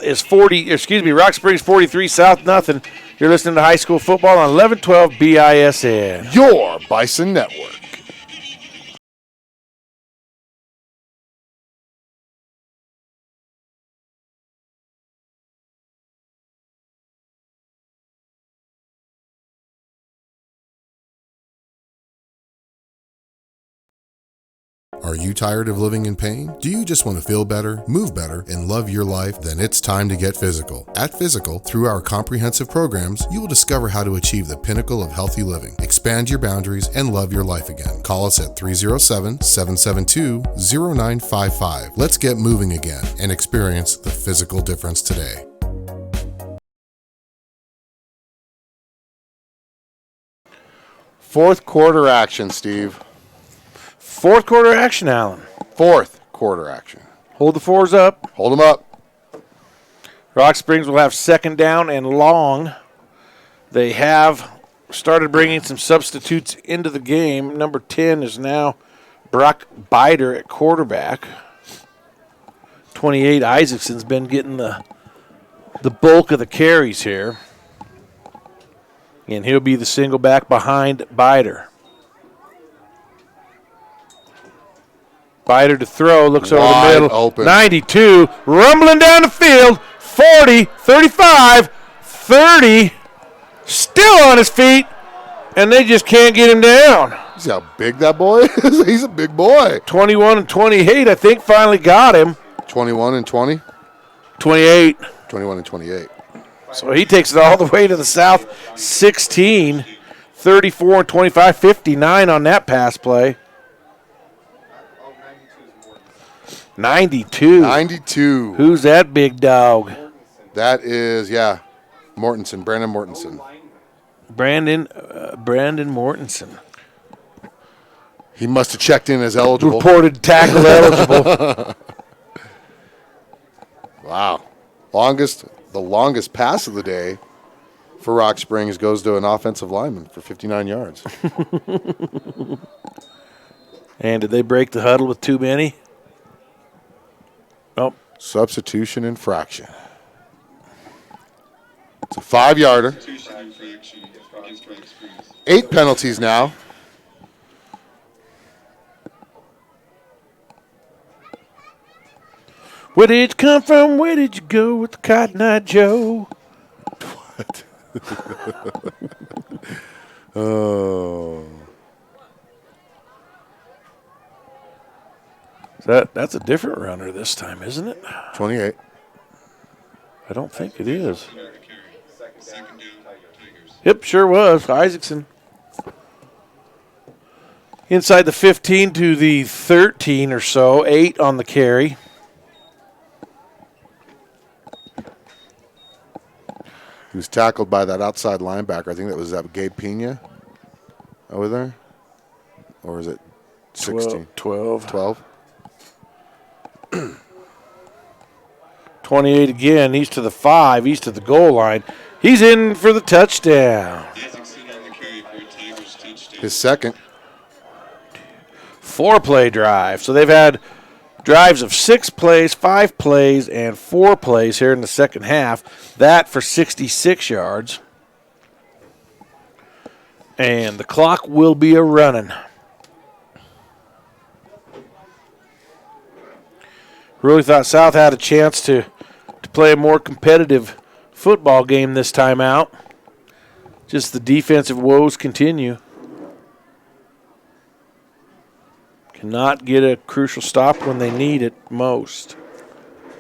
Springs 43, South nothing. You're listening to high school football on 1112 BISN. Your Bison Network. Are you tired of living in pain? Do you just want to feel better, move better, and love your life? Then it's time to get physical. At Physical, through our comprehensive programs, you will discover how to achieve the pinnacle of healthy living, expand your boundaries, and love your life again. Call us at 307-772-0955. Let's get moving again and experience the physical difference today. Fourth quarter action, Steve. Fourth quarter action, Alan. Fourth quarter action. Hold the 4s up. Hold them up. Rock Springs will have second down and long. They have started bringing some substitutes into the game. Number 10 is now Brock Bider at quarterback. 28, Isaacson's been getting the bulk of the carries here. And he'll be the single back behind Bider. Bider to throw, looks over the middle. Open. 92, rumbling down the field. 40, 35, 30, still on his feet, and they just can't get him down. See how big that boy is? He's a big boy. 21 and 28, I think, finally got him. 21 and 20? 28. 21 and 28. So he takes it all the way to the South 16, 34 and 25, 59 on that pass play. 92. 92. Who's that big dog? That is, Mortensen, Brandon Mortensen. Brandon Mortensen. He must have checked in as eligible. Reported tackle eligible. Wow. The longest pass of the day for Rock Springs goes to an offensive lineman for 59 yards. And did they break the huddle with too many? Nope. Substitution infraction. It's a 5-yarder. Substitution infraction against Rock Springs. 8 penalties now. Where did you come from? Where did you go with the Cotton Eye Joe? What? Oh. That's a different runner this time, isn't it? 28. I don't think it is. Yep, sure was. Isaacson. Inside the 15 to the 13 or so. 8 on the carry. He was tackled by that outside linebacker. I think that was Gabe Pena over there. Or is it 16? 12. 12. 28 again. He's to the 5. He's to the goal line. He's in for the touchdown. His second. 4-play drive. So they've had drives of 6 plays, 5 plays, and 4 plays here in the second half. That for 66 yards. And the clock will be a-running. Really thought South had a chance to play a more competitive football game this time out. Just the defensive woes continue. Cannot get a crucial stop when they need it most.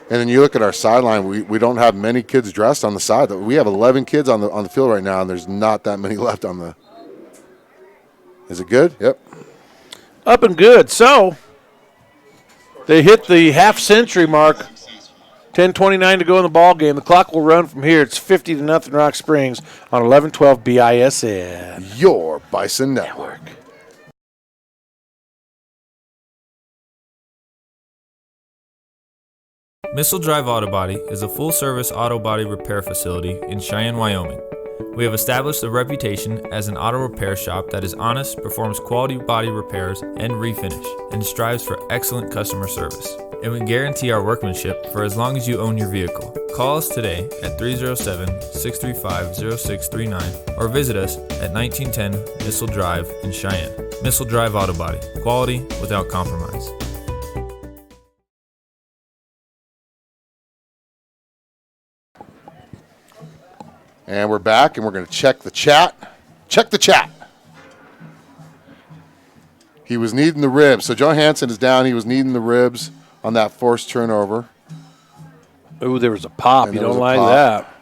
And then you look at our sideline, we don't have many kids dressed on the side. We have 11 kids on the field right now, and there's not that many left on the. Is it good? Yep. Up and good. So they hit the half-century mark. 10:29 to go in the ball game. The clock will run from here. It's 50-0 Rock Springs on 11-12 BISN. Your Bison Network. Missile Drive Auto Body is a full-service auto body repair facility in Cheyenne, Wyoming. We have established a reputation as an auto repair shop that is honest, performs quality body repairs and refinish, and strives for excellent customer service. And we guarantee our workmanship for as long as you own your vehicle. Call us today at 307-635-0639 or visit us at 1910 Missile Drive in Cheyenne. Missile Drive Auto Body. Quality without compromise. And we're back, and we're going to check the chat. Check the chat. He was needing the ribs. So Joe Hansen is down. He was needing the ribs on that forced turnover. Oh, there was a pop. And you don't like that.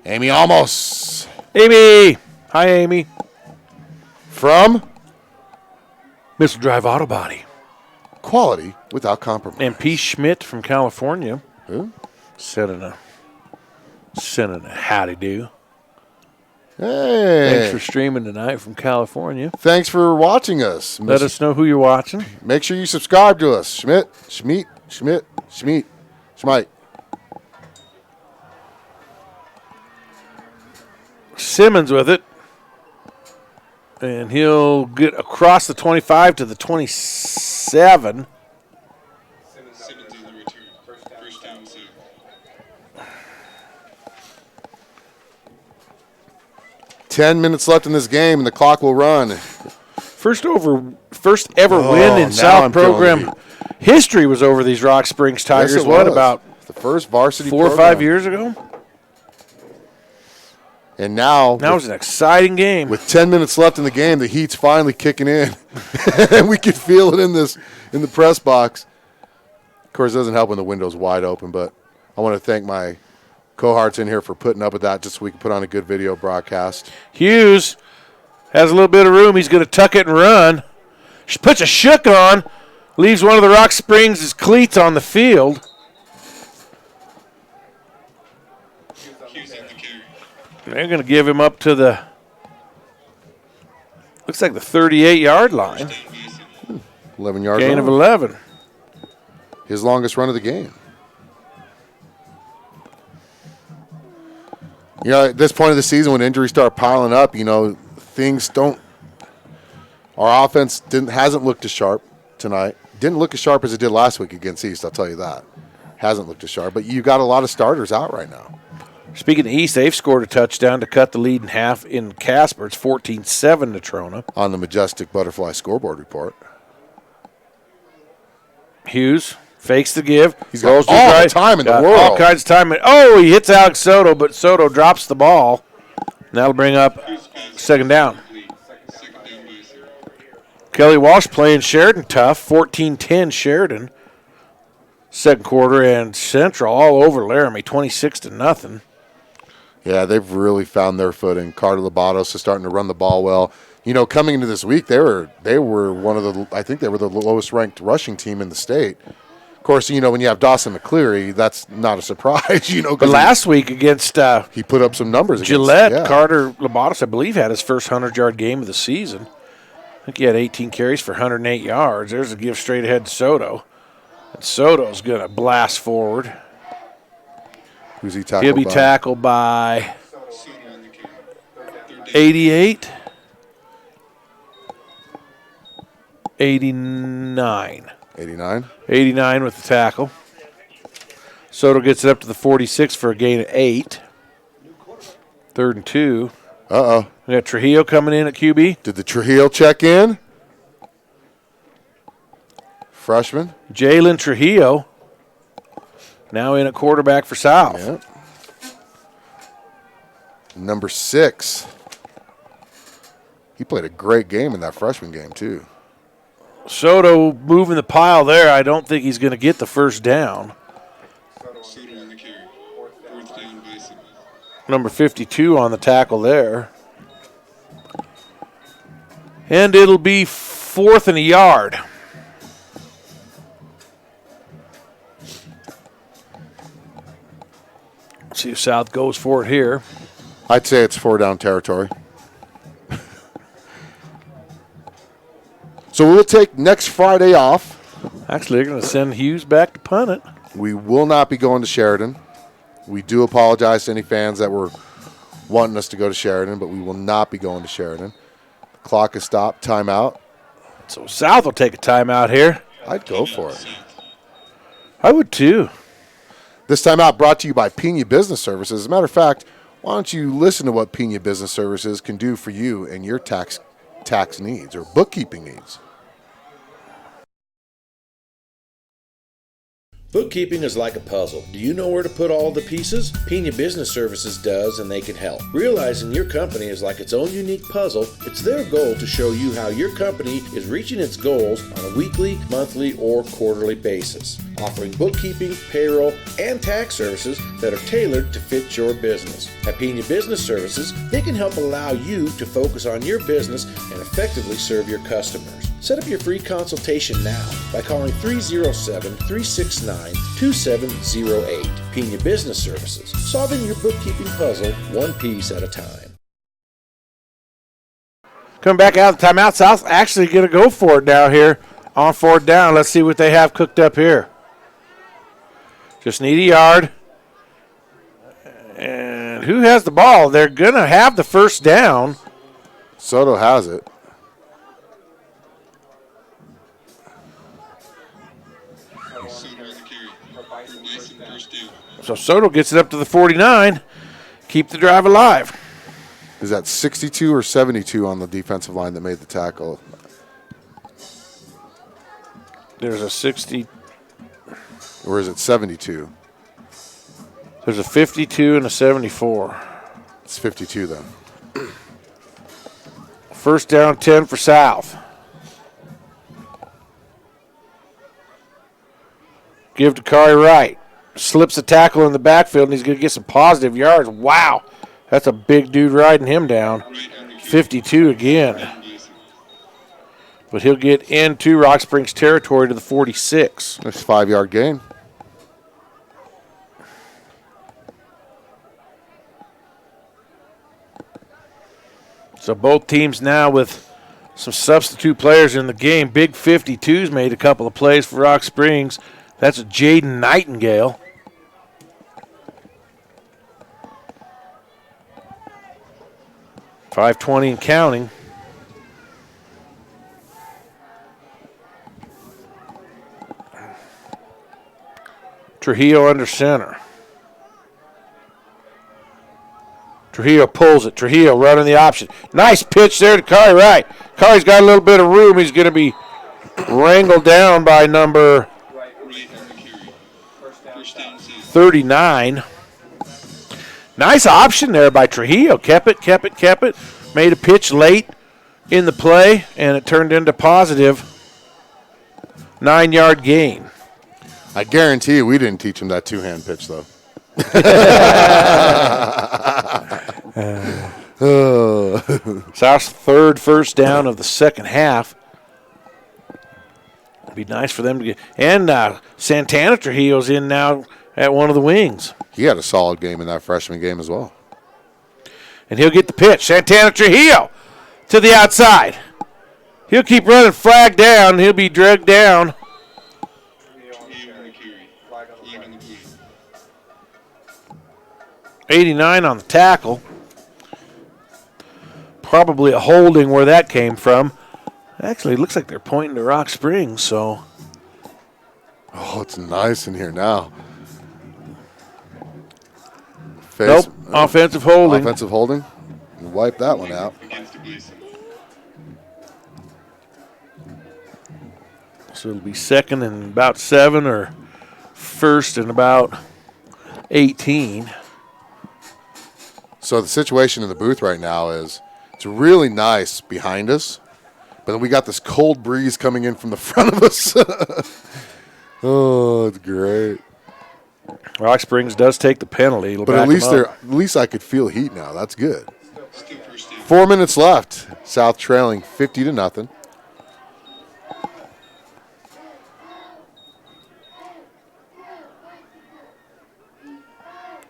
Amy Almos. Amy. Hi, Amy. From? Missile Drive Auto Body. Quality without compromise. And P. Schmidt from California. Who? Sending a howdy do. Hey. Thanks for streaming tonight from California. Thanks for watching us. Let us know who you're watching. Make sure you subscribe to us. Schmidt. Simmons with it. And he'll get across the 25 to the 27. Simmons on the return. First down, 7. 10 minutes left in this game, and the clock will run. First ever win in South program history was over these Rock Springs Tigers. Yes, what, about the first varsity 4 or 5 years ago? And now it's an exciting game. With 10 minutes left in the game, the heat's finally kicking in. And we can feel it in the press box. Of course, it doesn't help when the window's wide open, but I want to thank my cohorts in here for putting up with that just so we can put on a good video broadcast. Hughes has a little bit of room. He's going to tuck it and run. She puts a shook on, leaves one of the Rock Springs' cleats on the field. They're going to give him up to the, looks like the 38-yard line. 11 yards. Gain of 11. His longest run of the game. You know, at this point of the season when injuries start piling up, you know, things don't. Our offense hasn't looked as sharp tonight. Didn't look as sharp as it did last week against East, I'll tell you that. Hasn't looked as sharp. But you got a lot of starters out right now. Speaking of East, they've scored a touchdown to cut the lead in half in Casper. It's 14-7 to Trona. On the Majestic Butterfly scoreboard report. Hughes fakes the give. He's got all the time in the world. All kinds of time. Oh, he hits Alex Soto, but Soto drops the ball. And that'll bring up second down. Kelly Walsh playing Sheridan tough. 14-10 Sheridan. Second quarter, and Central all over Laramie, 26-0. Yeah, they've really found their footing. Carter Labatos is starting to run the ball well. You know, coming into this week, they were one of the, I think they were the lowest ranked rushing team in the state. Of course, you know, when you have Dawson McCleary, that's not a surprise, you know. But last week against he put up some numbers. Gillette, Carter Labatos, I believe, had his first 100-yard game of the season. I think he had 18 carries for 108 yards. There's a give straight ahead to Soto. And Soto's going to blast forward. Who's he tackled by? He'll be tackled by 88. 89. 89 with the tackle. Soto gets it up to the 46 for a gain of 8. 3rd and 2. Uh-oh. We got Trujillo coming in at QB. Did the Trujillo check in? Freshman. Jalen Trujillo now in at quarterback for South. Yep. Number 6. He played a great game in that freshman game, too. Soto moving the pile there. I don't think he's going to get the first down. Soto on the carry. 4th down, Bison. Number 52 on the tackle there. And it'll be 4th and a yard. Let's see if South goes for it here. I'd say it's 4-down territory. So we'll take next Friday off. Actually, they're going to send Hughes back to punt it. We will not be going to Sheridan. We do apologize to any fans that were wanting us to go to Sheridan, but we will not be going to Sheridan. The clock is stopped. Timeout. So South will take a timeout here. I'd go for it. I would too. This timeout brought to you by Pena Business Services. As a matter of fact, why don't you listen to what Pena Business Services can do for you and your tax needs or bookkeeping needs. Bookkeeping is like a puzzle. Do you know where to put all the pieces? Pena Business Services does, and they can help. Realizing your company is like its own unique puzzle, it's their goal to show you how your company is reaching its goals on a weekly, monthly, or quarterly basis. Offering bookkeeping, payroll, and tax services that are tailored to fit your business. At Pena Business Services, they can help allow you to focus on your business and effectively serve your customers. Set up your free consultation now by calling 307-369-2708. Pena Business Services, solving your bookkeeping puzzle one piece at a time. Coming back out of the timeout, South actually going to go for it now here on 4th down. Let's see what they have cooked up here. Just need a yard. And who has the ball? They're going to have the first down. Soto has it. So Soto gets it up to the 49. Keep the drive alive. Is that 62 or 72 on the defensive line that made the tackle? There's a 60. Or is it 72? There's a 52 and a 74. It's 52 then. First down 10 for South. Give to Kari Wright. Slips a tackle in the backfield, and he's going to get some positive yards. Wow. That's a big dude riding him down. 52 again. But he'll get into Rock Springs territory to the 46. That's a 5-yard gain. So both teams now with some substitute players in the game. Big 52's made a couple of plays for Rock Springs. That's a Jaden Nightingale. .520 and counting. Trujillo under center. Trujillo pulls it. Trujillo running the option. Nice pitch there to Curry Wright. Curry's got a little bit of room. He's going to be wrangled down by number 39. Nice option there by Trujillo. Kept it. Made a pitch late in the play, and it turned into positive 9-yard gain. I guarantee you we didn't teach him that two-hand pitch, though. South's third first down of the second half. It'd be nice for them to get. And Santana Trujillo's in now at one of the wings. He had a solid game in that freshman game as well. And he'll get the pitch. Santana Trujillo to the outside. He'll keep running, flag down. He'll be dragged down. 89 on the tackle. Probably a holding where that came from. Actually, it looks like they're pointing to Rock Springs, so. Oh, it's nice in here now. Nope, offensive holding. Offensive holding. Wipe that one out. So it'll be second and about 7 or first and about 18. So the situation in the booth right now is it's really nice behind us, but then we got this cold breeze coming in from the front of us. Oh, it's great. Rock Springs does take the penalty. But at least I could feel heat now. That's good. 4 minutes left. South trailing 50-0.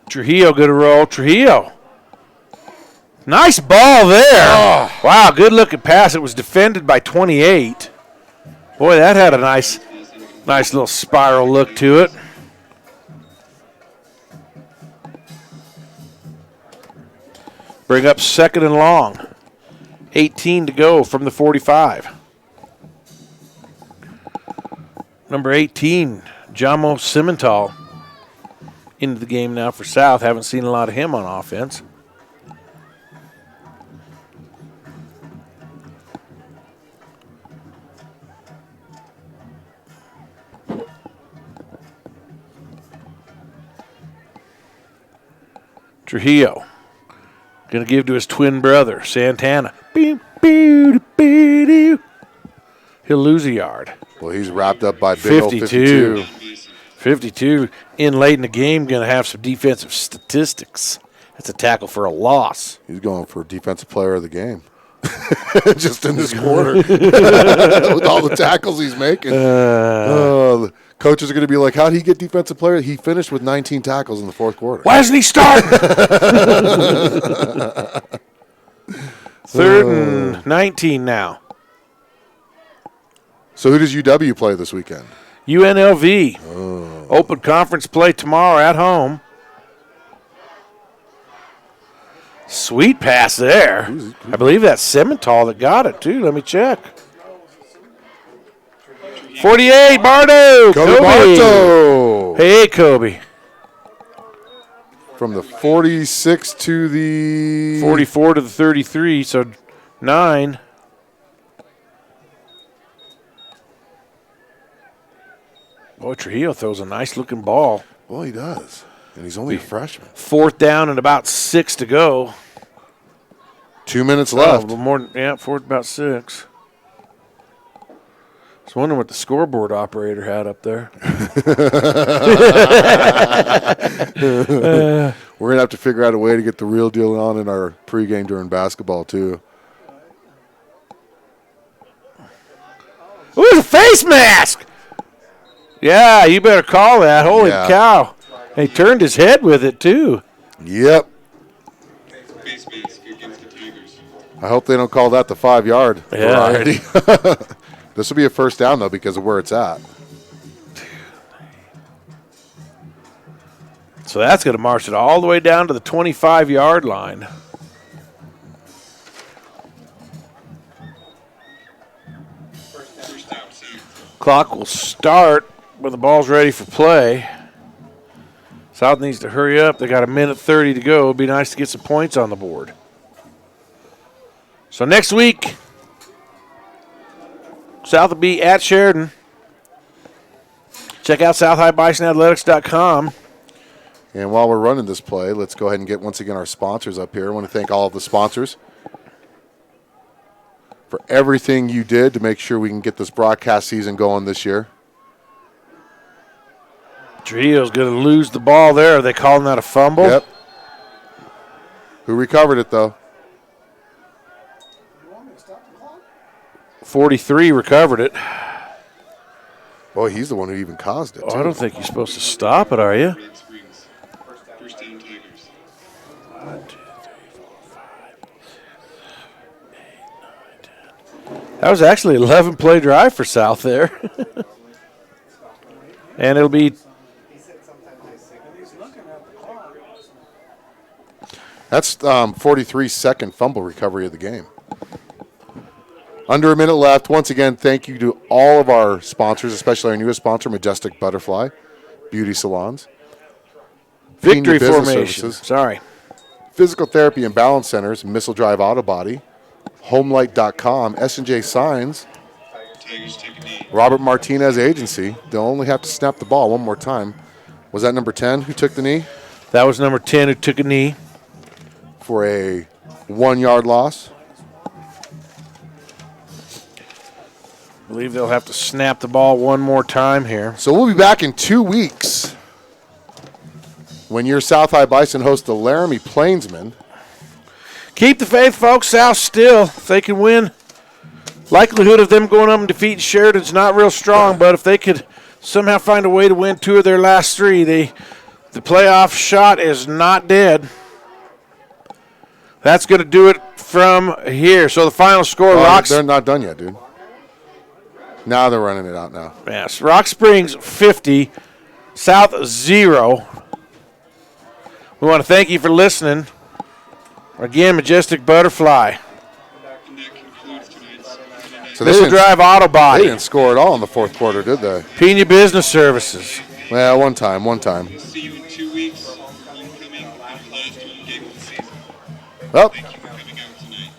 Trujillo going to roll. Trujillo. Nice ball there. Oh. Wow, good looking pass. It was defended by 28. Boy, that had a nice little spiral look to it. Bring up second and long. 18 to go from the 45. Number 18, Jamo Simmental, into the game now for South. Haven't seen a lot of him on offense. Trujillo going to give to his twin brother, Santana. He'll lose a yard. Well, he's wrapped up by big 52. 52 in late in the game, going to have some defensive statistics. That's a tackle for a loss. He's going for defensive player of the game. Just in this quarter. With all the tackles he's making. The coaches are going to be like, how did he get defensive player? He finished with 19 tackles in the fourth quarter. Why doesn't he start? Third and 19 now. So who does UW play this weekend? UNLV. Open conference play tomorrow at home. Sweet pass there. I believe that's Simmental that got it, too. Let me check. 48, Bardo. Kobe Barto. Hey, Kobe. From the 46 to the 44 to the 33, so 9. Boy, Trujillo throws a nice-looking ball. Well, he does. And he's only a freshman. Fourth down and about 6 to go. 2 minutes left. Fourth about 6. I was wondering what the scoreboard operator had up there. We're going to have to figure out a way to get the real deal on in our pregame during basketball, too. Ooh, a face mask! Yeah, you better call that. Holy cow. He turned his head with it, too. Yep. I hope they don't call that the 5-yard variety. This will be a first down, though, because of where it's at. So that's going to march it all the way down to the 25-yard line. Clock will start when the ball's ready for play. South needs to hurry up. They got a minute 30 to go. It'd be nice to get some points on the board. So next week, South will be at Sheridan. Check out SouthHighBisonAthletics.com. And while we're running this play, let's go ahead and get, once again, our sponsors up here. I want to thank all of the sponsors for everything you did to make sure we can get this broadcast season going this year. Trujillo's going to lose the ball there. Are they calling that a fumble? Yep. Who recovered it, though? 43 recovered it. Boy, he's the one who even caused it. Oh, I don't think you're supposed to stop it, are you? First down, Tigers. 1, 2, 3, 4, 5, 6, 7, 8, 9, 10. That was actually an 11-play drive for South there. And it'll be... That's 43's second fumble recovery of the game. Under a minute left. Once again, thank you to all of our sponsors, especially our newest sponsor, Majestic Butterfly Beauty Salons. Victory Formation. Sorry. Physical Therapy and Balance Centers, Missile Drive Auto Body, Homelight.com, S&J Signs, Robert Martinez Agency. They'll only have to snap the ball one more time. Was that number 10 who took the knee? That was number 10 who took a knee. For a 1-yard loss. I believe they'll have to snap the ball one more time here. So we'll be back in 2 weeks when your South High Bison hosts the Laramie Plainsmen. Keep the faith, folks. South still, if they can win. Likelihood of them going up and defeating Sheridan's not real strong, but if they could somehow find a way to win 2 of their last 3, the playoff shot is not dead. That's going to do it from here. So the final score, Rocks. They're not done yet, dude. Now they're running it out now. Yes, Rock Springs 50, South 0. We want to thank you for listening. Again, Majestic Butterfly. So Missile Drive Auto Body. They didn't score at all in the fourth quarter, did they? Pena Business Services. Well, one time. See you in 2 weeks. Homecoming and last home game of the season. Well, Thank you for coming out tonight.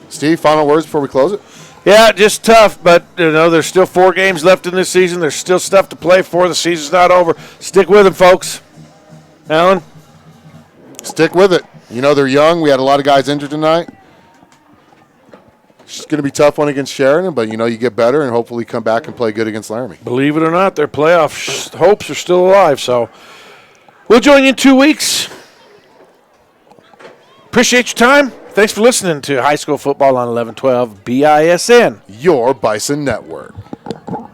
Steve, final words before we close it? Yeah, just tough, but there's still 4 games left in this season. There's still stuff to play for. The season's not over. Stick with them, folks. Alan? Stick with it. They're young. We had a lot of guys injured tonight. It's going to be a tough one against Sheridan, but you get better and hopefully come back and play good against Laramie. Believe it or not, their playoff hopes are still alive. So we'll join you in 2 weeks. Appreciate your time. Thanks for listening to High School Football on 1112 BISN. Your Bison Network.